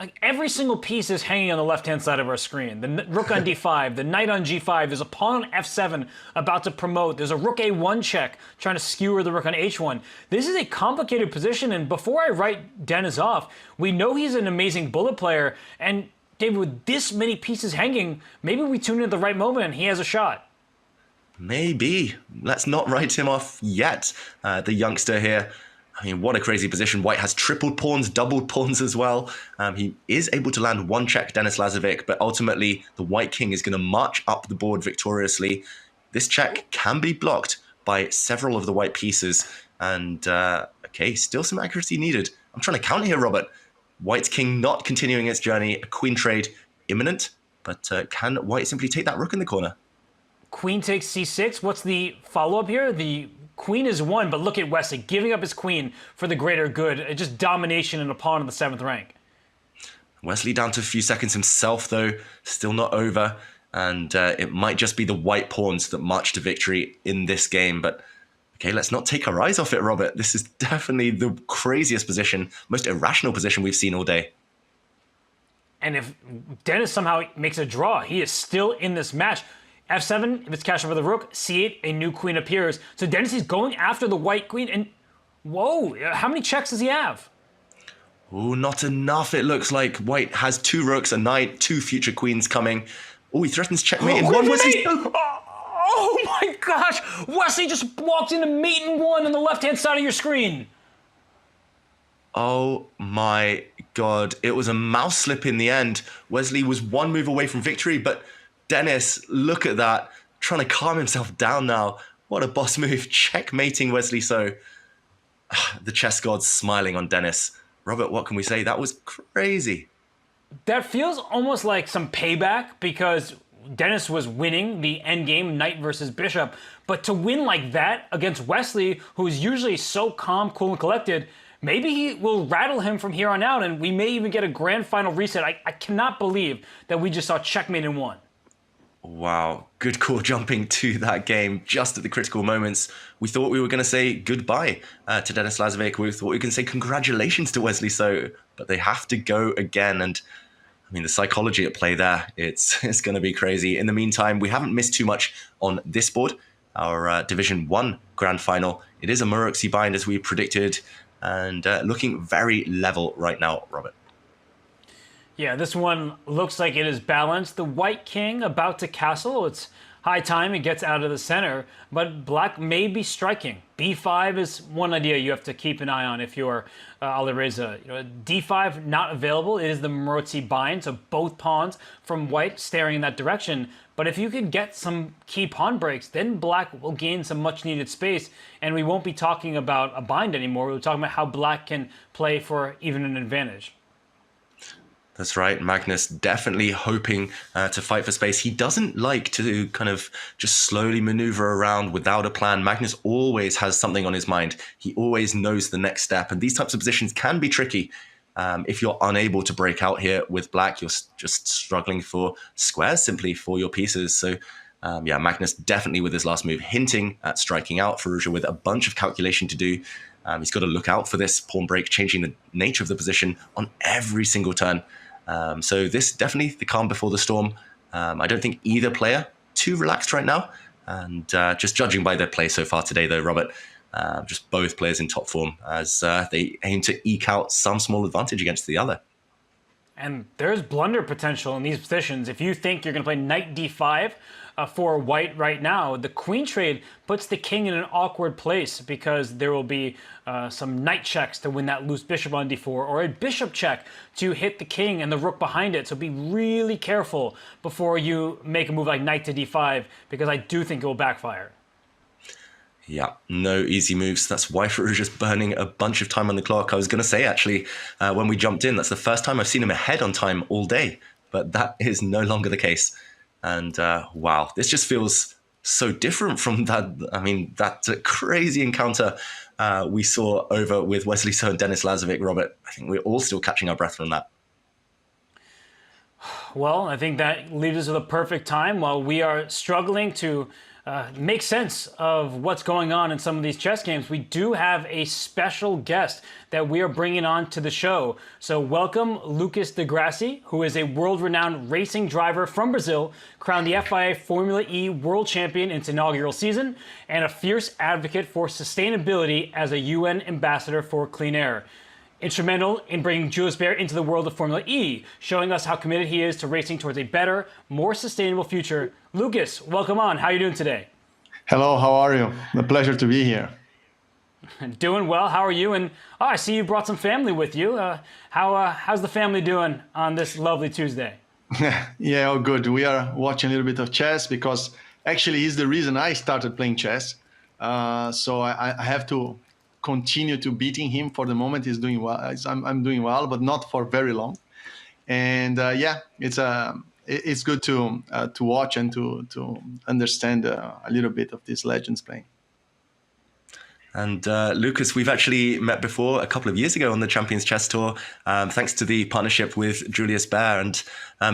Like every single piece is hanging on the left-hand side of our screen. The rook on d5, the knight on g5, there's a pawn on f7 about to promote, there's a rook a1 check trying to skewer the rook on h1. This is a complicated position, and before I write Dennis off, we know he's an amazing bullet player, and David, with this many pieces hanging, maybe we tune in at the right moment and he has a shot. Maybe. Let's not write him off yet, the youngster here. I mean, what a crazy position. White has tripled pawns, doubled pawns as well. He is able to land one check, Denis Lazovic, but ultimately the white king is going to march up the board victoriously. This check can be blocked by several of the white pieces. And, okay, still some accuracy needed. I'm trying to counter here, Robert. White's king not continuing its journey. A queen trade imminent, but can White simply take that rook in the corner? Queen takes c6. What's the follow-up here? The queen is 1, but look at Wesley giving up his queen for the greater good. Just domination in a pawn in the 7th rank. Wesley down to a few seconds himself, though. Still not over. And it might just be the white pawns that march to victory in this game. But, okay, let's not take our eyes off it, Robert. This is definitely the craziest position, most irrational position we've seen all day. And if Dennis somehow makes a draw, he is still in this match. f7, if it's cashed over the rook, c8, a new queen appears. So Dennis is going after the white queen, and whoa, how many checks does he have? Oh, not enough, it looks like. White has 2 rooks, a knight, 2 future queens coming. Oh, he threatens checkmate in one. Wesley. Oh my gosh, Wesley just walked into mate in 1 on the left-hand side of your screen. Oh my God, it was a mouse slip in the end. Wesley was 1 move away from victory, but Dennis, look at that, trying to calm himself down now. What a boss move, checkmating Wesley So. The chess gods smiling on Dennis. Robert, what can we say? That was crazy. That feels almost like some payback because Dennis was winning the endgame, knight versus bishop, but to win like that against Wesley, who's usually so calm, cool, and collected, maybe he will rattle him from here on out, and we may even get a grand final reset. I cannot believe that we just saw checkmate in 1. Wow, good call jumping to that game just at the critical moments. We thought we were going to say goodbye to Denis Lazovic. We thought we were going to say congratulations to Wesley So, but they have to go again. And I mean, the psychology at play there, it's going to be crazy. In the meantime, we haven't missed too much on this board. Our Division 1 Grand Final. It is a Muruxi bind as we predicted, and looking very level right now, Robert. Yeah, this one looks like it is balanced. The white king about to castle. It's high time it gets out of the center, but black may be striking. B5 is one idea you have to keep an eye on if you're Alireza. D5 not available. It is the Maroczy bind, so both pawns from white staring in that direction. But if you can get some key pawn breaks, then black will gain some much needed space, and we won't be talking about a bind anymore. We're talking about how black can play for even an advantage. That's right. Magnus definitely hoping to fight for space. He doesn't like to kind of just slowly maneuver around without a plan. Magnus always has something on his mind. He always knows the next step. And these types of positions can be tricky. If you're unable to break out here with black, you're just struggling for squares simply for your pieces. So yeah, Magnus definitely with his last move hinting at striking out. Firouzja with a bunch of calculation to do. He's got to look out for this pawn break, changing the nature of the position on every single turn. So this definitely the calm before the storm. I don't think either player too relaxed right now. And just judging by their play so far today, though, Robert, just both players in top form as they aim to eke out some small advantage against the other. And there's blunder potential in these positions. If you think you're going to play knight d5 for white right now, the queen trade puts the king in an awkward place because there will be some knight checks to win that loose bishop on d4, or a bishop check to hit the king and the rook behind it. So be really careful before you make a move like knight to d5, because I do think it will backfire. Yeah, no easy moves. That's why Firouzja just burning a bunch of time on the clock. I was going to say, actually, when we jumped in, that's the first time I've seen him ahead on time all day. But that is no longer the case. And wow, this just feels so different from that. I mean, that crazy encounter we saw over with Wesley So and Denis Lazovic, Robert. I think we're all still catching our breath from that. Well, I think that leaves us with a perfect time while we are struggling to make sense of what's going on in some of these chess games. We do have a special guest that we are bringing on to the show. So welcome Lucas de Grassi, who is a world-renowned racing driver from Brazil, crowned the FIA Formula E World Champion in its inaugural season, and a fierce advocate for sustainability as a UN ambassador for clean air. Instrumental in bringing Julius Baer into the world of Formula E, showing us how committed he is to racing towards a better, more sustainable future. Lucas, welcome on. How are you doing today? Hello, how are you? A pleasure to be here. Doing well. How are you? And I see you brought some family with you. How's the family doing on this lovely Tuesday? Yeah, all good. We are watching a little bit of chess because actually he's the reason I started playing chess. So I have to continue to beating him for the moment. He's doing well. I'm doing well, but not for very long. And yeah, it's good to watch and to understand a little bit of these legends playing. And Lucas, we've actually met before a couple of years ago on the Champions Chess Tour, thanks to the partnership with Julius Baer. And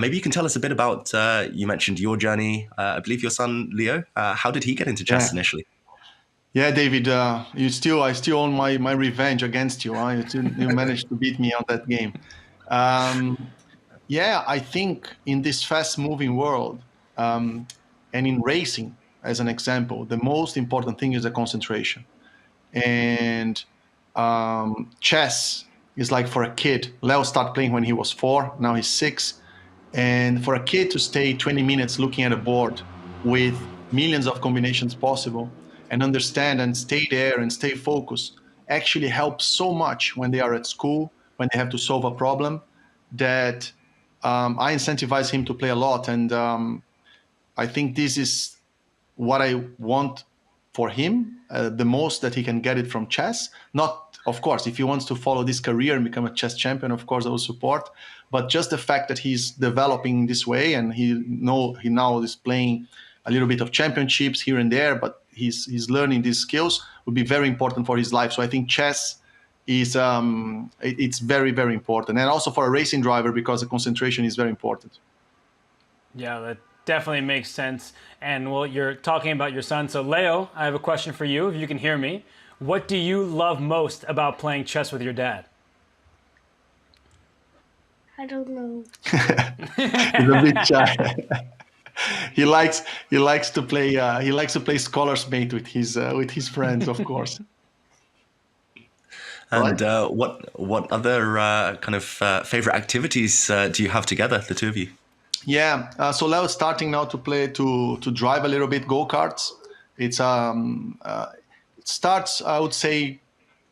maybe you can tell us a bit about, you mentioned your journey. I believe your son, Leo, how did he get into chess initially? Yeah, David, I still own my revenge against you. You managed to beat me on that game. Yeah, I think in this fast-moving world, and in racing, as an example, the most important thing is the concentration. And chess is like for a kid. Leo started playing when he was 4, now he's 6. And for a kid to stay 20 minutes looking at a board with millions of combinations possible and understand and stay there and stay focused actually helps so much when they are at school, when they have to solve a problem, that I incentivize him to play a lot. And I think this is what I want for him, the most that he can get it from chess. Not, of course, if he wants to follow this career and become a chess champion, of course I will support. But just the fact that he's developing this way and he now is playing a little bit of championships here and there, but he's learning these skills would be very important for his life. So I think chess is it's very, very important. And also for a racing driver, because the concentration is very important. Yeah, that definitely makes sense. And well, you're talking about your son. So Leo, I have a question for you, if you can hear me. What do you love most about playing chess with your dad? I don't know. He's a bit shy. He likes to play Scholar's Mate with his friends, of course. And what other kind of favorite activities do you have together, the two of you? Yeah, so Leo is starting now to drive a little bit go-karts. It's it starts, I would say,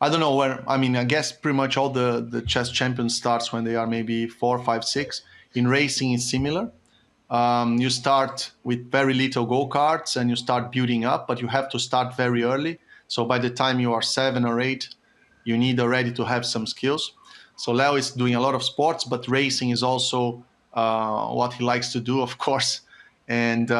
I don't know where. I mean, I guess pretty much all the chess champions starts when they are maybe 4, 5, 6. In racing, it's similar. You start with very little go-karts and you start building up, but you have to start very early. So by the time you are 7 or 8, you need already to have some skills. So Leo is doing a lot of sports, but racing is also what he likes to do, of course. And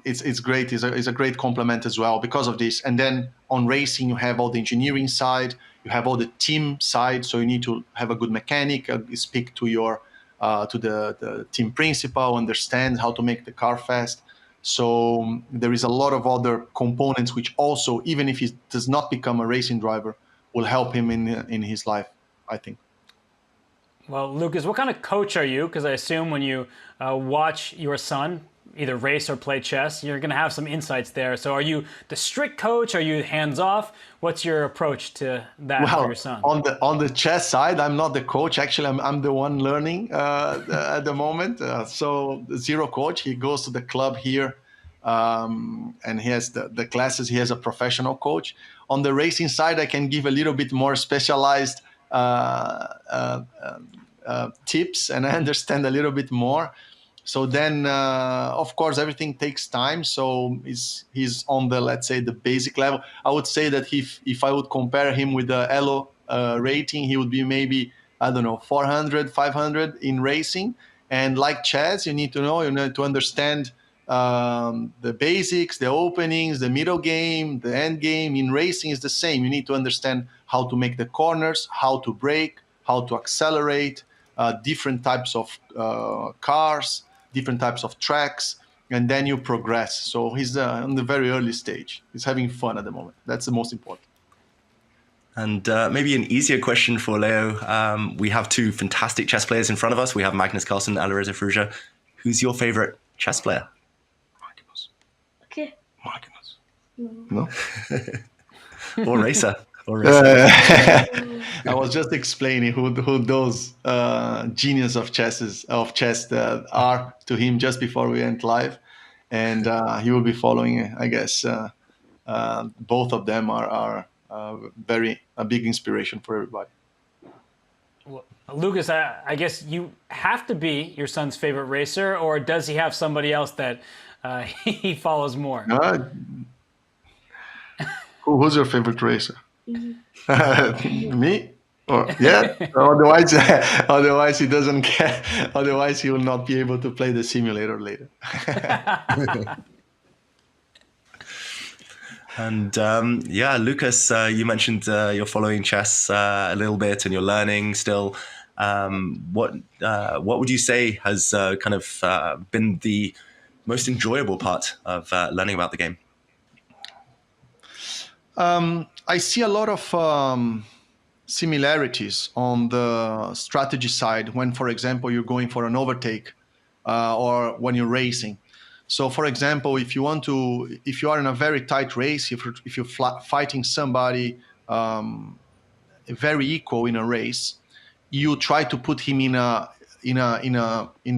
it's great. It's a great complement as well because of this. And then on racing, you have all the engineering side, you have all the team side. So you need to have a good mechanic, speak to your to the team principal, understand how to make the car fast. So there is a lot of other components which also, even if he does not become a racing driver, will help him in his life, I think. Well, Lucas, what kind of coach are you? Because I assume when you watch your son either race or play chess, you're going to have some insights there. So are you the strict coach? Are you hands-off? What's your approach to that for your son? On the chess side, I'm not the coach. Actually, I'm the one learning at the moment. So zero coach. He goes to the club here and he has the classes. He has a professional coach. On the racing side, I can give a little bit more specialized tips, and I understand a little bit more. So then, of course, everything takes time. So he's on the, let's say, the basic level. I would say that if I would compare him with the ELO rating, he would be maybe, I don't know, 400, 500 in racing. And like chess, you need to understand the basics, the openings, the middle game, the end game. In racing is the same. You need to understand how to make the corners, how to brake, how to accelerate, different types of cars, different types of tracks, and then you progress. So he's on the very early stage. He's having fun at the moment. That's the most important. And maybe an easier question for Leo. We have two fantastic chess players in front of us. We have Magnus Carlsen, Alireza Firouzja. Who's your favorite chess player? Magnus. Okay. Magnus. No? Or racer. I was just explaining who those genius of chess are to him just before we went live, and he will be following. I guess both of them are a big inspiration for everybody. Well, Lucas, I guess you have to be your son's favorite racer, or does he have somebody else that he follows more? Who's your favorite racer? Me? Yeah. Otherwise he doesn't care. Otherwise he will not be able to play the simulator later. And Lucas, you mentioned you're following chess a little bit and you're learning still. What would you say has kind of been the most enjoyable part of learning about the game? I see a lot of similarities on the strategy side when, for example, you're going for an overtake or when you're racing. So, for example, if you are in a very tight race, if you're fighting somebody very equal in a race, you try to put him in the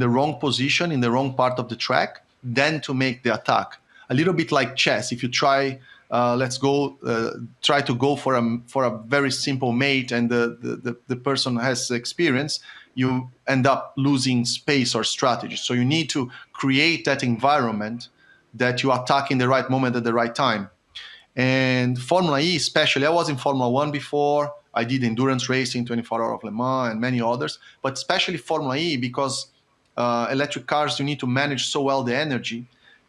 wrong position, in the wrong part of the track, then to make the attack. A little bit like chess. If you try to go for a very simple mate and the person has experience, you end up losing space or strategy. So you need to create that environment that you attack in the right moment at the right time. And Formula E especially, I was in Formula 1 before, I did endurance racing, 24 Hours of Le Mans and many others, but especially Formula E because electric cars, you need to manage so well the energy.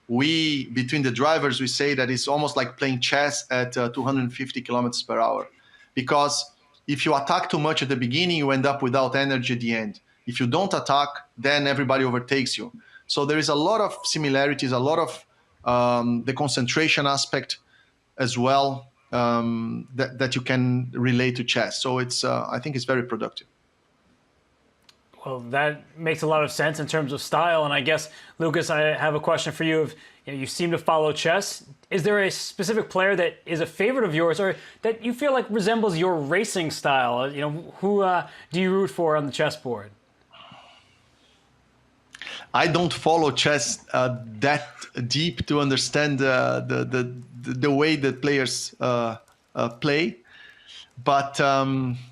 Between the drivers, we say that it's almost like playing chess at 250 kilometers per hour. Because if you attack too much at the beginning, you end up without energy at the end. If you don't attack, then everybody overtakes you. So there is a lot of similarities, a lot of the concentration aspect as well that you can relate to chess. So I think it's very productive. Well, that makes a lot of sense in terms of style. And I guess, Lucas, I have a question for you. You seem to follow chess. Is there a specific player that is a favorite of yours or that you feel like resembles your racing style? Who do you root for on the chessboard? I don't follow chess that deep to understand the way that players play. But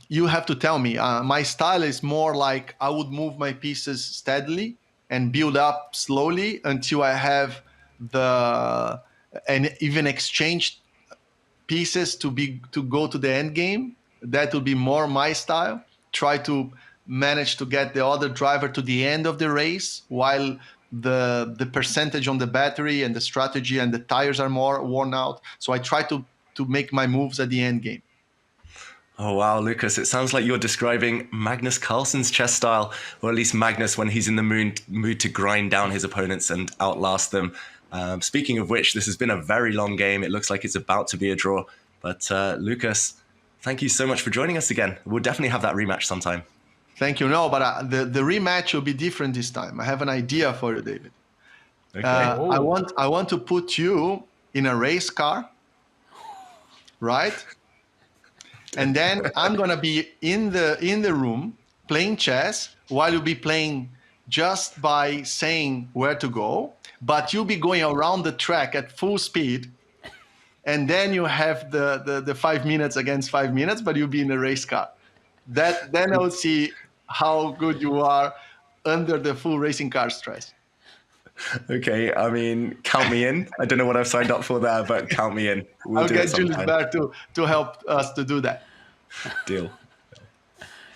you have to tell me. My style is more like I would move my pieces steadily and build up slowly until I have and even exchange pieces to go to the end game. That will be more my style. Try to manage to get the other driver to the end of the race while the percentage on the battery and the strategy and the tires are more worn out. So I try to make my moves at the end game. Oh, wow, Lucas, it sounds like you're describing Magnus Carlsen's chess style, or at least Magnus when he's in the mood to grind down his opponents and outlast them. Speaking of which, this has been a very long game. It looks like it's about to be a draw. But Lucas, thank you so much for joining us again. We'll definitely have that rematch sometime. Thank you. No, but the rematch will be different this time. I have an idea for you, David. Okay. I want to put you in a race car, right? And then I'm gonna be in the room playing chess while you'll be playing just by saying where to go, but you'll be going around the track at full speed. And then you have the 5 minutes against 5 minutes, but you'll be in a race car. Then I will see how good you are under the full racing car stress. Okay, I mean, count me in. I don't know what I've signed up for there, but count me in. I'll get Julius Baer to help us to do that. Deal.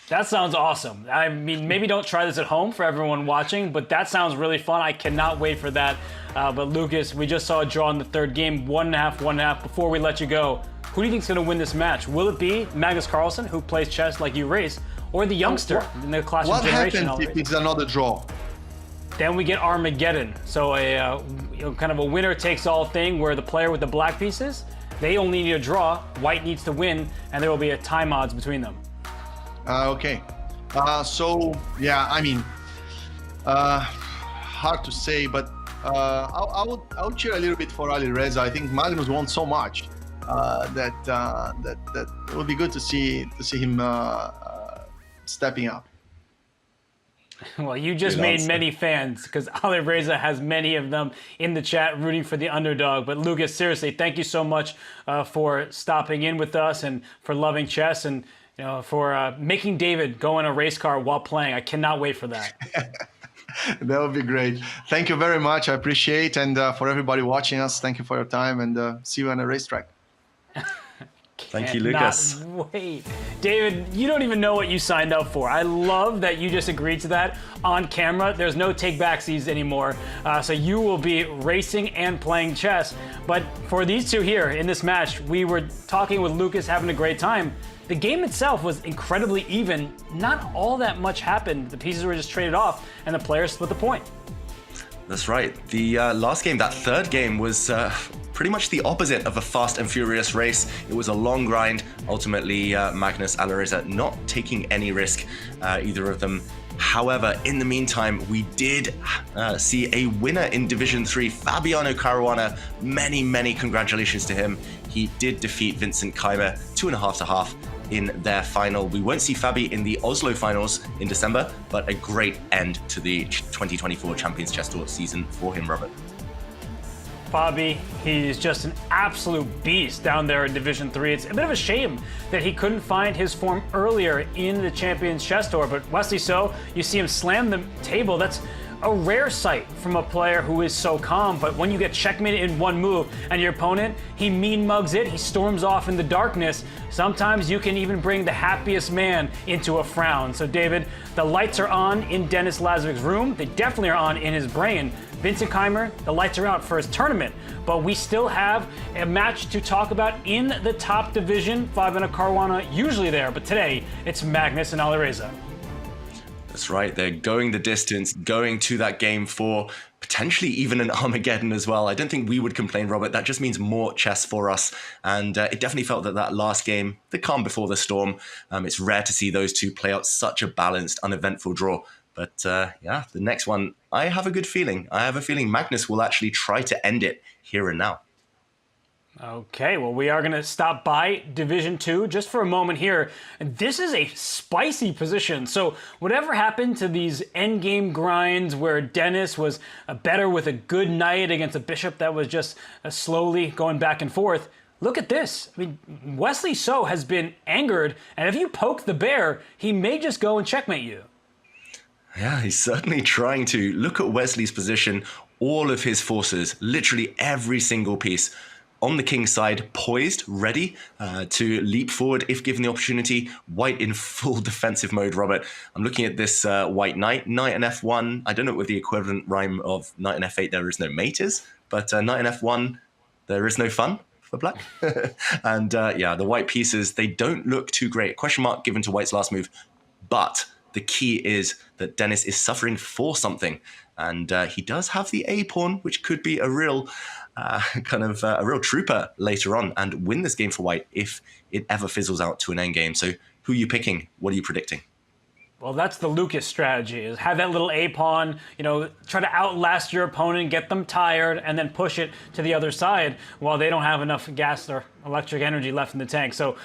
That sounds awesome. I mean, maybe don't try this at home for everyone watching, but that sounds really fun. I cannot wait for that. But Lucas, we just saw a draw in the third game, 1.5, 1.5. Before we let you go, who do you think is going to win this match? Will it be Magnus Carlsen, who plays chess like you race, or the youngster in the Clash of Generation? What happens if it's another draw? Then we get Armageddon. So a kind of a winner-takes-all thing where the player with the black pieces, they only need a draw, white needs to win, and there will be a time odds between them. Okay. So, yeah, I mean, hard to say, but I would cheer a little bit for Alireza. I think Magnus won so much that it would be good to see him stepping up. Well, you just made many fans because Alireza has many of them in the chat rooting for the underdog. But Lucas, seriously, thank you so much for stopping in with us and for loving chess and for making David go in a race car while playing. I cannot wait for that. That would be great. Thank you very much. I appreciate and for everybody watching us, thank you for your time and see you on a racetrack. Thank you, Lucas. Wait, David, you don't even know what you signed up for. I love that you just agreed to that on camera. There's no take-backsies anymore. So you will be racing and playing chess. But for these two here in this match, we were talking with Lucas, having a great time. The game itself was incredibly even. Not all that much happened. The pieces were just traded off, and the players split the point. That's right. The last game, that third game, was pretty much the opposite of a fast and furious race. It was a long grind. Ultimately, Magnus, Alireza not taking any risk, either of them. However, in the meantime, we did see a winner in Division 3, Fabiano Caruana. Many, many congratulations to him. He did defeat Vincent Keymer 2.5 to half in their final. We won't see Fabi in the Oslo finals in December, but a great end to the 2024 Champions Chess Tour season for him, Robert. Fabi, he's just an absolute beast down there in Division 3. It's a bit of a shame that he couldn't find his form earlier in the Champions Chess Tour, but Wesley So, you see him slam the table. That's a rare sight from a player who is so calm, but when you get checkmated in one move and your opponent, he mean mugs it, he storms off in the darkness. Sometimes you can even bring the happiest man into a frown. So David, the lights are on in Denis Lazarevic's room. They definitely are on in his brain. Vincent Keymer, the lights are out for his tournament, but we still have a match to talk about in the top division. Fabiano Caruana usually there, but today it's Magnus and Alireza. That's right. They're going the distance, going to that game for potentially even an Armageddon as well. I don't think we would complain, Robert. That just means more chess for us. And it definitely felt that last game, the calm before the storm, it's rare to see those two play out such a balanced, uneventful draw. But yeah, the next one, I have a good feeling. I have a feeling Magnus will actually try to end it here and now. Okay, well, we are going to stop by Division 2 just for a moment here. This is a spicy position. So whatever happened to these endgame grinds where Dennis was better with a good knight against a bishop that was just slowly going back and forth, look at this. I mean, Wesley So has been angered, and if you poke the bear, he may just go and checkmate you. Yeah, he's certainly trying to. Look at Wesley's position, all of his forces, literally every single piece on the king's side, poised, ready to leap forward if given the opportunity. White in full defensive mode, Robert. I'm looking at this white knight and f1. I don't know what the equivalent rhyme of knight and f8 there is no mate is, but knight and f1, there is no fun for black. And yeah, the white pieces, they don't look too great. Question mark given to white's last move, but the key is that Dennis is suffering for something. And he does have the A pawn, which could be a real a real trooper later on and win this game for white if it ever fizzles out to an endgame. So who are you picking? What are you predicting? Well, that's the Lucas strategy, is have that little A-pawn, try to outlast your opponent, get them tired, and then push it to the other side while they don't have enough gas or electric energy left in the tank. So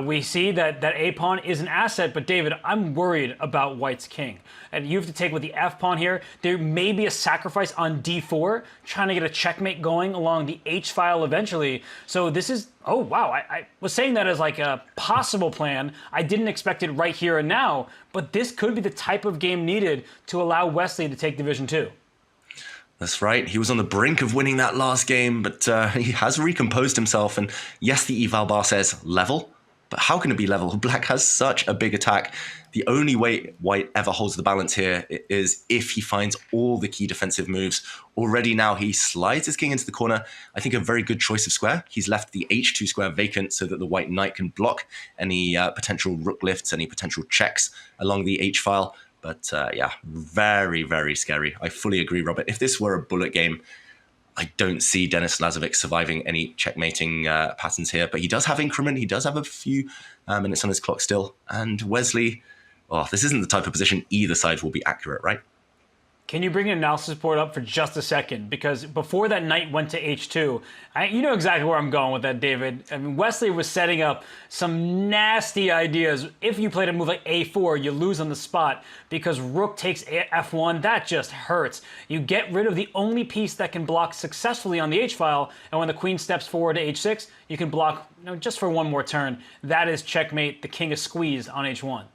we see that A-pawn is an asset, but David, I'm worried about white's king. And you have to take with the F-pawn here. There may be a sacrifice on D4, trying to get a checkmate going along the H-file eventually. So this is, oh wow, I was saying that as like a possible plan. I didn't expect it right here and now, but this could be the type of game needed to allow Wesley to take Division 2. That's right. He was on the brink of winning that last game, but he has recomposed himself. And yes, the eval bar says level, but how can it be level? Black has such a big attack. The only way white ever holds the balance here is if he finds all the key defensive moves. Already now he slides his king into the corner. I think a very good choice of square. He's left the H2 square vacant so that the white knight can block any potential rook lifts, any potential checks along the H file. But yeah, very, very scary. I fully agree, Robert. If this were a bullet game, I don't see Denis Lazovic surviving any checkmating patterns here. But he does have increment. He does have a few minutes on his clock still. And Wesley, oh, this isn't the type of position either side will be accurate, right? Can you bring an analysis board up for just a second? Because before that knight went to H2, you know exactly where I'm going with that, David. I mean, Wesley was setting up some nasty ideas. If you played a move like A4, you lose on the spot because rook takes F1. That just hurts. You get rid of the only piece that can block successfully on the H file, and when the queen steps forward to H6, you can block just for one more turn. That is checkmate. The king is squeezed on H1.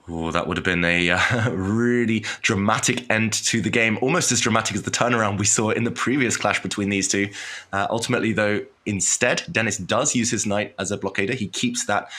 Oh, that would have been a really dramatic end to the game, almost as dramatic as the turnaround we saw in the previous clash between these two. Ultimately, though, instead, Dennis does use his knight as a blockader. He keeps that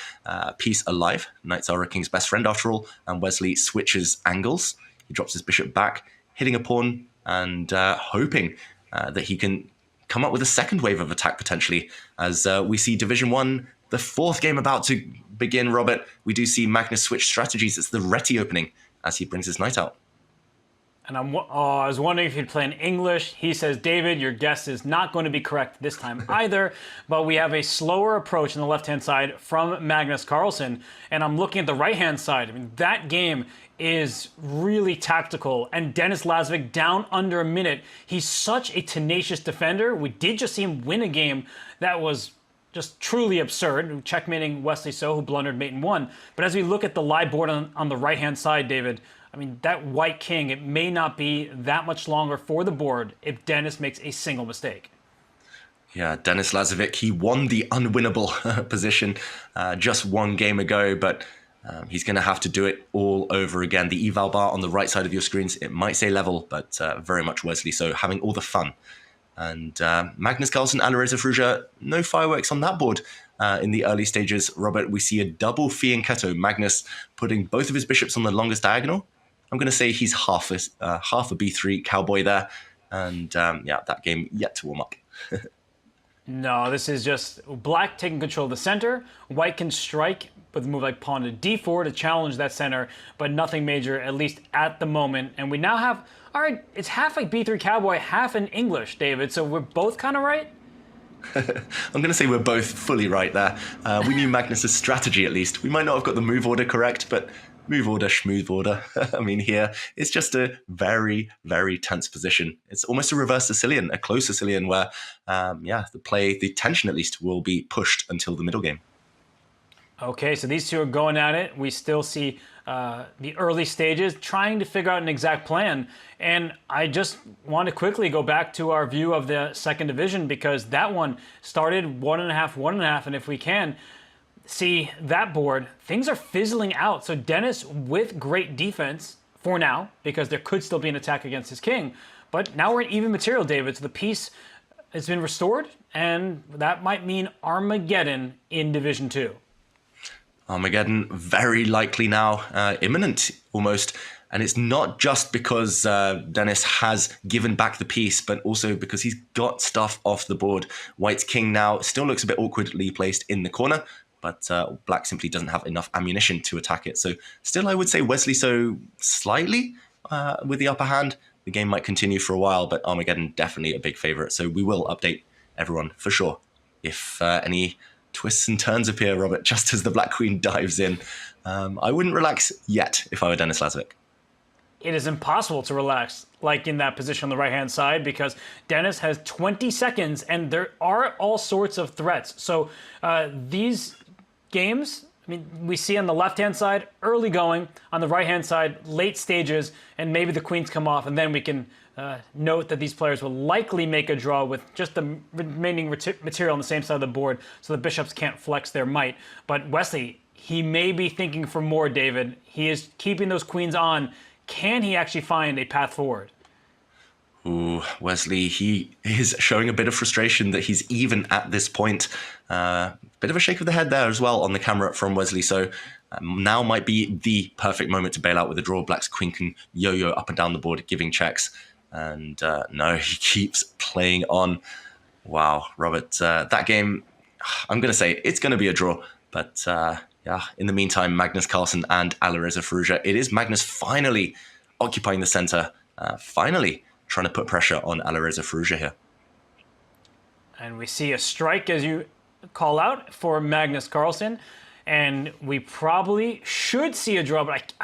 piece alive. Knights are a king's best friend, after all, and Wesley switches angles. He drops his bishop back, hitting a pawn and hoping that he can come up with a second wave of attack, potentially, as we see Division 1, the fourth game about to begin, Robert. We do see Magnus switch strategies. It's the Reti opening as he brings his knight out. And I was wondering if he'd play in English. He says, David, your guess is not going to be correct this time either, but we have a slower approach on the left-hand side from Magnus Carlsen, and I'm looking at the right-hand side. I mean, that game is really tactical, and Denis Lazovic down under a minute. He's such a tenacious defender. We did just see him win a game that was just truly absurd, checkmating Wesley So, who blundered mate and won. But as we look at the live board on the right-hand side, David, I mean, that white king, it may not be that much longer for the board if Denis makes a single mistake. Yeah, Denis Lazovic, he won the unwinnable position just one game ago, but he's going to have to do it all over again. The eval bar on the right side of your screens, it might say level, but very much Wesley So having all the fun. And Magnus Carlsen, Alireza Firouzja, no fireworks on that board in the early stages. Robert, we see a double fianchetto. Magnus putting both of his bishops on the longest diagonal. I'm going to say he's half a B3 cowboy there. And yeah, that game yet to warm up. No, this is just black taking control of the center. White can strike with a move like pawn to D4 to challenge that center, but nothing major, at least at the moment. And we now have, all right, it's half like B3 cowboy, half in English, David. So we're both kind of right? I'm going to say we're both fully right there. We knew Magnus's strategy, at least. We might not have got the move order correct, but move order, schmooth order. I mean, here it's just a very, very tense position. It's almost a reverse Sicilian, a close Sicilian where, the tension at least will be pushed until the middle game. Okay, so these two are going at it. We still see the early stages, trying to figure out an exact plan. And I just want to quickly go back to our view of the second division, because that one started 1.5, 1.5, and if we can see that board, things are fizzling out. So Dennis with great defense for now, because there could still be an attack against his king. But now we're in even material, David. So the piece has been restored, and that might mean Armageddon in Division 2. Armageddon very likely now, imminent almost. And it's not just because Dennis has given back the piece, but also because he's got stuff off the board. White's king now still looks a bit awkwardly placed in the corner, but Black simply doesn't have enough ammunition to attack it. So still, I would say Wesley so slightly with the upper hand. The game might continue for a while, but Armageddon definitely a big favorite. So we will update everyone for sure if any twists and turns appear, Robert, just as the Black Queen dives in. I wouldn't relax yet if I were Denis Lazovic. It is impossible to relax, like in that position on the right-hand side, because Dennis has 20 seconds, and there are all sorts of threats. So these games, I mean, we see on the left-hand side, early going, on the right-hand side, late stages, and maybe the queens come off, and then we can note that these players will likely make a draw with just the remaining material on the same side of the board, so the bishops can't flex their might. But Wesley, he may be thinking for more, David. He is keeping those queens on. Can he actually find a path forward? Ooh, Wesley, he is showing a bit of frustration that he's even at this point. Bit of a shake of the head there as well on the camera from Wesley. So now might be the perfect moment to bail out with a draw. Black's queen can yo-yo up and down the board, giving checks. And no, he keeps playing on. Wow, Robert, that game, I'm going to say it's going to be a draw. But in the meantime, Magnus Carlsen and Alireza Firouzja, it is Magnus finally occupying the center, finally trying to put pressure on Alireza Firouzja here. And we see a strike, as you call out, for Magnus Carlsen. And we probably should see a draw, but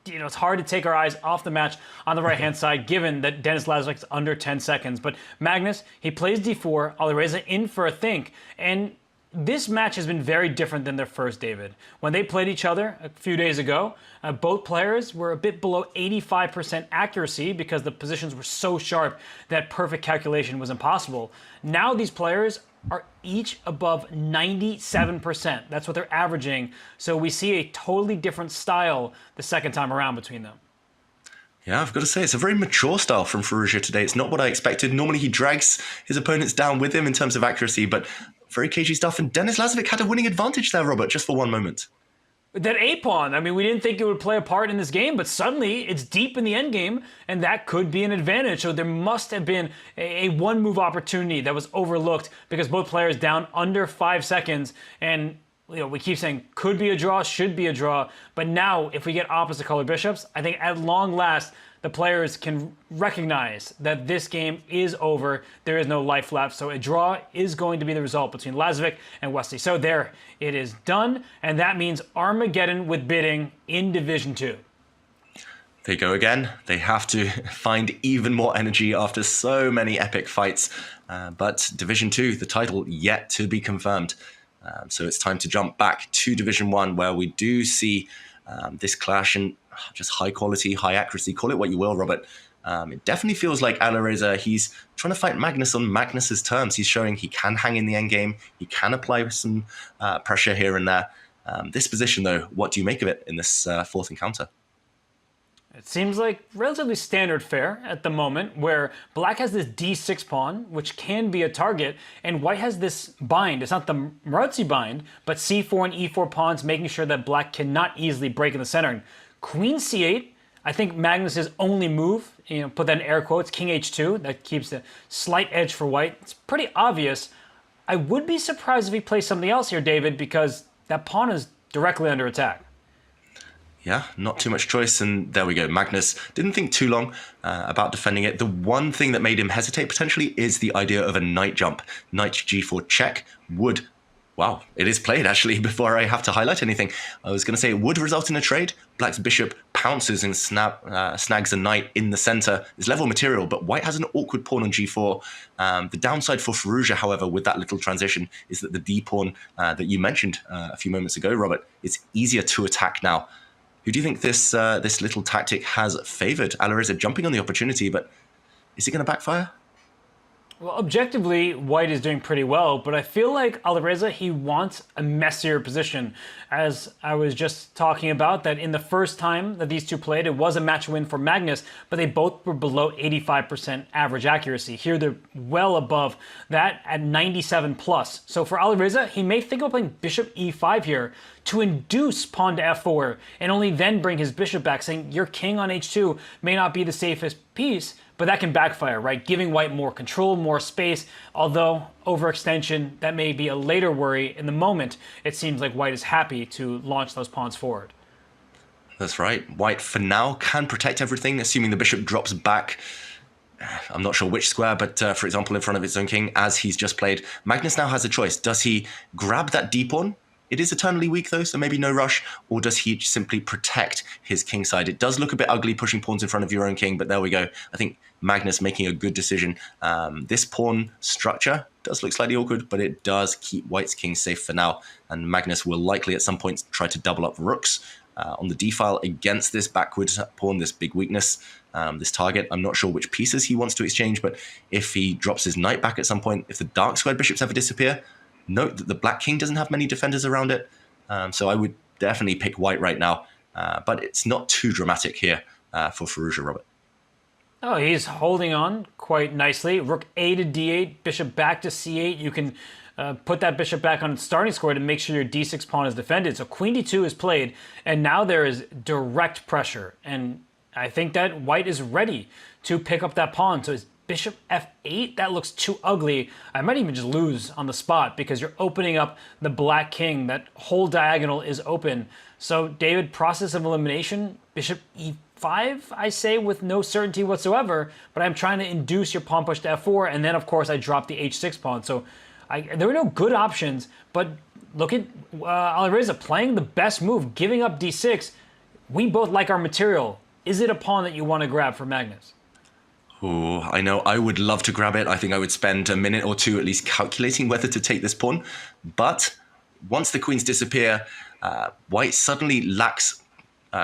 it's hard to take our eyes off the match on the right-hand side, given that Denis Lazovic is under 10 seconds. But Magnus, he plays d4, Alireza in for a think. And this match has been very different than their first, David. When they played each other a few days ago, both players were a bit below 85% accuracy because the positions were so sharp that perfect calculation was impossible. Now these players are each above 97%. That's what they're averaging. So we see a totally different style the second time around between them. Yeah, I've got to say, it's a very mature style from Firouzja today. It's not what I expected. Normally he drags his opponents down with him in terms of accuracy, but very cagey stuff. And Denis Lazovic had a winning advantage there, Robert, just for one moment. That A-pawn, I mean, we didn't think it would play a part in this game, but suddenly it's deep in the endgame, and that could be an advantage. So there must have been a one-move opportunity that was overlooked because both players down under 5 seconds. And we keep saying could be a draw, should be a draw. But now, if we get opposite color bishops, I think at long last, the players can recognize that this game is over. There is no life left. So a draw is going to be the result between Lazovic and Wesley. So there, it is done. And that means Armageddon with bidding in Division 2. They go again. They have to find even more energy after so many epic fights. But Division 2, the title yet to be confirmed. So it's time to jump back to Division 1, where we do see this clash and just high quality, high accuracy. Call it what you will, Robert. It definitely feels like Alireza, he's trying to fight Magnus on Magnus's terms. He's showing he can hang in the endgame. He can apply some pressure here and there. This position, though, what do you make of it in this fourth encounter? It seems like relatively standard fare at the moment, where Black has this d6 pawn, which can be a target, and White has this bind. It's not the Marozzi bind, but c4 and e4 pawns, making sure that Black cannot easily break in the center. And Queen c8, I think Magnus's only move, put that in air quotes, King h2, that keeps a slight edge for White. It's pretty obvious. I would be surprised if he plays something else here, David, because that pawn is directly under attack. Yeah, not too much choice, and there we go. Magnus didn't think too long about defending it. The one thing that made him hesitate potentially is the idea of a knight jump. Knight g4 check would Wow, it is played actually before I have to highlight anything. I was going to say it would result in a trade. Black's bishop pounces and snags a knight in the center. It's level material, but white has an awkward pawn on g4. The downside for Firouzja, however, with that little transition is that the d pawn that you mentioned a few moments ago, Robert, it's easier to attack now. Who do you think this little tactic has favored? Alireza jumping on the opportunity, but is it going to backfire? Well, objectively, white is doing pretty well, but I feel like Alireza, he wants a messier position. As I was just talking about, that in the first time that these two played, it was a match win for Magnus, but they both were below 85% average accuracy. Here, they're well above that at 97 plus. So for Alireza, he may think of playing bishop e5 here to induce pawn to f4, and only then bring his bishop back, saying your king on h2 may not be the safest piece, but that can backfire, right? Giving white more control, more space, although overextension, that may be a later worry. In the moment, it seems like white is happy to launch those pawns forward. That's right. White, for now, can protect everything, assuming the bishop drops back. I'm not sure which square, but for example, in front of its own king, as he's just played. Magnus now has a choice. Does he grab that d pawn? It is eternally weak though, so maybe no rush. Or does he simply protect his king side? It does look a bit ugly pushing pawns in front of your own king, but there we go. I think Magnus making a good decision. This pawn structure does look slightly awkward, but it does keep white's king safe for now. And Magnus will likely at some point try to double up rooks on the d-file against this backward pawn, this big weakness, this target. I'm not sure which pieces he wants to exchange, but if he drops his knight back at some point, if the dark squared bishops ever disappear, note that the black king doesn't have many defenders around it. So I would definitely pick white right now, but it's not too dramatic here for Firouzja, Robert. Oh, he's holding on quite nicely. Rook a to d8, bishop back to c8. You can put that bishop back on its starting square to make sure your d6 pawn is defended. So queen d2 is played, and now there is direct pressure. And I think that white is ready to pick up that pawn. So it's bishop f8, that looks too ugly. I might even just lose on the spot because you're opening up the black king. That whole diagonal is open. So David, process of elimination, bishop e5, I say with no certainty whatsoever, but I'm trying to induce your pawn push to f4, and then of course I drop the h6 pawn. So there were no good options, but look at Alireza playing the best move, giving up d6. We both like our material. Is it a pawn that you want to grab for Magnus? Oh, I know. I would love to grab it. I think I would spend a minute or two at least calculating whether to take this pawn. But once the queens disappear, white suddenly lacks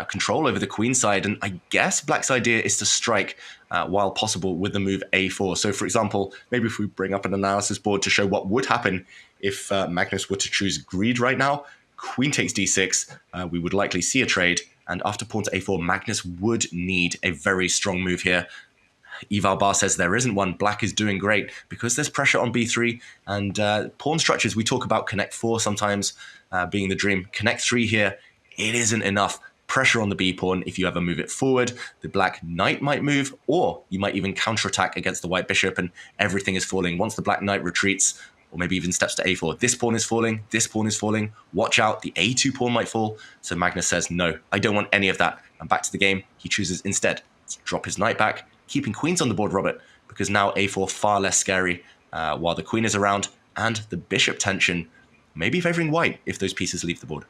control over the queen side. And I guess black's idea is to strike while possible with the move a4. So for example, maybe if we bring up an analysis board to show what would happen if Magnus were to choose greed right now, queen takes d6, we would likely see a trade. And after pawn to a4, Magnus would need a very strong move here. Eval Bar says there isn't one. Black is doing great because there's pressure on b3 and pawn structures. We talk about connect 4 sometimes being the dream. Connect 3 here, it isn't enough. Pressure on the b pawn. If you ever move it forward, the black knight might move, or you might even counterattack against the white bishop and everything is falling. Once the black knight retreats, or maybe even steps to a4, this pawn is falling, this pawn is falling. Watch out, the a2 pawn might fall. So Magnus says, no, I don't want any of that. And back to the game, he chooses instead to drop his knight back, keeping queens on the board, Robert, because now a4 far less scary while the queen is around, and the bishop tension may be favoring white if those pieces leave the board.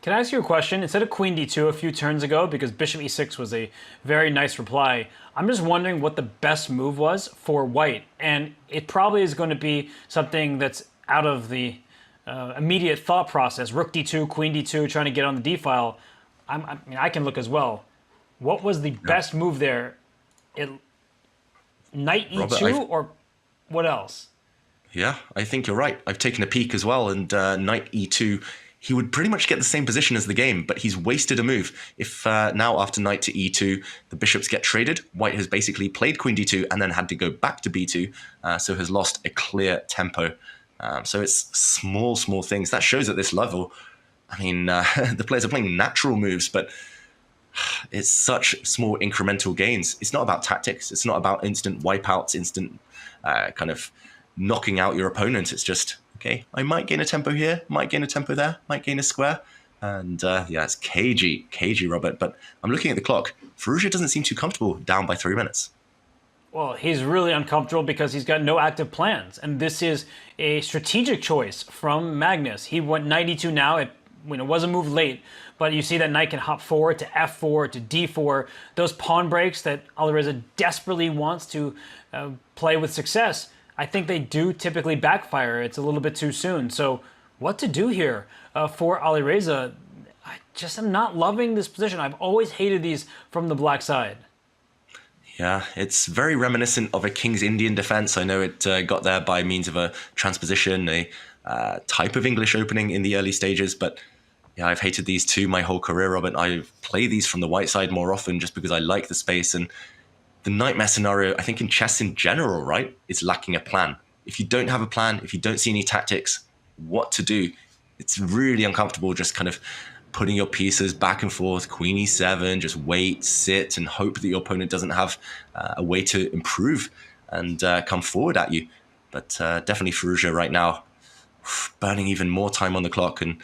Can I ask you a question? Instead of queen d2 a few turns ago, because bishop e6 was a very nice reply, I'm just wondering what the best move was for white. And it probably is going to be something that's out of the immediate thought process. Rook d2, queen d2, trying to get on the d-file. I mean, I can look as well. What was the best move there? Knight e2 Robert, or what else? Yeah, I think you're right. I've taken a peek as well, and knight e2, he would pretty much get the same position as the game, but he's wasted a move. If now after knight to e2, the bishops get traded, white has basically played queen d2 and then had to go back to b2, so has lost a clear tempo. So it's small things. That shows at this level, I mean, the players are playing natural moves, but it's such small incremental gains. It's not about tactics. It's not about instant wipeouts, instant kind of knocking out your opponent. It's just, okay, I might gain a tempo here, might gain a tempo there, might gain a square. And yeah, it's cagey, Robert. But I'm looking at the clock. Firouzja doesn't seem too comfortable down by 3 minutes. Well, he's really uncomfortable because he's got no active plans, and this is a strategic choice from Magnus. He went knight e2 now. It was a move late, but you see that knight can hop forward to f4 to d4. Those pawn breaks that Alireza desperately wants to play with success, I think they do typically backfire. It's a little bit too soon. So what to do here for Alireza? I just am not loving this position. I've always hated these from the black side. Yeah, it's very reminiscent of a King's Indian defense. I know it got there by means of a transposition, a type of English opening in the early stages, but yeah, I've hated these too my whole career, Robert. I play these from the white side more often just because I like the space, and the nightmare scenario, I think in chess in general, right, is lacking a plan. If you don't have a plan, if you don't see any tactics, what to do, it's really uncomfortable just kind of putting your pieces back and forth, queen e7, just wait, sit, and hope that your opponent doesn't have a way to improve and come forward at you. But definitely Firouzja right now, burning even more time on the clock, and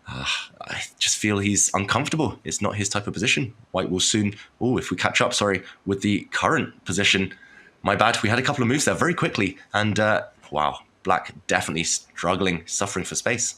I just feel he's uncomfortable. It's not his type of position. White will soon, if we catch up, with the current position. My bad, we had a couple of moves there very quickly, and wow, black definitely struggling, suffering for space.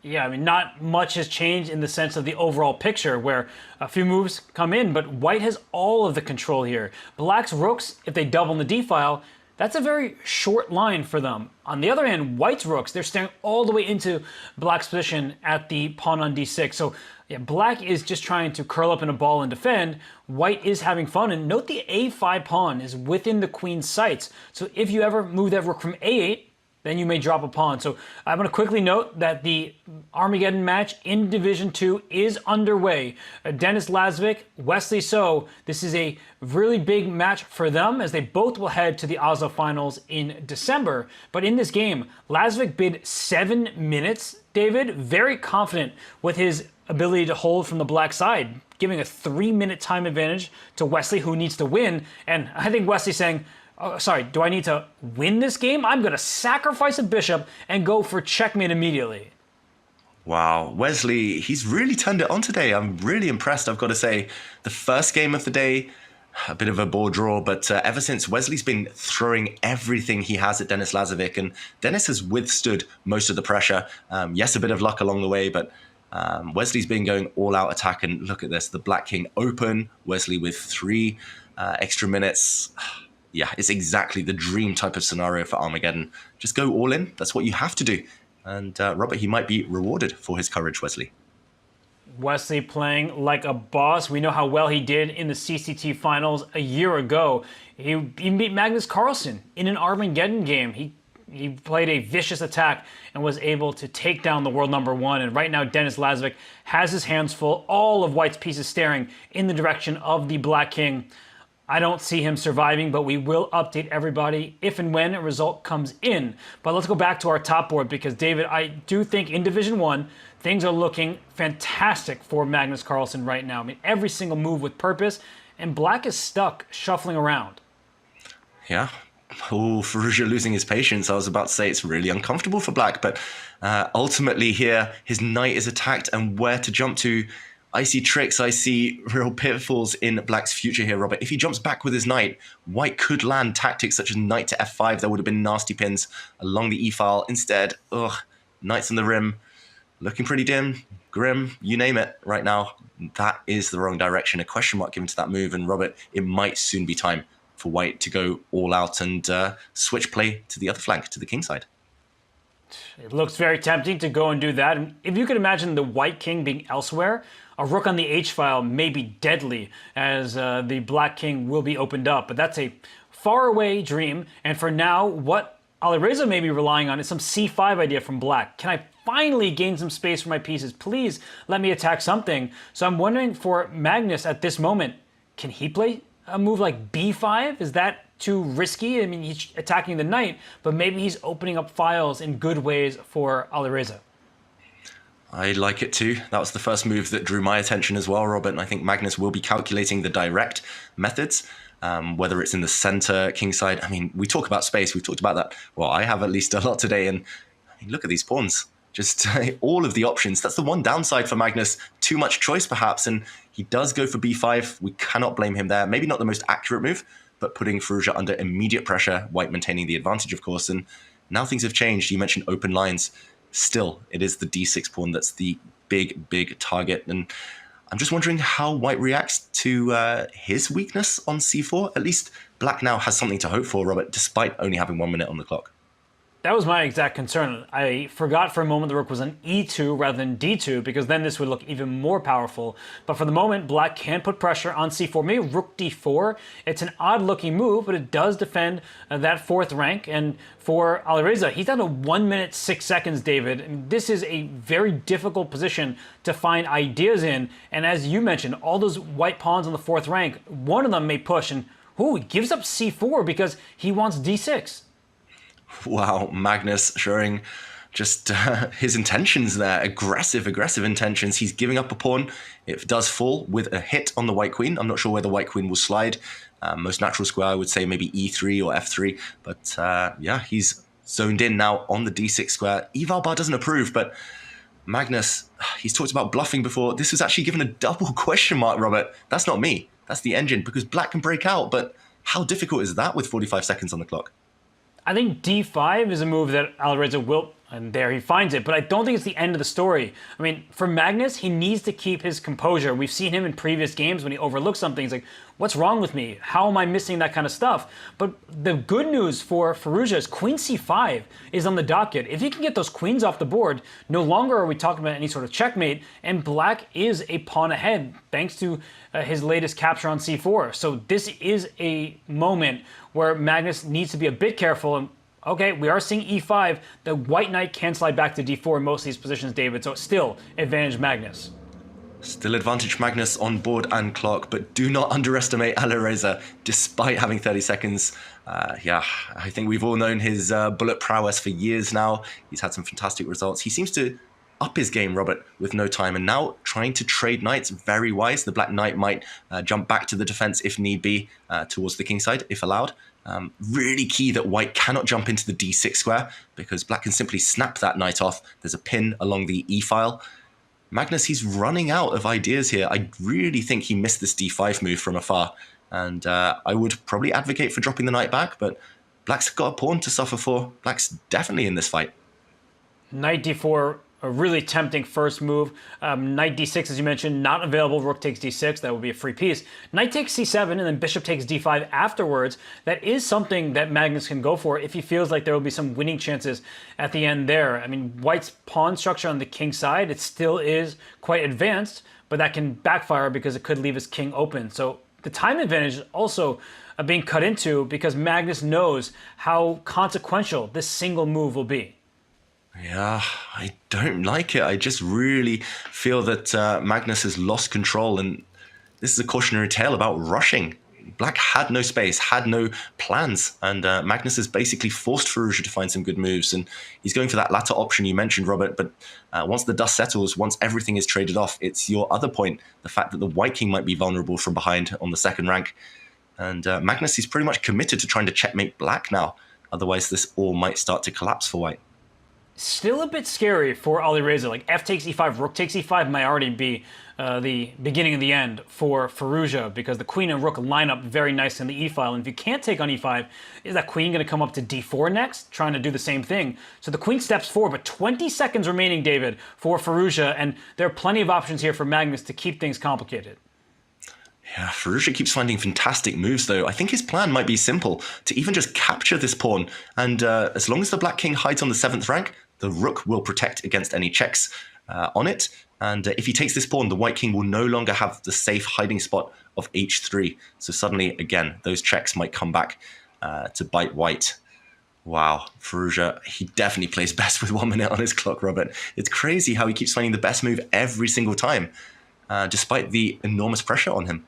Yeah, I mean, not much has changed in the sense of the overall picture, where a few moves come in, but white has all of the control here. Black's rooks, if they double in the d-file, that's a very short line for them. On the other hand, white's rooks, they're staring all the way into black's position at the pawn on d6. So yeah, black is just trying to curl up in a ball and defend. White is having fun. And note the a5 pawn is within the queen's sights. So if you ever move that rook from a8, then you may drop a pawn. So I'm going to quickly note that the Armageddon match in Division 2 is underway. Denis Lazovic, Wesley So, this is a really big match for them as they both will head to the Oslo finals in December. But in this game, Lazovic bid 7 minutes, David, very confident with his ability to hold from the black side, giving a 3-minute time advantage to Wesley, who needs to win. And I think Wesley's saying, oh, sorry, do I need to win this game? I'm going to sacrifice a bishop and go for checkmate immediately. Wow, Wesley, he's really turned it on today. I'm really impressed, I've got to say. The first game of the day, a bit of a bore draw, but ever since, Wesley's been throwing everything he has at Denis Lazovic, and Denis has withstood most of the pressure. Yes, a bit of luck along the way, but Wesley's been going all-out attack, and look at this, the Black King open, Wesley with 3 extra minutes. Yeah, it's exactly the dream type of scenario for Armageddon. Just go all in. That's what you have to do. And Robert, he might be rewarded for his courage, Wesley. Wesley playing like a boss. We know how well he did in the CCT finals a year ago. He beat Magnus Carlsen in an Armageddon game. He played a vicious attack and was able to take down the world #1. And right now, Denis Lazovic has his hands full. All of White's pieces staring in the direction of the Black King. I don't see him surviving, but we will update everybody if and when a result comes in. But let's go back to our top board because, David, I do think in Division 1, things are looking fantastic for Magnus Carlsen right now. I mean, every single move with purpose, and black is stuck shuffling around. Yeah. Oh, Firouzja losing his patience. I was about to say it's really uncomfortable for black, but ultimately here, his knight is attacked, and where to jump to? I see tricks, I see real pitfalls in black's future here, Robert. If he jumps back with his knight, white could land tactics such as knight to f5. There would have been nasty pins along the e-file. Instead, knight's on the rim, looking pretty dim, grim, you name it right now. That is the wrong direction. A question mark given to that move, and Robert, it might soon be time for white to go all out and switch play to the other flank, to the king side. It looks very tempting to go and do that. And if you could imagine the white king being elsewhere, a rook on the h-file may be deadly as the black king will be opened up. But that's a faraway dream. And for now, what Alireza may be relying on is some c5 idea from black. Can I finally gain some space for my pieces? Please let me attack something. So I'm wondering for Magnus at this moment, can he play a move like b5? Is that too risky? I mean, he's attacking the knight, but maybe he's opening up files in good ways for Alireza. I like it too. That was the first move that drew my attention as well, Robert, and I think Magnus will be calculating the direct methods, whether it's in the center, kingside. I mean, we talk about space. We've talked about that. Well, I have at least a lot today, and I mean, look at these pawns. Just all of the options. That's the one downside for Magnus. Too much choice, perhaps, and he does go for b5. We cannot blame him there. Maybe not the most accurate move, but putting Firouzja under immediate pressure, white maintaining the advantage, of course. And now things have changed. You mentioned open lines. Still, it is the d6 pawn that's the big target. And I'm just wondering how white reacts to his weakness on c4. At least black now has something to hope for, Robert, despite only having 1 minute on the clock. That was my exact concern. I forgot for a moment the rook was on e2 rather than d2, because then this would look even more powerful. But for the moment, black can put pressure on c4. Maybe rook d4. It's an odd-looking move, but it does defend that 4th rank. And for Alireza, he's down to 1 minute 6 seconds, David. And this is a very difficult position to find ideas in. And as you mentioned, all those white pawns on the 4th rank, one of them may push, and he gives up c4 because he wants d6. Wow, Magnus showing just his intentions there. Aggressive intentions. He's giving up a pawn. It does fall with a hit on the white queen. I'm not sure where the white queen will slide. Most natural square, I would say maybe e3 or f3. But yeah, he's zoned in now on the d6 square. Eval bar doesn't approve, but Magnus, he's talked about bluffing before. This was actually given a double question mark, Robert. That's not me. That's the engine, because black can break out. But how difficult is that with 45 seconds on the clock? I think d5 is a move that Alireza will, and there he finds it, but I don't think it's the end of the story. I mean, for Magnus, he needs to keep his composure. We've seen him in previous games when he overlooks something. He's like, what's wrong with me? How am I missing that kind of stuff? But the good news for Firouzja is queen c5 is on the docket. If he can get those queens off the board, no longer are we talking about any sort of checkmate, and black is a pawn ahead thanks to his latest capture on c4. So this is a moment where Magnus needs to be a bit careful. And okay, we are seeing e5. The white knight can slide back to d4 in most of these positions, David. So still advantage Magnus. Still advantage Magnus on board and clock, but do not underestimate Alireza, despite having 30 seconds. Yeah, I think we've all known his bullet prowess for years now. He's had some fantastic results. He seems to up his game, Robert, with no time, and now trying to trade knights. Very wise. The black knight might jump back to the defense if need be, towards the king side, if allowed. Really key that white cannot jump into the d6 square, because black can simply snap that knight off. There's a pin along the e file. Magnus, he's running out of ideas here. I really think he missed this d5 move from afar, and I would probably advocate for dropping the knight back, but black's got a pawn to suffer for. Black's definitely in this fight. Knight d4, a really tempting first move. Knight d6, as you mentioned, not available. Rook takes d6. That would be a free piece. Knight takes c7, and then bishop takes d5 afterwards. That is something that Magnus can go for if he feels like there will be some winning chances at the end there. I mean, white's pawn structure on the king side, it still is quite advanced, but that can backfire because it could leave his king open. So the time advantage is also being cut into because Magnus knows how consequential this single move will be. Yeah, I don't like it. I just really feel that Magnus has lost control, and this is a cautionary tale about rushing. Black had no space, had no plans, and Magnus has basically forced Firouzja to find some good moves, and he's going for that latter option you mentioned, Robert, but once the dust settles, once everything is traded off, it's your other point, the fact that the white king might be vulnerable from behind on the 2nd rank, and Magnus is pretty much committed to trying to checkmate black now, otherwise this all might start to collapse for white. Still a bit scary for Alireza. Like f takes e5, rook takes e5 might already be the beginning of the end for Firouzja, because the queen and rook line up very nicely in the e-file. And if you can't take on e5, is that queen going to come up to d4 next, trying to do the same thing? So the queen steps forward, but 20 seconds remaining, David, for Firouzja, and there are plenty of options here for Magnus to keep things complicated. Yeah, Firouzja keeps finding fantastic moves, though. I think his plan might be simple, to even just capture this pawn, and as long as the black king hides on the 7th rank, the rook will protect against any checks on it. And if he takes this pawn, the white king will no longer have the safe hiding spot of h3. So suddenly, again, those checks might come back to bite white. Wow, Firouzja, he definitely plays best with 1 minute on his clock, Robert. It's crazy how he keeps finding the best move every single time, despite the enormous pressure on him.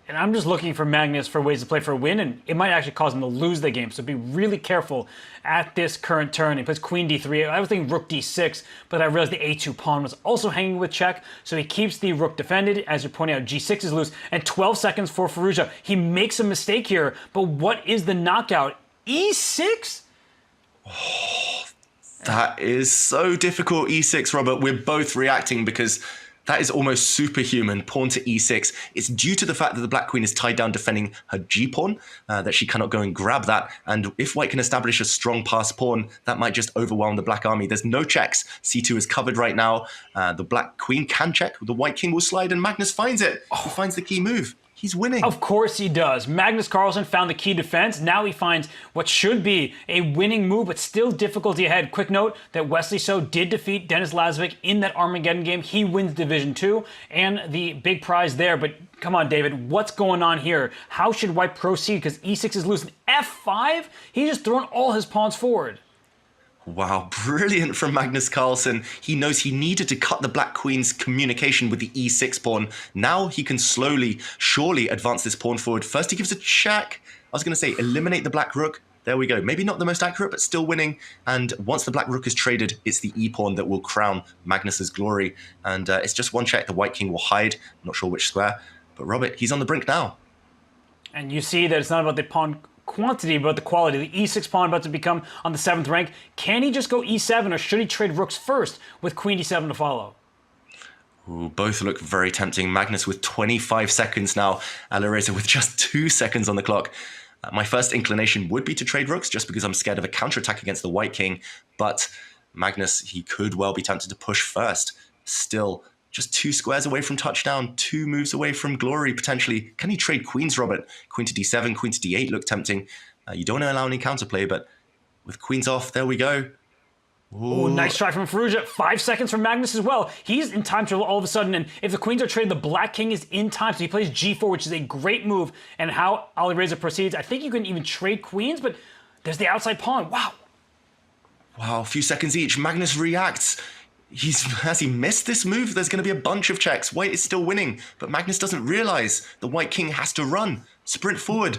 And I'm just looking for Magnus for ways to play for a win, and it might actually cause him to lose the game. So be really careful at this current turn. He plays queen d3. I was thinking rook d6, but I realized the a2 pawn was also hanging with check. So he keeps the rook defended. As you're pointing out, g6 is loose. And 12 seconds for Firouzja. He makes a mistake here, but what is the knockout? e6? Oh, that is so difficult, e6, Robert. We're both reacting because That is almost superhuman. Pawn to e6. It's due to the fact that the black queen is tied down defending her g-pawn, that she cannot go and grab that. And if white can establish a strong passed pawn, that might just overwhelm the black army. There's no checks. c2 is covered right now. The black queen can check. The white king will slide, and Magnus finds it. He finds the key move. He's winning. Of course he does. Magnus Carlsen found the key defense. Now he finds what should be a winning move, but still difficulty ahead. Quick note that Wesley So did defeat Denis Lazovic in that Armageddon game. He wins Division 2 and the big prize there. But come on, David, what's going on here? How should white proceed? Because e6 is loose. And f5? He's just thrown all his pawns forward. Wow, brilliant from Magnus Carlsen. He knows he needed to cut the black queen's communication with the e6 pawn. Now he can slowly, surely advance this pawn forward. First he gives a check. I was going to say eliminate the black rook. There we go. Maybe not the most accurate, but still winning. And once the black rook is traded, it's the e-pawn that will crown Magnus's glory. And it's just one check. The white king will hide. Not sure which square. But Robert, he's on the brink now. And you see that it's not about the pawn quantity, but the quality. The e6 pawn about to become on the 7th rank. Can he just go e7, or should he trade rooks first with queen d7 to follow? Ooh, both look very tempting. Magnus with 25 seconds now. Alireza with just 2 seconds on the clock. My first inclination would be to trade rooks, just because I'm scared of a counterattack against the white king. But Magnus, he could well be tempted to push first. Still, just 2 squares away from touchdown, 2 moves away from glory, potentially. Can he trade queens, Robert? Queen to d7, queen to d8 look tempting. You don't want to allow any counterplay, but with queens off, there we go. Ooh, nice try from Firouzja. 5 seconds from Magnus as well. He's in time to all of a sudden, and if the queens are traded, the black king is in time, so he plays g4, which is a great move. And how Alireza proceeds, I think you can even trade queens, but there's the outside pawn. Wow. Wow, a few seconds each. Magnus reacts. Has he missed this move? There's going to be a bunch of checks. White is still winning, but Magnus doesn't realize the white king has to run. Sprint forward.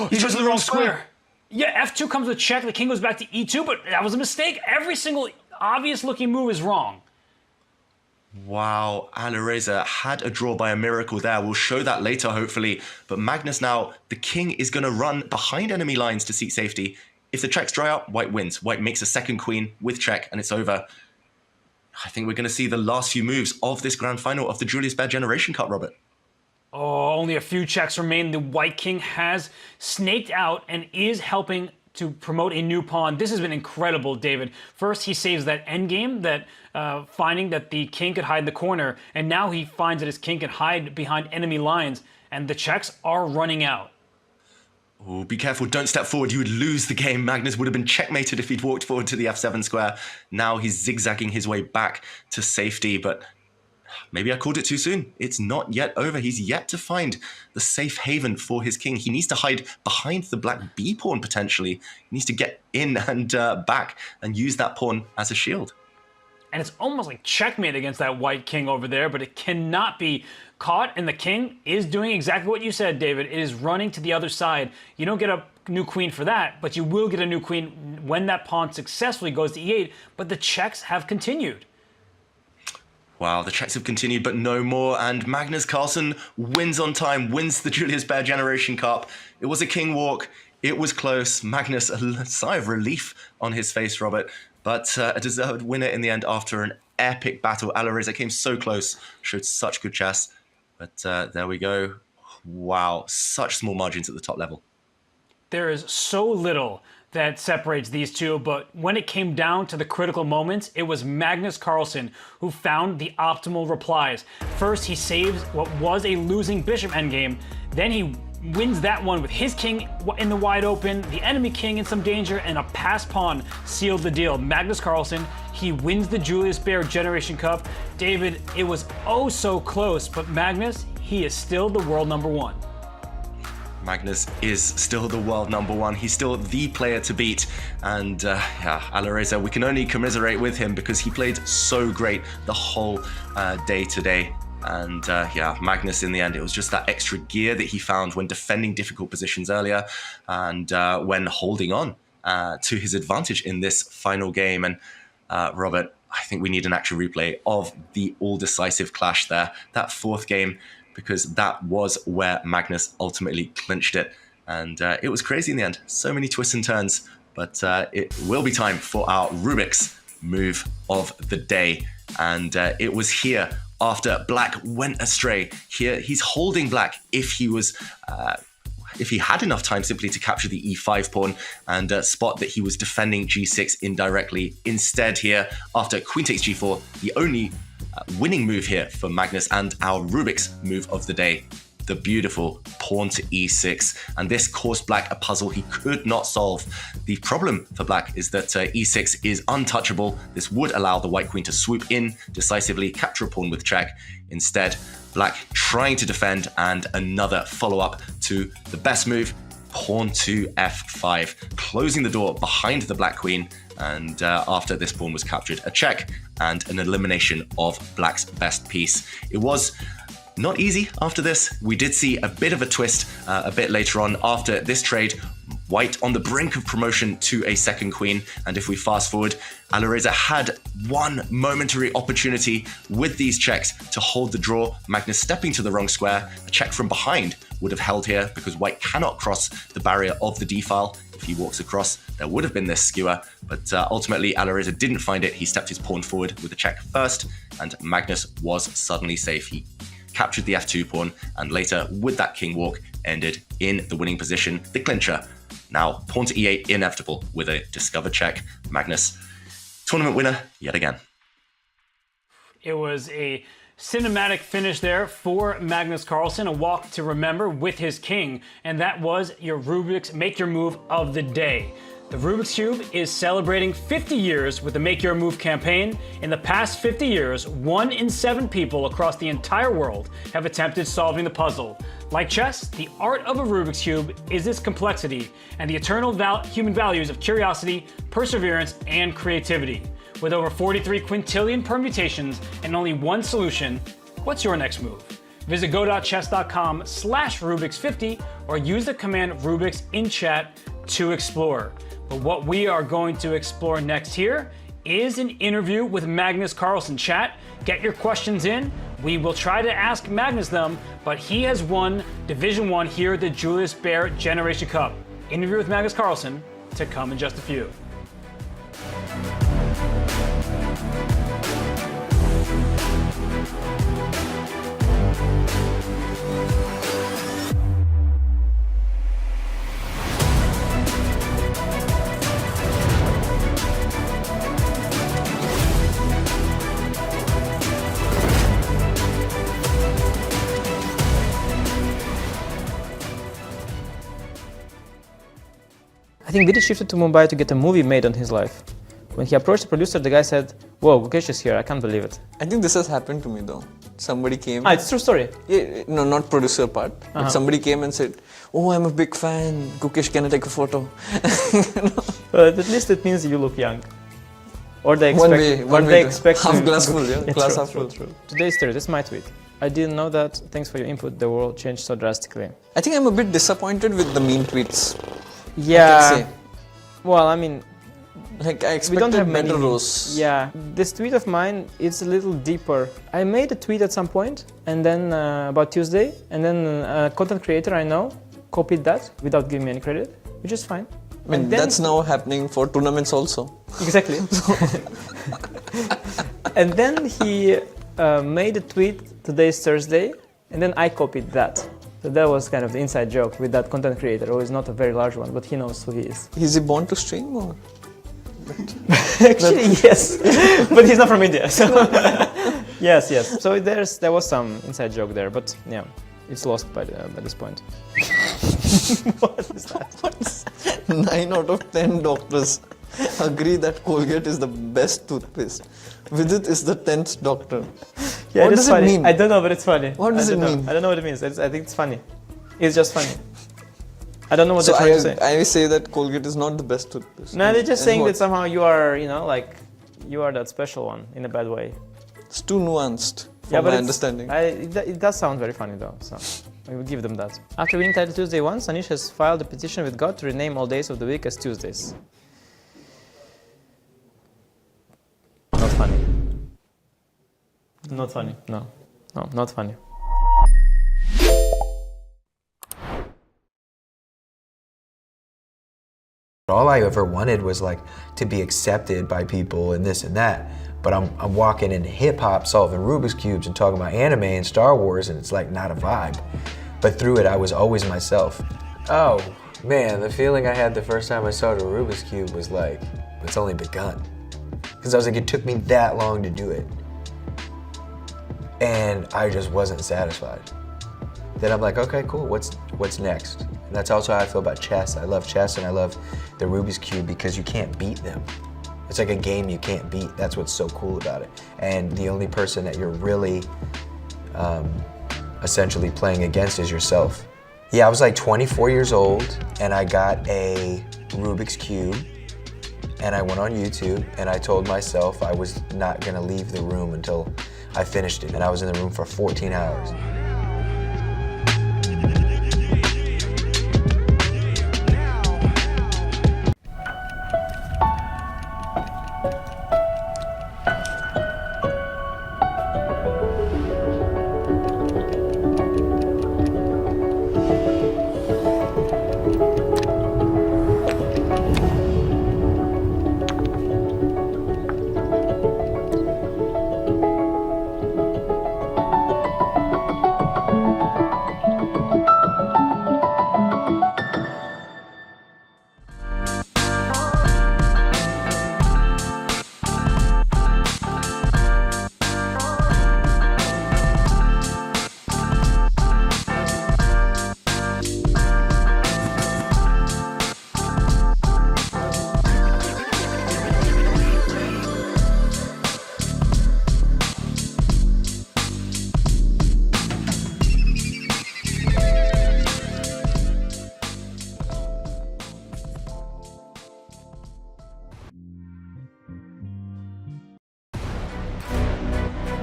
He's just in the wrong square. Yeah, f2 comes with check. The king goes back to e2, but that was a mistake. Every single obvious-looking move is wrong. Wow, Alireza had a draw by a miracle there. We'll show that later, hopefully. But Magnus now, the king is going to run behind enemy lines to seek safety. If the checks dry up, white wins. White makes a second queen with check, and it's over. I think we're going to see the last few moves of this grand final of the Julius Baer Generation Cup, Robert. Oh, only a few checks remain. The white king has snaked out and is helping to promote a new pawn. This has been incredible, David. First, he saves that endgame, that finding that the king could hide in the corner, and now he finds that his king can hide behind enemy lines, and the checks are running out. Oh, be careful, don't step forward, you would lose the game. Magnus would have been checkmated if he'd walked forward to the f7 square. Now he's zigzagging his way back to safety, but maybe I called it too soon. It's not yet over. He's yet to find the safe haven for his king. He needs to hide behind the black b pawn, potentially. He needs to get in and back and use that pawn as a shield. And it's almost like checkmate against that white king over there, but it cannot be caught, and the king is doing exactly what you said, David. It is running to the other side. You don't get a new queen for that, but you will get a new queen when that pawn successfully goes to e8, but the checks have continued. Wow, the checks have continued, but no more, and Magnus Carlsen wins on time, wins the Julius Baer Generation Cup. It was a king walk. It was close. Magnus, a sigh of relief on his face, Robert, but a deserved winner in the end after an epic battle. Alireza came so close, showed such good chess, but there we go. Wow, such small margins at the top level. There is so little that separates these two, but when it came down to the critical moments, it was Magnus Carlsen who found the optimal replies. First, he saves what was a losing bishop endgame, then he wins that one with his king in the wide open, the enemy king in some danger, and a passed pawn sealed the deal. Magnus Carlsen, he wins the Julius Baer Generation Cup. David, it was oh so close, but Magnus, he is still the world #1. Magnus is still the world #1. He's still the player to beat. And yeah, Alireza, we can only commiserate with him because he played so great the whole day today. And yeah, Magnus in the end, it was just that extra gear that he found when defending difficult positions earlier and when holding on to his advantage in this final game. And Robert, I think we need an actual replay of the all-decisive clash there, that fourth game, because that was where Magnus ultimately clinched it. And it was crazy in the end. So many twists and turns, but it will be time for our Rubik's move of the day. And it was here after black went astray. Here he's holding black if he had enough time simply to capture the e5 pawn and spot that he was defending g6 indirectly. Instead here, after queen takes g4, the only winning move here for Magnus and our Rubik's move of the day, the beautiful pawn to e6, and this caused black a puzzle he could not solve. The problem for black is that e6 is untouchable. This would allow the white queen to swoop in decisively, capture a pawn with check. Instead, black trying to defend, and another follow-up to the best move, pawn to f5, closing the door behind the black queen. And after this pawn was captured, a check and an elimination of black's best piece. It was not easy after this. We did see a bit of a twist a bit later on after this trade. White on the brink of promotion to a second queen. And if we fast forward, Alireza had one momentary opportunity with these checks to hold the draw. Magnus stepping to the wrong square. A check from behind would have held here because white cannot cross the barrier of the d-file. If he walks across, there would have been this skewer, but ultimately Alireza didn't find it. He stepped his pawn forward with a check first, and Magnus was suddenly safe. He captured the f2 pawn, and later, with that king walk, ended in the winning position, the clincher. Now, pawn to e8, inevitable with a discovered check. Magnus, tournament winner yet again. It was a cinematic finish there for Magnus Carlsen, a walk to remember with his king, and that was your Rubik's Make Your Move of the day. The Rubik's Cube is celebrating 50 years with the Make Your Move campaign. In the past 50 years, 1 in 7 people across the entire world have attempted solving the puzzle. Like chess, the art of a Rubik's Cube is its complexity and the eternal human values of curiosity, perseverance, and creativity. With over 43 quintillion permutations and only one solution, what's your next move? Visit go.chess.com/Rubik's50 or use the command Rubik's in chat to explore. But what we are going to explore next here is an interview with Magnus Carlsen. Chat, get your questions in. We will try to ask Magnus them, but he has won Division 1 here at the Julius Baer Generation Cup. Interview with Magnus Carlsen to come in just a few. I think Didi shifted to Mumbai to get a movie made on his life. When he approached the producer, the guy said, "Whoa, Gukesh is here, I can't believe it." I think this has happened to me though. Somebody came... it's a true story. Yeah, no, not producer part. But somebody came and said, "Oh, I'm a big fan. Gukesh, can I take a photo?" At least it means you look young. Or they expect... One way half glass full, yeah? Glass half full. True. Today's story, this is my tweet. I didn't know that, thanks for your input, the world changed so drastically. I think I'm a bit disappointed with the meme tweets. Yeah. I can say. Well, I mean... Like, I expected we don't have better many rows. Yeah. This tweet of mine is a little deeper. I made a tweet at some point, and then about Tuesday, and then a content creator I know copied that without giving me any credit, which is fine. I mean, that's now happening for tournaments also. Exactly. And then he made a tweet, today's Thursday, and then I copied that. So that was kind of the inside joke with that content creator, who is not a very large one, but he knows who he is. Is he born to stream or? Actually, yes, but he's not from India, so yes. So there was some inside joke there, but yeah, it's lost by this point. What is that? 9 out of 10 doctors agree that Colgate is the best toothpaste. Vidit is the 10th doctor. Yeah, what does it mean? I don't know, but it's funny. What does it mean? I don't know what it means. I think it's funny. It's just funny. I don't know what they're trying to say. I say that Colgate is not the best toothpaste. No, they're just saying that somehow you are, like, you are that special one in a bad way. It's too nuanced from my understanding. It does sound very funny though, so we will give them that. After winning Title Tuesday 1, Sanish has filed a petition with God to rename all days of the week as Tuesdays. Not funny. Not funny. No, not funny. All I ever wanted was like to be accepted by people and this and that. But I'm walking into hip hop, solving Rubik's Cubes and talking about anime and Star Wars, and it's like not a vibe. But through it, I was always myself. Oh man, the feeling I had the first time I saw the Rubik's Cube was like, it's only begun. Because I was like, it took me that long to do it. And I just wasn't satisfied. Then I'm like, okay, cool, what's next? And that's also how I feel about chess. I love chess and I love the Rubik's Cube because you can't beat them. It's like a game you can't beat. That's what's so cool about it. And the only person that you're really essentially playing against is yourself. Yeah, I was like 24 years old and I got a Rubik's Cube and I went on YouTube and I told myself I was not gonna leave the room until I finished it. And I was in the room for 14 hours.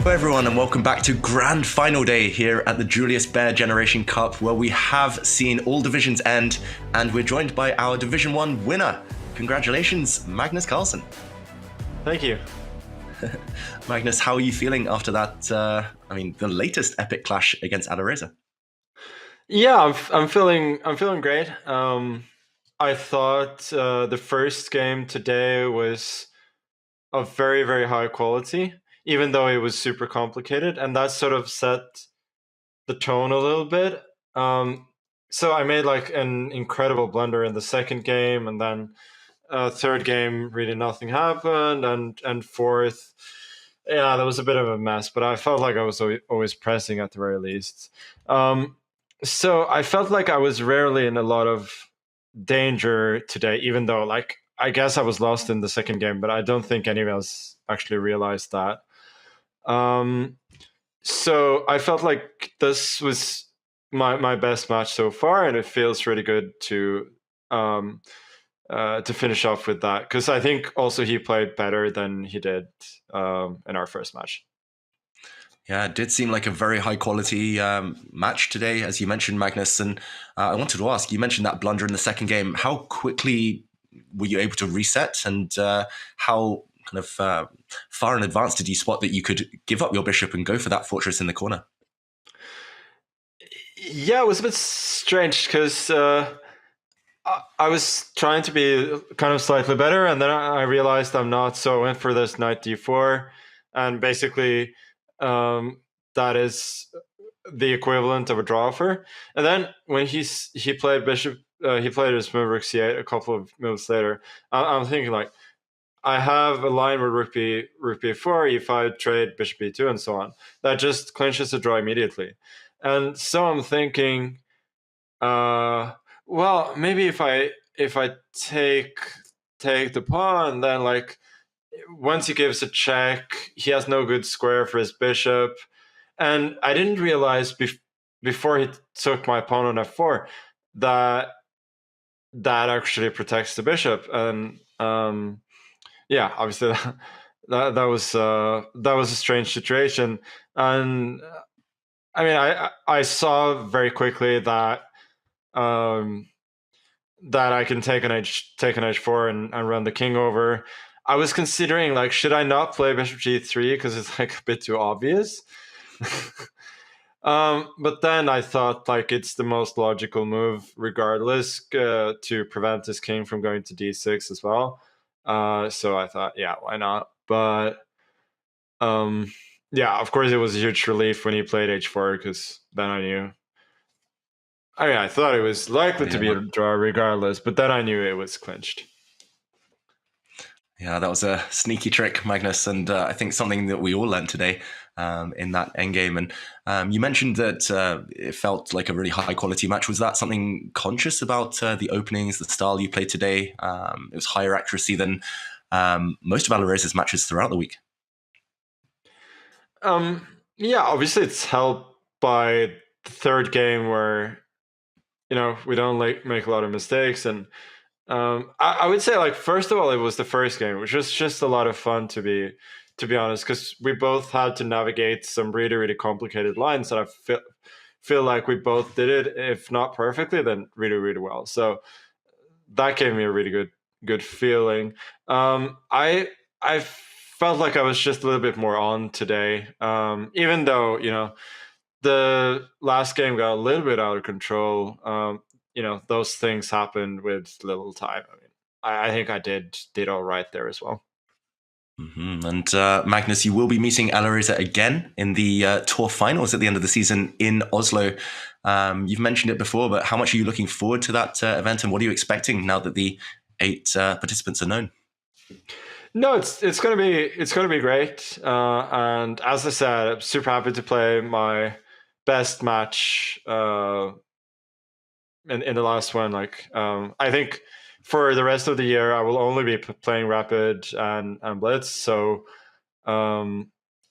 Hello everyone and welcome back to Grand Final Day here at the Julius Baer Generation Cup, where we have seen all divisions end and we're joined by our Division 1 winner. Congratulations, Magnus Carlsen. Thank you. Magnus, how are you feeling after that, the latest epic clash against Alireza? Yeah, I'm feeling great. I thought the first game today was of very, very high quality, even though it was super complicated, and that sort of set the tone a little bit. So I made like an incredible blunder in the second game, and then third game, really nothing happened, and fourth, yeah, that was a bit of a mess, but I felt like I was always pressing at the very least. So I felt like I was rarely in a lot of danger today, even though like I guess I was lost in the second game, but I don't think anyone else actually realized that. So I felt like this was my best match so far, and it feels really good to finish off with that, because I think also he played better than he did in our first match. Yeah, it did seem like a very high quality match today, as you mentioned, Magnus. And I wanted to ask, you mentioned that blunder in the second game. How quickly were you able to reset, and how kind of far in advance did you spot that you could give up your bishop and go for that fortress in the corner? Yeah, it was a bit strange because I was trying to be kind of slightly better, and then I realized I'm not, so I went for this knight d4, and basically that is the equivalent of a draw offer. And then when he played bishop, he played his move rook c8 a couple of moves later. I'm thinking like, I have a line with rook b4, e5, trade, bishop b2, and so on. That just clinches the draw immediately. And so I'm thinking, well, maybe if I take the pawn, then like once he gives a check, he has no good square for his bishop. And I didn't realize before he took my pawn on f4 that actually protects the bishop. And yeah, obviously that was a strange situation. And I mean, I saw very quickly that that I can take an h4 and run the king over. I was considering like, should I not play bishop g3 because it's like a bit too obvious? But then I thought like it's the most logical move, regardless, to prevent his king from going to d6 as well. So I thought, yeah, why not? But yeah, of course, it was a huge relief when he played h4 because then I knew. I mean, I thought it was likely to be a draw regardless, but then I knew it was clinched. Yeah, that was a sneaky trick, Magnus, and I think something that we all learned today in that endgame. And you mentioned that it felt like a really high-quality match. Was that something conscious about the openings, the style you played today? It was higher accuracy than most of Alireza's matches throughout the week. Yeah, obviously it's helped by the third game where, we don't make a lot of mistakes. And I would say, like, first of all, it was the first game, which was just a lot of fun, to be honest, because we both had to navigate some really, really complicated lines, and I feel like we both did it, if not perfectly, then really, really well. So that gave me a really good feeling. I felt like I was just a little bit more on today, even though the last game got a little bit out of control. Those things happened with little time. I mean, I think I did all right there as well. Mm-hmm. And Magnus, you will be meeting Alireza again in the tour finals at the end of the season in Oslo. You've mentioned it before, but how much are you looking forward to that event, and what are you expecting now that the 8 participants are known? No, it's gonna be great. And as I said, I'm super happy to play my best match in the last one. Like, I think for the rest of the year, I will only be playing Rapid and Blitz. So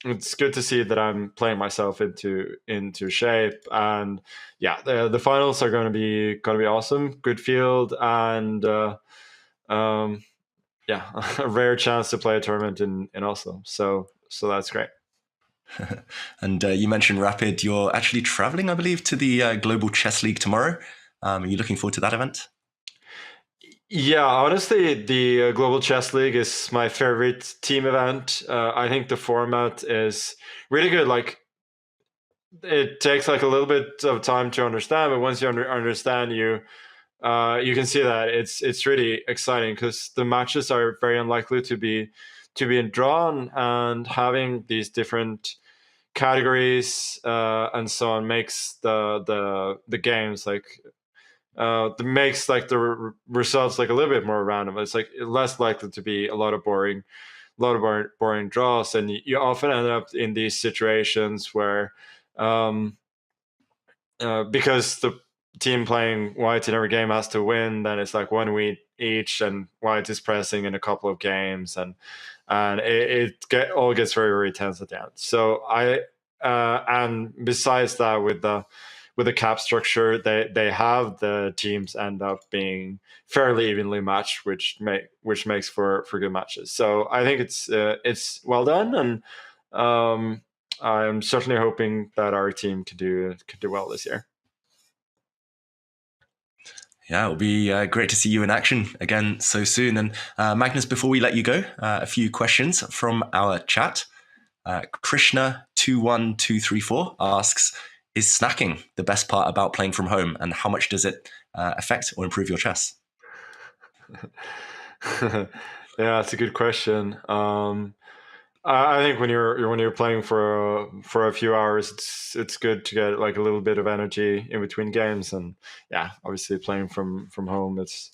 it's good to see that I'm playing myself into shape. And yeah, the finals are going to be awesome. Good field, and yeah, a rare chance to play a tournament in Oslo. So that's great. And you mentioned Rapid. You're actually traveling, I believe, to the Global Chess League tomorrow. Are you looking forward to that event? Yeah, honestly, the Global Chess League is my favorite team event. I think the format is really good. Like, it takes like a little bit of time to understand, but once you understand, you can see that it's really exciting because the matches are very unlikely to be drawn, and having these different categories and so on makes the games like makes like the results like a little bit more random. It's like less likely to be a lot of boring draws, and you often end up in these situations where because the team playing white in every game has to win, then it's like 1 week each, and white is pressing in a couple of games, and all gets very, very tense at the end. So and besides that, with the cap structure they have, the teams end up being fairly evenly matched, which makes for good matches. So I think it's well done, and I'm certainly hoping that our team could do well this year. Yeah, it'll be great to see you in action again so soon. And Magnus, before we let you go, a few questions from our chat. Krishna21234 asks, is snacking the best part about playing from home, and how much does it affect or improve your chess? Yeah, that's a good question. I think when you're playing for a few hours, it's good to get like a little bit of energy in between games, and yeah, obviously playing from home, it's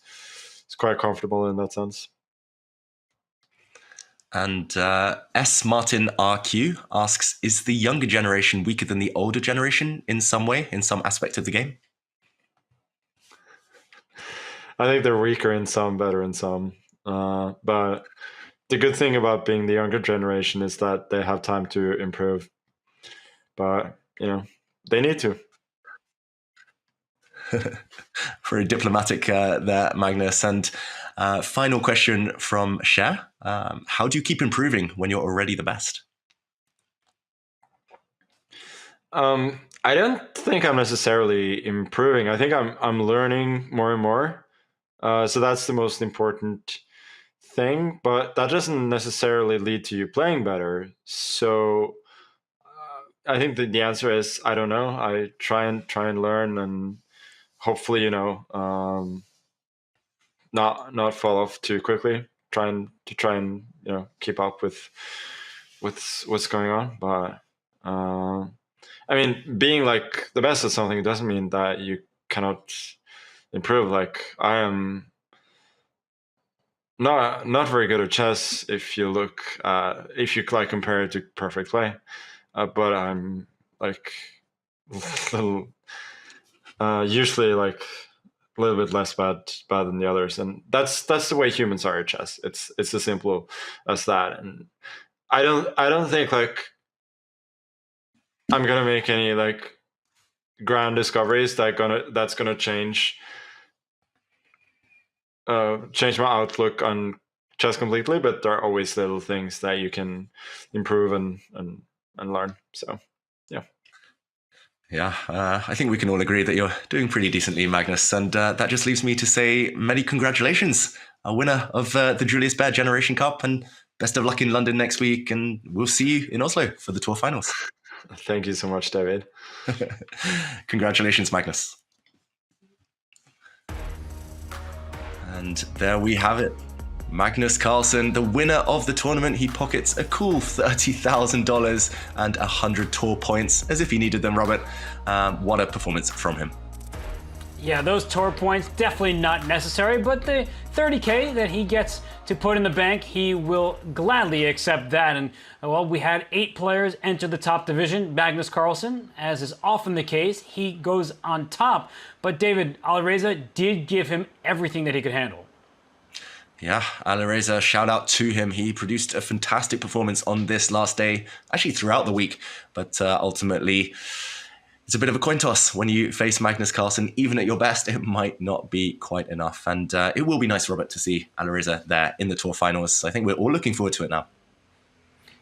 quite comfortable in that sense. And S. Martin RQ asks, is the younger generation weaker than the older generation in some way, in some aspect of the game? I think they're weaker in some, better in some. But the good thing about being the younger generation is that they have time to improve. But, they need to. Very diplomatic there, Magnus. And final question from Cher. How do you keep improving when you're already the best? I don't think I'm necessarily improving. I think I'm learning more and more. So that's the most important thing, but that doesn't necessarily lead to you playing better. So I think the answer is I don't know. I try and learn, and hopefully, not fall off too quickly. Try and keep up with what's going on. But I mean, being like the best at something doesn't mean that you cannot improve. Like I am not very good at chess if you like compare it to perfect play, but I'm like little, usually like a little bit less bad than the others, and that's the way humans are at chess. It's as simple as that. And I don't think like I'm gonna make any like grand discoveries that's gonna change my outlook on chess completely, but there are always little things that you can improve and learn. So yeah, I think we can all agree that you're doing pretty decently, Magnus, and that just leaves me to say many congratulations, a winner of the Julius Baer Generation Cup, and best of luck in London next week, and we'll see you in Oslo for the tour finals. Thank you so much, David. Congratulations, Magnus. And there we have it. Magnus Carlsen, the winner of the tournament. He pockets a cool $30,000 and 100 tour points, as if he needed them, Robert. What a performance from him. Yeah, those tour points, definitely not necessary, but the 30K that he gets to put in the bank, he will gladly accept that. And well, we had 8 players enter the top division. Magnus Carlsen, as is often the case, he goes on top. But David, Alireza did give him everything that he could handle. Yeah, Alireza, shout out to him. He produced a fantastic performance on this last day, actually throughout the week, but ultimately it's a bit of a coin toss. When you face Magnus Carlsen, even at your best, it might not be quite enough. And it will be nice, Robert, to see Alireza there in the tour finals. I think we're all looking forward to it now.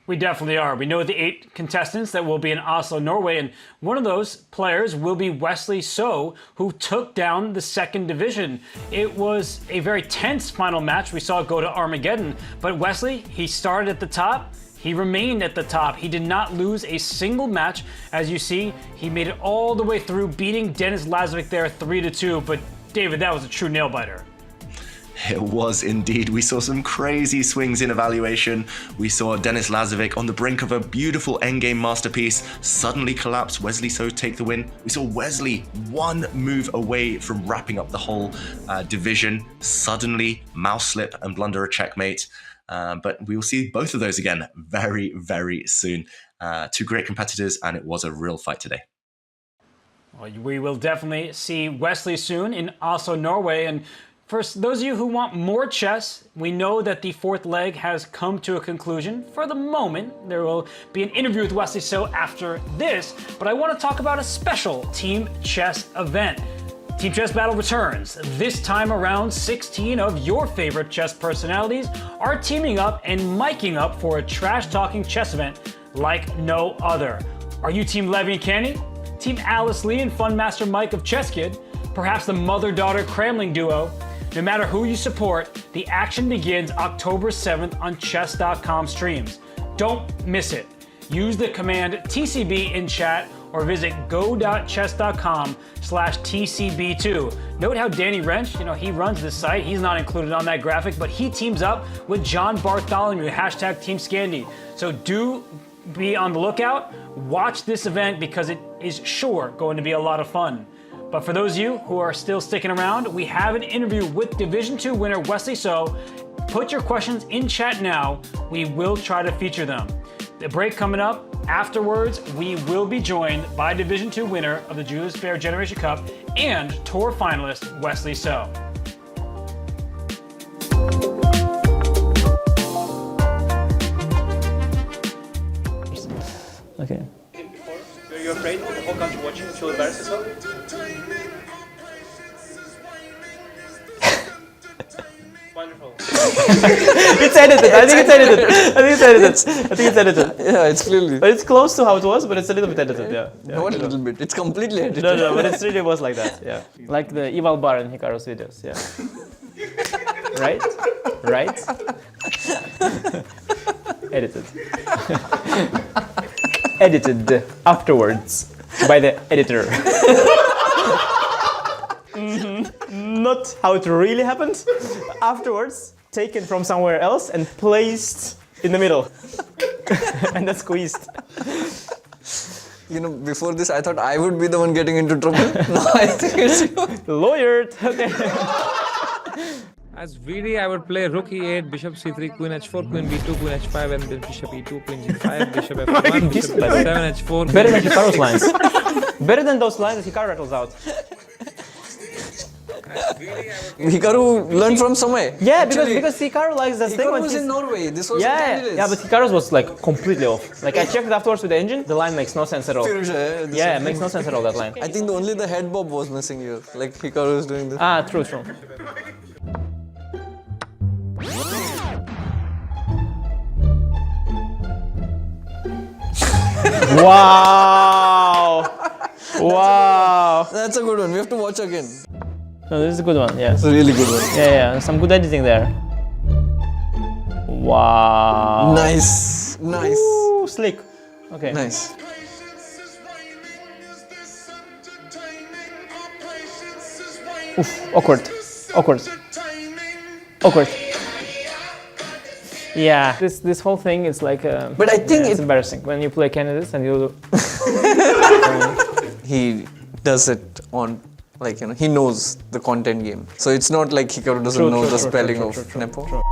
We definitely are. We know the 8 contestants that will be in Oslo, Norway, and one of those players will be Wesley So, who took down the second division. It was a very tense final match. We saw it go to Armageddon, but Wesley, he started at the top. He remained at the top. He did not lose a single match. As you see, he made it all the way through, beating Denis Lazovic there 3-2. But David, that was a true nail-biter. It was indeed. We saw some crazy swings in evaluation. We saw Denis Lazovic on the brink of a beautiful endgame masterpiece suddenly collapse. Wesley So take the win. We saw Wesley one move away from wrapping up the whole division. Suddenly mouse slip and blunder a checkmate. But we will see both of those again very, very soon. 2 great competitors, and it was a real fight today. Well, we will definitely see Wesley soon in Oslo, Norway. And for those of you who want more chess, we know that the 4th leg has come to a conclusion. For the moment, there will be an interview with Wesley So after this, but I want to talk about a special Team Chess event. Team Chess Battle returns. This time around, 16 of your favorite chess personalities are teaming up and miking up for a trash-talking chess event like no other. Are you Team Levy and Canny? Team Alice Lee and Fun Master Mike of Chess Kid? Perhaps the mother-daughter Cramling duo? No matter who you support, the action begins October 7th on chess.com streams. Don't miss it. Use the command TCB in chat or visit go.chess.com/TCB2. Note how Danny Wrench, he runs this site. He's not included on that graphic, but he teams up with John Bartholomew, #TeamScandy. So do be on the lookout. Watch this event because it is sure going to be a lot of fun. But for those of you who are still sticking around, we have an interview with Division 2 winner Wesley So. Put your questions in chat now. We will try to feature them. The break coming up. Afterwards, we will be joined by Division 2 winner of the Julius Baer Generation Cup and tour finalist Wesley So. Okay. Were you afraid of the whole country watching to embarrass yourself? Wonderful. It's edited. I think it's edited. Yeah, it's clearly. But it's close to how it was, but it's a little bit edited. Yeah. Not a little bit. It's completely edited. No, but it really was like that. Yeah. Like the Eval Bar in Hikaru's videos. Yeah. Right? Edited. edited afterwards by the editor. Not how it really happened. Afterwards, taken from somewhere else and placed in the middle. And then squeezed. You know, before this, I thought I would be the one getting into trouble. Now I think it's you. Lawyered. Okay. As VD, I would play rook e8, bishop c3, queen h4, queen b2, queen h5, and then bishop e2, queen g5, bishop f1, bishop f7, h4. Better than Hikaru's lines. Better than those lines that Hikaru rattles out. Hikaru learned from somewhere. Yeah, because Hikaru likes that thing. Hikaru was in Norway. This was yeah, but Hikaru's was like completely off. Like I checked it afterwards with the engine. The line makes no sense at all. Firouzja, yeah, it makes no sense at all, that line. I think only the head bob was missing here. Like Hikaru is doing this. Ah, true. Wow! Wow! That's a good one. We have to watch again. No, this is a good one. Yeah. It's a really good one. Yeah. Some good editing there. Wow! Nice. Ooh, slick. Okay. Nice. Oof, awkward. Yeah, this whole thing is like. But I think it's embarrassing when you play candidates and you. He does it on, like, you know, he knows the content game. So it's not like Hikaru doesn't know the spelling of Nepo.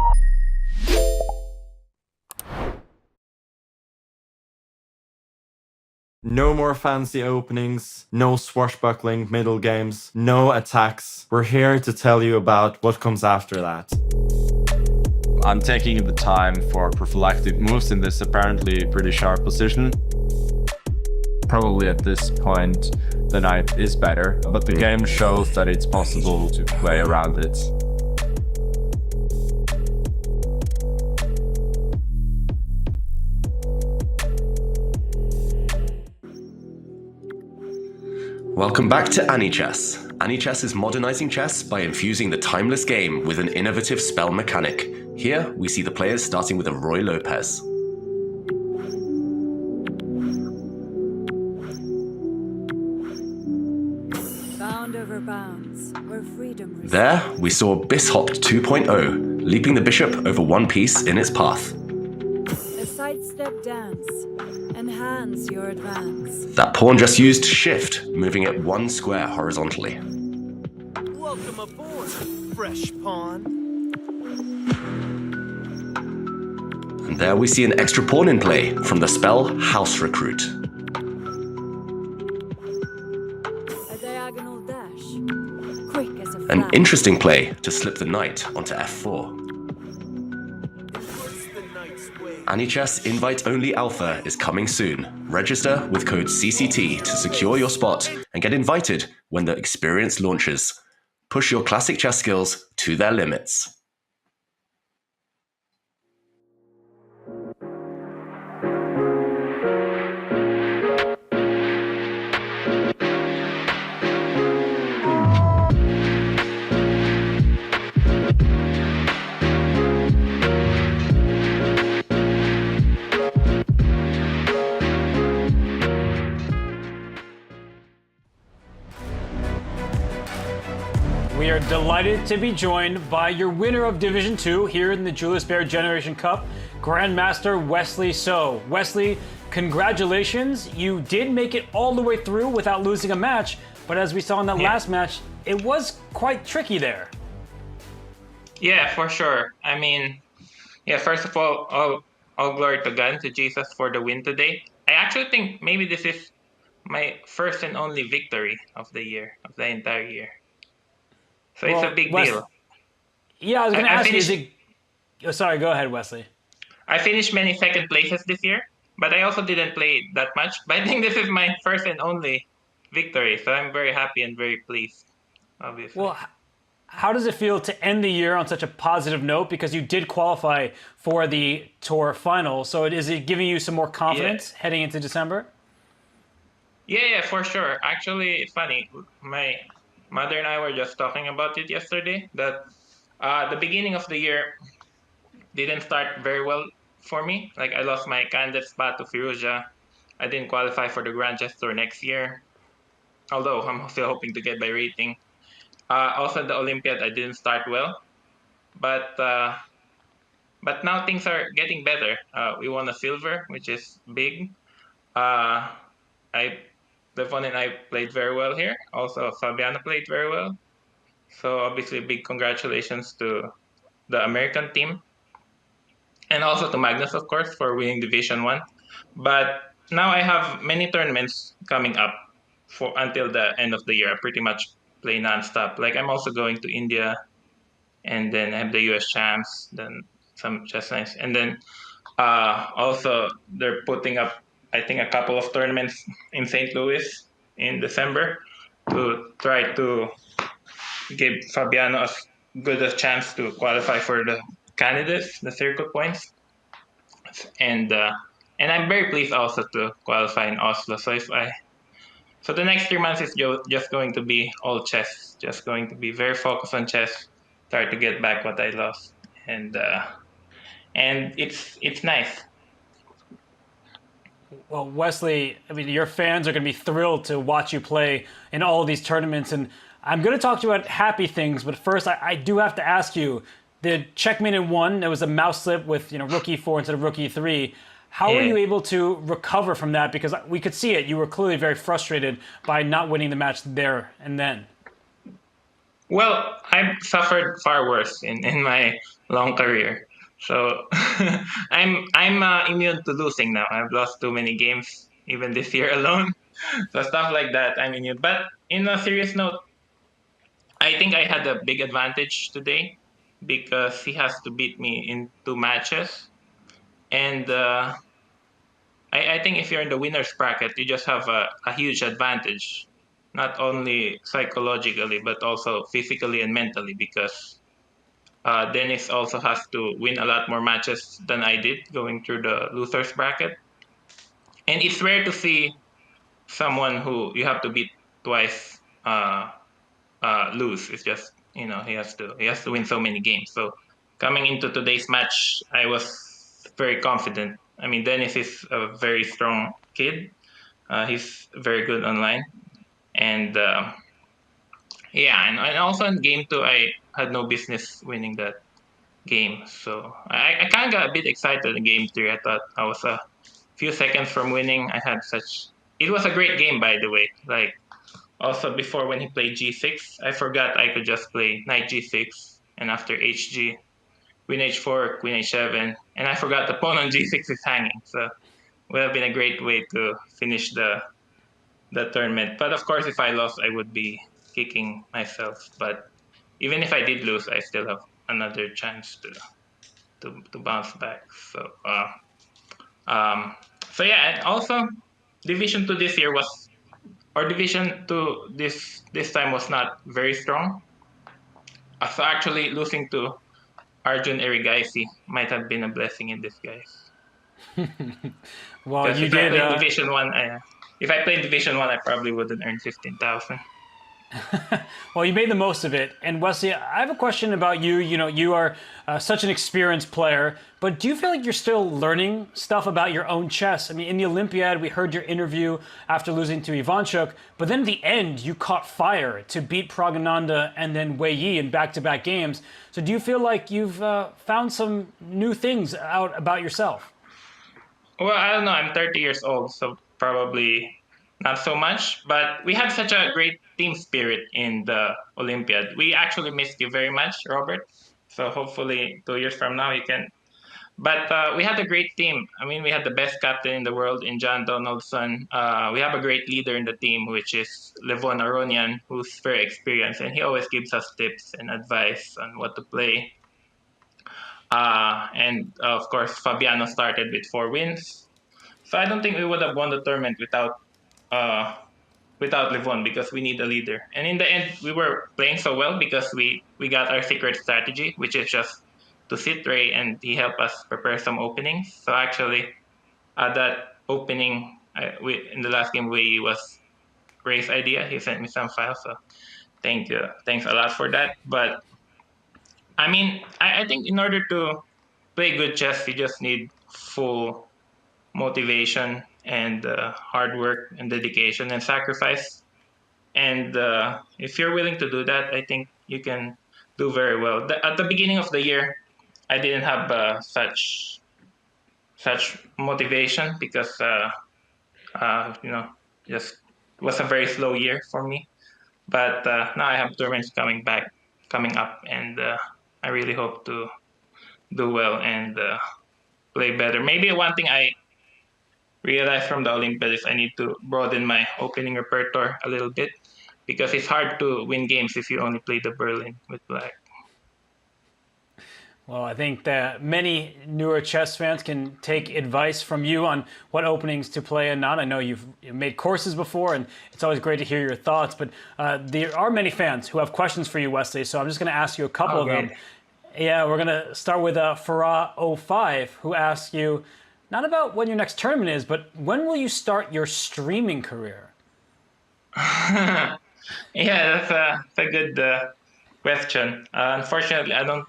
No more fancy openings, no swashbuckling middle games, no attacks. We're here to tell you about what comes after that. I'm taking the time for prophylactic moves in this apparently pretty sharp position. Probably at this point the knight is better, but the game shows that it's possible to play around it. Welcome back to AniChess. AniChess is modernizing chess by infusing the timeless game with an innovative spell mechanic. Here, we see the players starting with a Roy Lopez. Bound over bounds, where freedom resides. There, we saw Bishopped 2.0, leaping the bishop over one piece in its path. A sidestep dance, enhance your advance. That pawn just used shift, moving it one square horizontally. Welcome aboard, fresh pawn. And there we see an extra pawn in play from the spell House Recruit. A diagonal dash, quick as a An flash. interesting play to slip the knight onto f4. AniChess invite-only alpha is coming soon. Register with code CCT to secure your spot and get invited when the experience launches. Push your classic chess skills to their limits. We are delighted to be joined by your winner of Division 2 here in the Julius Baer Generation Cup, Grandmaster Wesley So. Wesley, congratulations. You did make it all the way through without losing a match, but as we saw in that last match, it was quite tricky there. Yeah, for sure. I mean, yeah, first of all glory to God, to Jesus for the win today. I actually think maybe this is my first and only victory of the year, of the entire year. So it's a big deal. Yeah, I was going to ask you, oh, sorry, go ahead, Wesley. I finished many second places this year, but I also didn't play that much. But I think this is my first and only victory, so I'm very happy and very pleased, obviously. Well, how does it feel to end the year on such a positive note? Because you did qualify for the tour final, so is it giving you some more confidence heading into December? Yeah, for sure. Actually, it's funny. My mother and I were just talking about it yesterday, that the beginning of the year didn't start very well for me. Like, I lost my candidate spot to Firouzja. I didn't qualify for the Grand Chess Tour next year, although I'm still hoping to get by rating. Also, the Olympiad, I didn't start well, but now things are getting better. We won a silver, which is big. Levon and I played very well here. Also, Fabiano played very well. So obviously, big congratulations to the American team, and also to Magnus, of course, for winning Division 1. But now I have many tournaments coming up for until the end of the year. I pretty much play nonstop. Like I'm also going to India, and then I have the US champs, then some chess nights, and then also they're putting up, I think, a couple of tournaments in St. Louis in December to try to give Fabiano as good a chance to qualify for the candidates, the circuit points, and I'm very pleased also to qualify in Oslo. So the next 3 months is just going to be all chess, just going to be very focused on chess, try to get back what I lost, and it's nice. Well, Wesley, I mean, your fans are going to be thrilled to watch you play in all of these tournaments, and I'm going to talk to you about happy things, but first I do have to ask you, the checkmate in 1, there was a mouse slip with rook e4 instead of rook e3. How were you able to recover from that? Because we could see it. You were clearly very frustrated by not winning the match there and then. Well, I've suffered far worse in my long career. So I'm immune to losing now. I've lost too many games, even this year alone. So stuff like that, I'm immune. But in a serious note, I think I had a big advantage today because he has to beat me in 2 matches. And I think if you're in the winner's bracket, you just have a huge advantage, not only psychologically, but also physically and mentally, because Dennis also has to win a lot more matches than I did going through the loser's bracket. And it's rare to see someone who you have to beat twice lose. It's just, he has to win so many games. So coming into today's match, I was very confident. I mean, Dennis is a very strong kid. He's very good online. And and also in game 2, I had no business winning that game. So I kind of got a bit excited in game 3. I thought I was a few seconds from winning. It was a great game, by the way. Like, also before when he played g6, I forgot I could just play knight g6, and after hg, queen h4, queen h7, and I forgot the pawn on g6 is hanging. So it would have been a great way to finish the tournament. But of course, if I lost, I would be kicking myself. But even if I did lose, I still have another chance to bounce back. So and also Division 2 this year Division 2 this time was not very strong. So actually losing to Arjun Erigaisi might have been a blessing in disguise. Well, you if did. I played Division 1, if I played Division 1, I probably wouldn't earn 15,000. Well, you made the most of it. And Wesley, I have a question about you. You are such an experienced player, but do you feel like you're still learning stuff about your own chess? I mean, in the Olympiad, we heard your interview after losing to Ivanchuk, but then at the end, you caught fire to beat Pragananda and then Wei Yi in back-to-back games. So do you feel like you've found some new things out about yourself? Well, I don't know. I'm 30 years old, so probably not so much. But we had such a great team spirit in the Olympiad. We actually missed you very much, Robert. So hopefully 2 years from now you can. But we had a great team. I mean, we had the best captain in the world in John Donaldson. We have a great leader in the team, which is Levon Aronian, who's very experienced. And he always gives us tips and advice on what to play. And of course, Fabiano started with 4 wins. So I don't think we would have won the tournament without Levon, because we need a leader. And in the end, we were playing so well because we got our secret strategy, which is just to sit Ray, and he helped us prepare some openings. So actually, that opening in the last game, Wei was Ray's idea. He sent me some files, so thanks a lot for that. But I mean, I think in order to play good chess, you just need full motivation and hard work and dedication and sacrifice. And if you're willing to do that, I think you can do very well. At the beginning of the year, I didn't have such motivation because just was a very slow year for me. But now I have tournaments coming up, and I really hope to do well and play better. Maybe one thing I realized from the Olympics is I need to broaden my opening repertoire a little bit, because it's hard to win games if you only play the Berlin with black. Well, I think that many newer chess fans can take advice from you on what openings to play and not. I know you've made courses before, and it's always great to hear your thoughts. But there are many fans who have questions for you, Wesley, so I'm just going to ask you a couple of them. Yeah, we're going to start with Farah05, who asks you, not about when your next tournament is, but when will you start your streaming career? Yeah, that's a good question. Unfortunately, I don't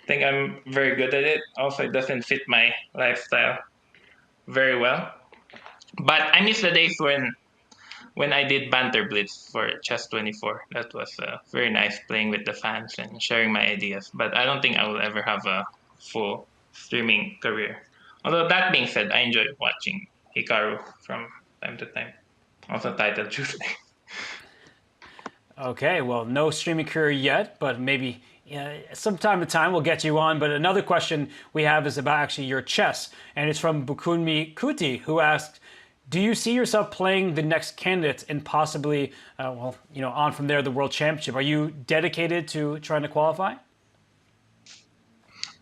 think I'm very good at it. Also, it doesn't fit my lifestyle very well. But I miss the days when I did Banter Blitz for Chess 24. That was very nice, playing with the fans and sharing my ideas. But I don't think I will ever have a full streaming career. Although that being said, I enjoy watching Hikaru from time to time. Also Title Tuesday. Okay, well, no streaming career yet, but maybe some time to time we'll get you on. But another question we have is about actually your chess, and it's from Bukunmi Kuti, who asked, do you see yourself playing the next candidates and possibly, on from there, the World Championship? Are you dedicated to trying to qualify?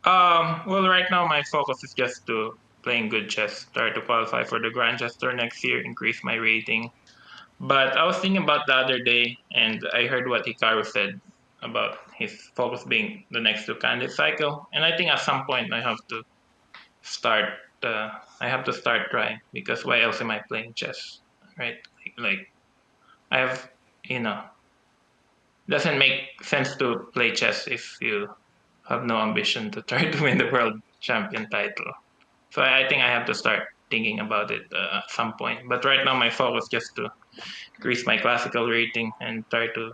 Well, right now my focus is just to playing good chess, try to qualify for the Grandmaster next year, increase my rating. But I was thinking about the other day, and I heard what Hikaru said about his focus being the next two candidate cycle. And I think at some point I have to start trying, because why else am I playing chess, right? Like I have, doesn't make sense to play chess if you have no ambition to try to win the world champion title. So I think I have to start thinking about it at some point. But right now my focus is just to increase my classical rating and try to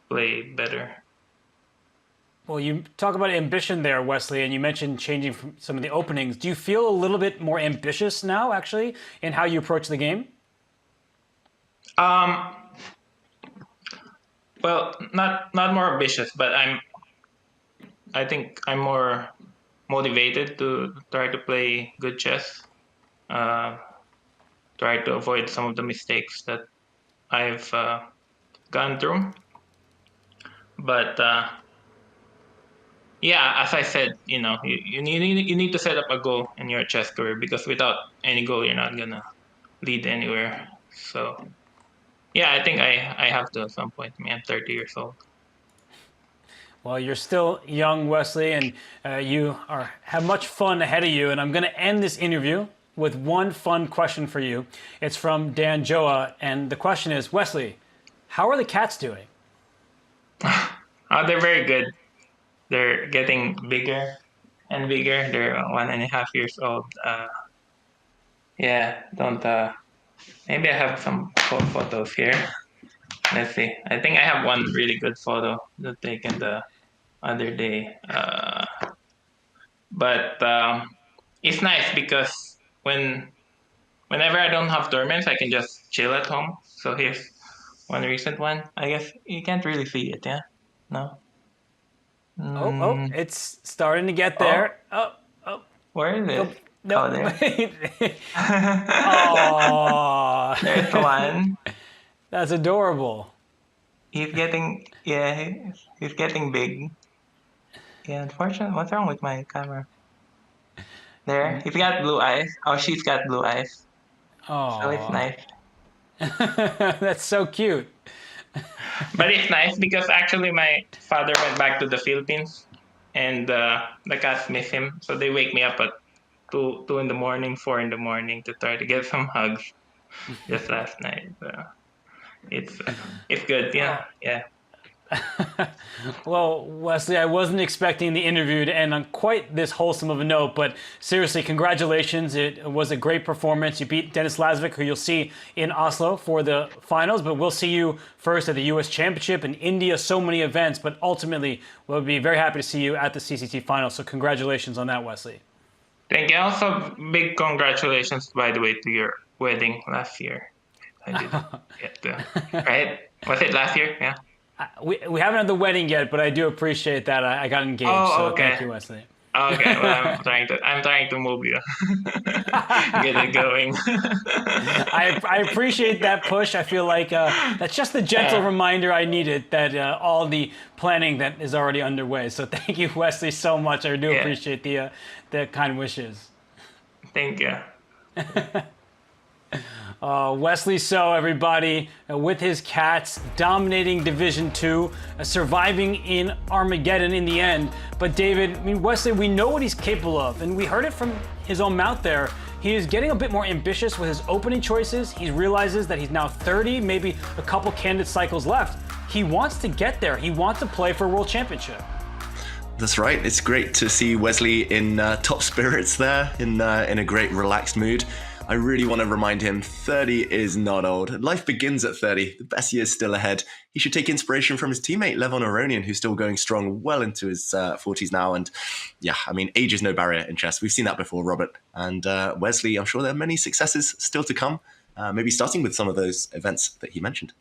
play better. Well, you talk about ambition there, Wesley, and you mentioned changing from some of the openings. Do you feel a little bit more ambitious now, actually, in how you approach the game? Well, not more ambitious, but I think I'm more motivated to try to play good chess. Try to avoid some of the mistakes that I've gone through. But yeah, as I said, you need to set up a goal in your chess career, because without any goal, you're not gonna lead anywhere. So yeah, I think I have to at some point. I mean, I'm 30 years old. Well, you're still young, Wesley, and you have much fun ahead of you. And I'm going to end this interview with one fun question for you. It's from Dan Joa, and the question is, Wesley, how are the cats doing? They're very good. They're getting bigger and bigger. They're 1.5 years old. Yeah, maybe I have some photos here. Let's see. I think I have one really good photo that taken the other day. But it's nice because whenever I don't have tournaments, I can just chill at home. So here's one recent one. I guess you can't really see it, yeah? No? Oh, it's starting to get there. Oh. Where is it? No. Oh, there. Oh. There's one. That's adorable. He's getting big. Yeah, unfortunately, what's wrong with my camera? There, he's got blue eyes. Oh, she's got blue eyes. Oh. So it's nice. That's so cute. But it's nice because actually my father went back to the Philippines, and the cats miss him. So they wake me up at 2 in the morning, 4 in the morning to try to get some hugs. Just last night. It's good, yeah. Well, Wesley, I wasn't expecting the interview to end on quite this wholesome of a note, but seriously, congratulations. It was a great performance. You beat Denis Lazovic, who you'll see in Oslo for the finals, but we'll see you first at the U.S. Championship in India, so many events, but ultimately we'll be very happy to see you at the CCT finals. So congratulations on that, Wesley. Thank you. Also, big congratulations, by the way, to your wedding last year. I didn't get the right. Was it last year? Yeah. We haven't had the wedding yet, but I do appreciate that. I got engaged, so thank you, Wesley. Okay, well, I'm trying to move you, get it going. I appreciate that push. I feel like that's just the gentle reminder I needed that all the planning that is already underway. So thank you, Wesley, so much. I do appreciate the kind wishes. Thank you. Wesley So, everybody, with his Cats, dominating Division 2, surviving in Armageddon in the end. But David, I mean, Wesley, we know what he's capable of, and we heard it from his own mouth there. He is getting a bit more ambitious with his opening choices. He realizes that he's now 30, maybe a couple candidate cycles left. He wants to get there. He wants to play for a world championship. That's right. It's great to see Wesley in top spirits there, in a great relaxed mood. I really want to remind him 30 is not old. Life begins at 30. The best year's still ahead. He should take inspiration from his teammate, Levon Aronian, who's still going strong well into his 40s now. And yeah, I mean, age is no barrier in chess. We've seen that before, Robert. And Wesley, I'm sure there are many successes still to come, maybe starting with some of those events that he mentioned.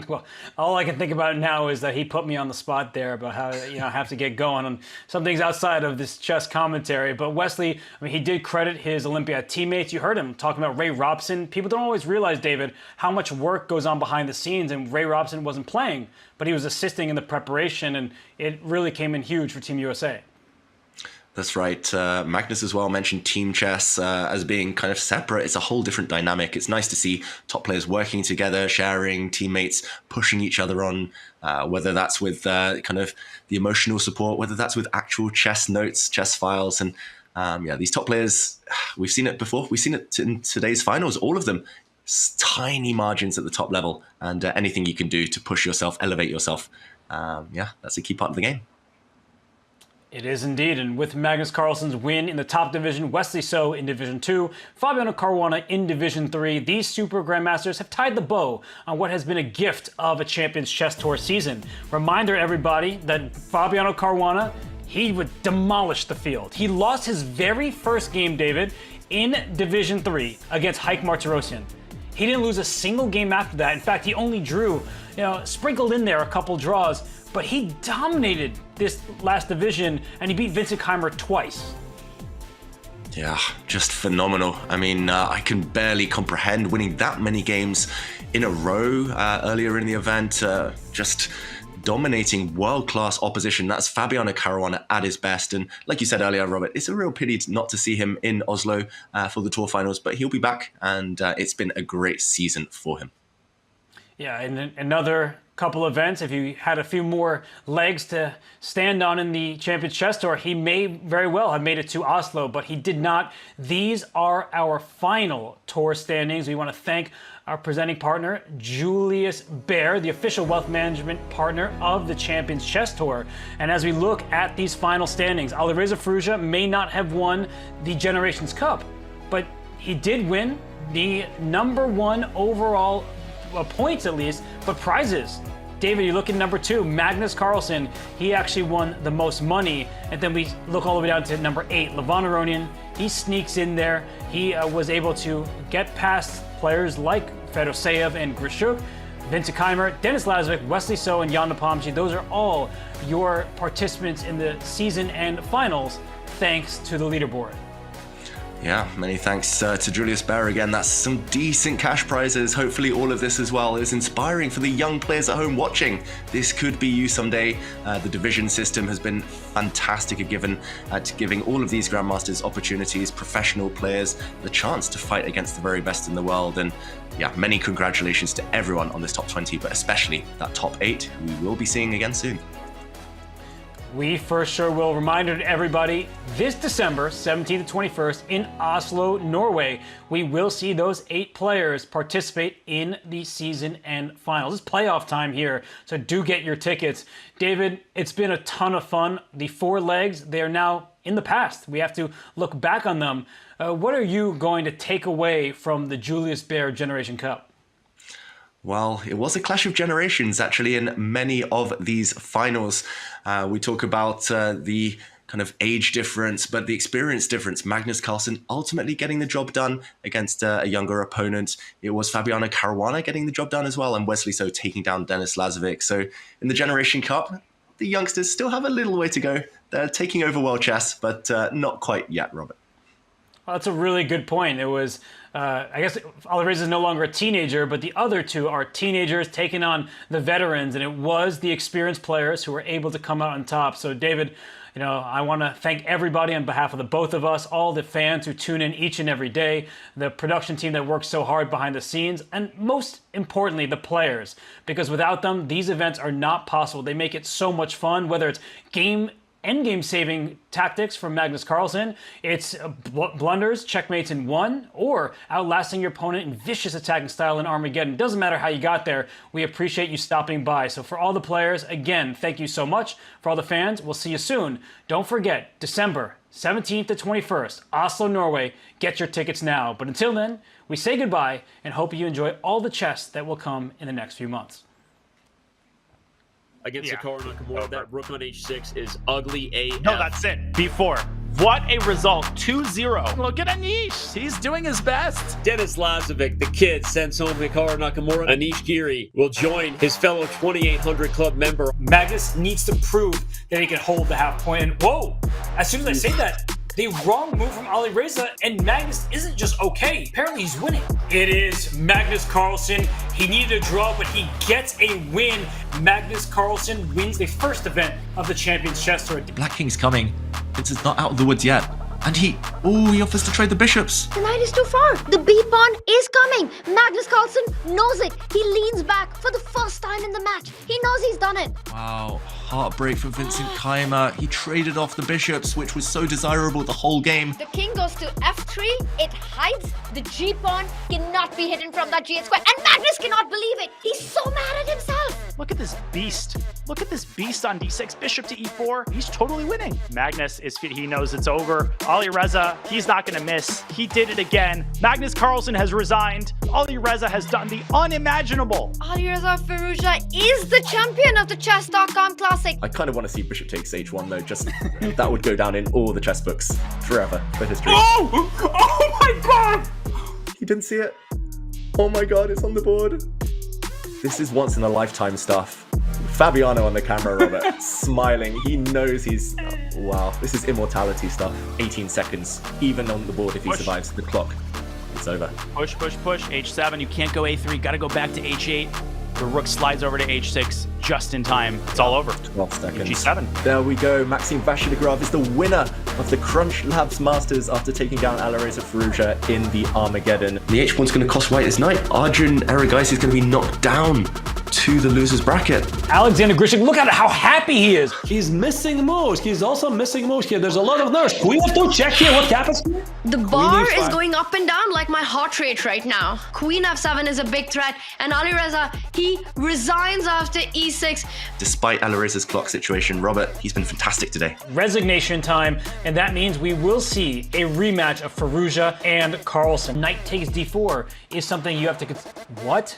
Well, all I can think about now is that he put me on the spot there about how I have to get going on some things outside of this chess commentary. But Wesley, I mean, he did credit his Olympiad teammates. You heard him talking about Ray Robson. People don't always realize, David, how much work goes on behind the scenes. And Ray Robson wasn't playing, but he was assisting in the preparation, and it really came in huge for Team USA. That's right. Magnus as well mentioned team chess as being kind of separate. It's a whole different dynamic. It's nice to see top players working together, sharing, teammates pushing each other on, whether that's with kind of the emotional support, whether that's with actual chess notes, chess files. And these top players, we've seen it before. We've seen it in today's finals, all of them. Tiny margins at the top level, and anything you can do to push yourself, elevate yourself. That's a key part of the game. It is indeed, and with Magnus Carlsen's win in the top division, Wesley So in Division 2, Fabiano Caruana in Division 3, these Super Grandmasters have tied the bow on what has been a gift of a Champions Chess Tour season. Reminder, everybody, that Fabiano Caruana, he would demolish the field. He lost his very first game, David, in Division 3 against Haik Martirosyan. He didn't lose a single game after that. In fact, he only drew, sprinkled in there a couple draws, but he dominated this last division, and he beat Vincent Keymer twice. Yeah, just phenomenal. I mean, I can barely comprehend winning that many games in a row earlier in the event. Just dominating world-class opposition. That's Fabiano Caruana at his best. And like you said earlier, Robert, it's a real pity not to see him in Oslo for the tour finals, but he'll be back, and it's been a great season for him. Yeah, and another couple events, if you had a few more legs to stand on in the Champions Chess Tour, he may very well have made it to Oslo, but he did not. These are our final tour standings. We want to thank our presenting partner, Julius Baer, the official wealth management partner of the Champions Chess Tour. And as we look at these final standings, Alireza Firouzja may not have won the Generations Cup, but he did win the #1 overall points, at least, but prizes. David, you look at number 2, Magnus Carlsen. He actually won the most money. And then we look all the way down to number 8, Levon Aronian. He sneaks in there. He was able to get past players like Fedoseev and Grischuk, Vincent Keymer, Denis Lazovic, Wesley So, and Jan Nepomniachtchi. Those are all your participants in the season and finals, thanks to the leaderboard. Yeah, many thanks to Julius Baer again. That's some decent cash prizes. Hopefully all of this as well is inspiring for the young players at home watching. This could be you someday. The division system has been fantastic at giving all of these Grandmasters opportunities, professional players, the chance to fight against the very best in the world. And yeah, many congratulations to everyone on this top 20, but especially that top 8, who we will be seeing again soon. We for sure will. Reminder to everybody, this December 17th to 21st in Oslo, Norway, we will see those 8 players participate in the season end finals. It's playoff time here, so do get your tickets. David, it's been a ton of fun. The 4 legs, they are now in the past. We have to look back on them. What are you going to take away from the Julius Baer Generation Cup? Well, it was a clash of generations, actually, in many of these finals. We talk about the kind of age difference, but the experience difference. Magnus Carlsen ultimately getting the job done against a younger opponent. It was Fabiano Caruana getting the job done as well, and Wesley So taking down Denis Lazovic. So in the Generation Cup, the youngsters still have a little way to go. They're taking over world chess, but not quite yet, Robert. Well, that's a really good point. It was, I guess Alireza is no longer a teenager, but the other 2 are teenagers taking on the veterans, and it was the experienced players who were able to come out on top. So David, you know, I want to thank everybody on behalf of the both of us, all the fans who tune in each and every day, the production team that works so hard behind the scenes, and most importantly, the players, because without them, these events are not possible. They make it so much fun, whether it's endgame saving tactics from Magnus Carlsen, it's blunders, checkmates in 1, or outlasting your opponent in vicious attacking style in Armageddon. Doesn't matter how you got there, we appreciate you stopping by. So for all the players, again, thank you so much. For all the fans, we'll see you soon. Don't forget, December 17th to 21st, Oslo, Norway. Get your tickets now. But until then, we say goodbye and hope you enjoy all the chess that will come in the next few months. Against Hikaru Nakamura, that rook on h6 is ugly AF. No, that's it. B4. What a result. 2-0. Look at Anish. He's doing his best. Denis Lazovic, the kid, sends home Hikaru Nakamura. Anish Giri will join his fellow 2800 club member. Magnus needs to prove that he can hold the half point. And whoa, as soon as I say that, the wrong move from Alireza, and Magnus isn't just okay. Apparently he's winning. It is Magnus Carlsen. He needed a draw, but he gets a win. Magnus Carlsen wins the first event of the Champions Chess Tour. Black King's coming. Vincent's not out of the woods yet. And he offers to trade the bishops. The knight is too far. The b-pawn is coming. Magnus Carlsen knows it. He leans back for the first time in the match. He knows he's done it. Wow, heartbreak for Vincent Keymer. He traded off the bishops, which was so desirable the whole game. The king goes to f3. It hides. The g-pawn cannot be hidden from that g8 square. And Magnus cannot believe it. He's so mad at himself. Look at this beast. Look at this beast on d6, bishop to e4. He's totally winning. Magnus he knows it's over. Alireza, he's not going to miss. He did it again. Magnus Carlsen has resigned. Alireza has done the unimaginable. Alireza Firouzja is the champion of the Chess.com Classic. I kind of want to see bishop takes h1 though. Just that would go down in all the chess books forever for history. Oh my god! You didn't see it? Oh my god, it's on the board. This is once in a lifetime stuff. Fabiano on the camera, Robert, smiling. He knows he's... wow, this is immortality stuff. 18 seconds, even on the board if he survives the clock. It's over. Push, h7. You can't go a3. Got to go back to h8. The rook slides over to h6 just in time. It's all over. 12 seconds. g7. There we go. Maxime Vachier-Lagrave is the winner of the CrunchLabs Masters after taking down Alireza Firouzja in the Armageddon. The h-pawn's going to cost white his knight. Arjun Erigais is going to be knocked down to the loser's bracket. Alexander Grischuk, look at how happy he is. He's missing moves. He's also missing moves here. There's a lot of nerves. Queen f2, check here. What happens? The bar is going up and down like my heart rate right now. Queen f7 is a big threat, and Alireza, he resigns after e6. Despite Alireza's clock situation, Robert, he's been fantastic today. Resignation time, and that means we will see a rematch of Firouzja and Carlsen. Knight takes d4 is something you have to what?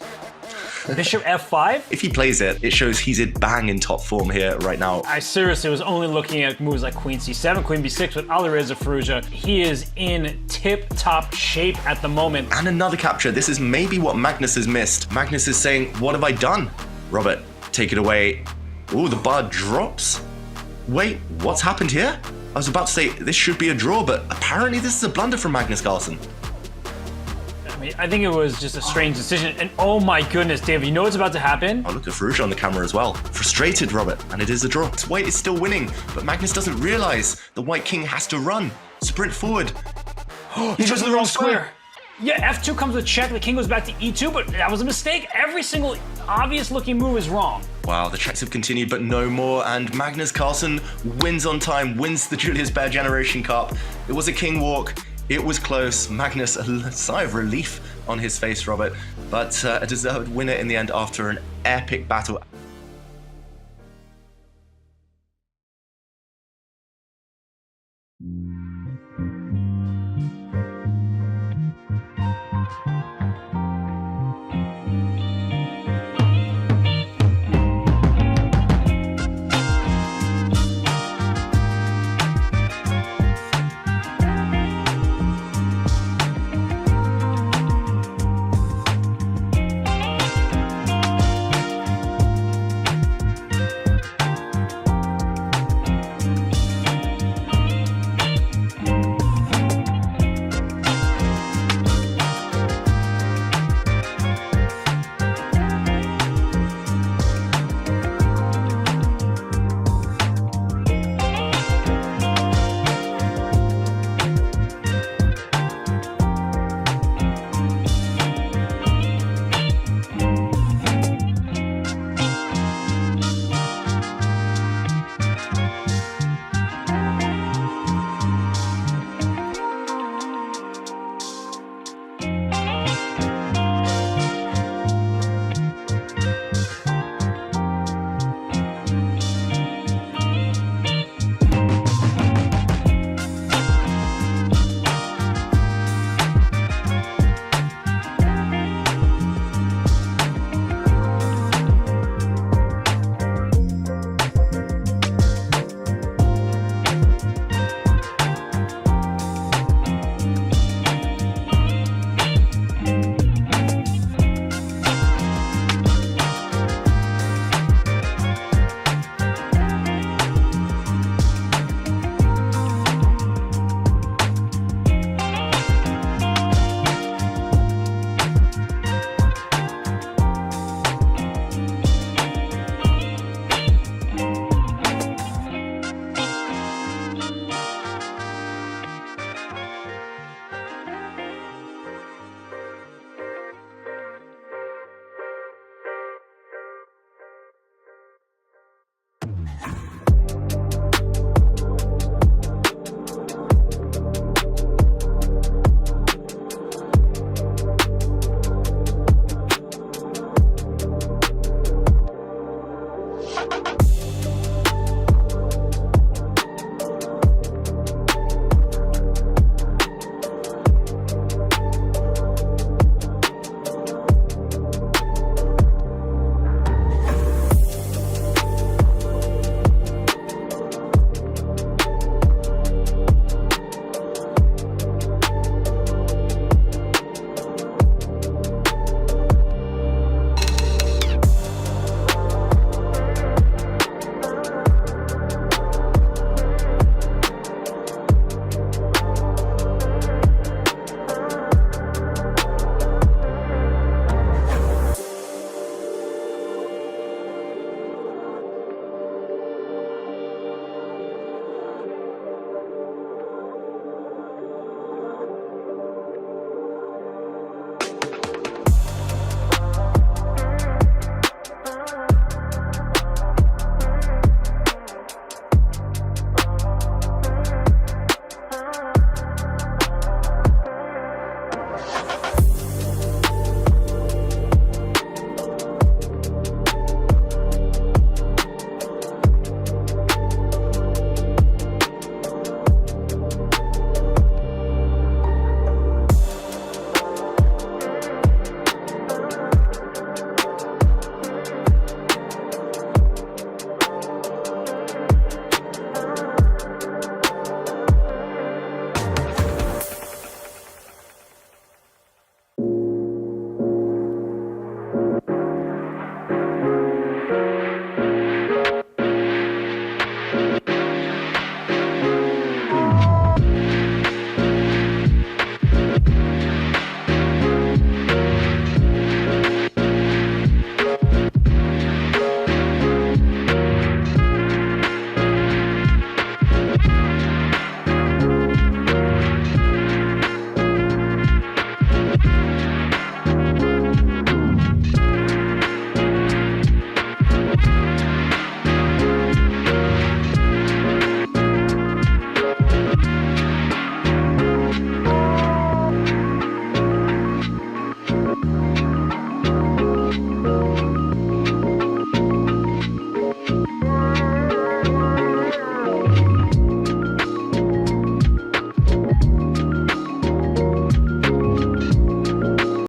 Bishop f5? If he plays it, it shows he's in bang in top form here right now. I seriously was only looking at moves like queen c7, queen b6 with Alireza Firouzja. He is in tip-top shape at the moment. And another capture. This is maybe what Magnus has missed. Magnus is saying, what have I done? Robert, take it away. Ooh, the bar drops. Wait, what's happened here? I was about to say this should be a draw, but apparently this is a blunder from Magnus Carlsen. I think it was just a strange decision. And oh my goodness, David, you know what's about to happen? Oh, look at Firouzja on the camera as well. Frustrated, Robert, and it is a draw. White is still winning, but Magnus doesn't realize the white king has to run. Sprint forward. He chose the wrong square. Yeah, f2 comes with check. The king goes back to e2, but that was a mistake. Every single obvious looking move is wrong. Wow, the checks have continued, but no more, and Magnus Carlsen wins on time, wins the Julius Baer Generation Cup. It was a king walk, it was close. Magnus, a sigh of relief on his face, Robert, but a deserved winner in the end after an epic battle.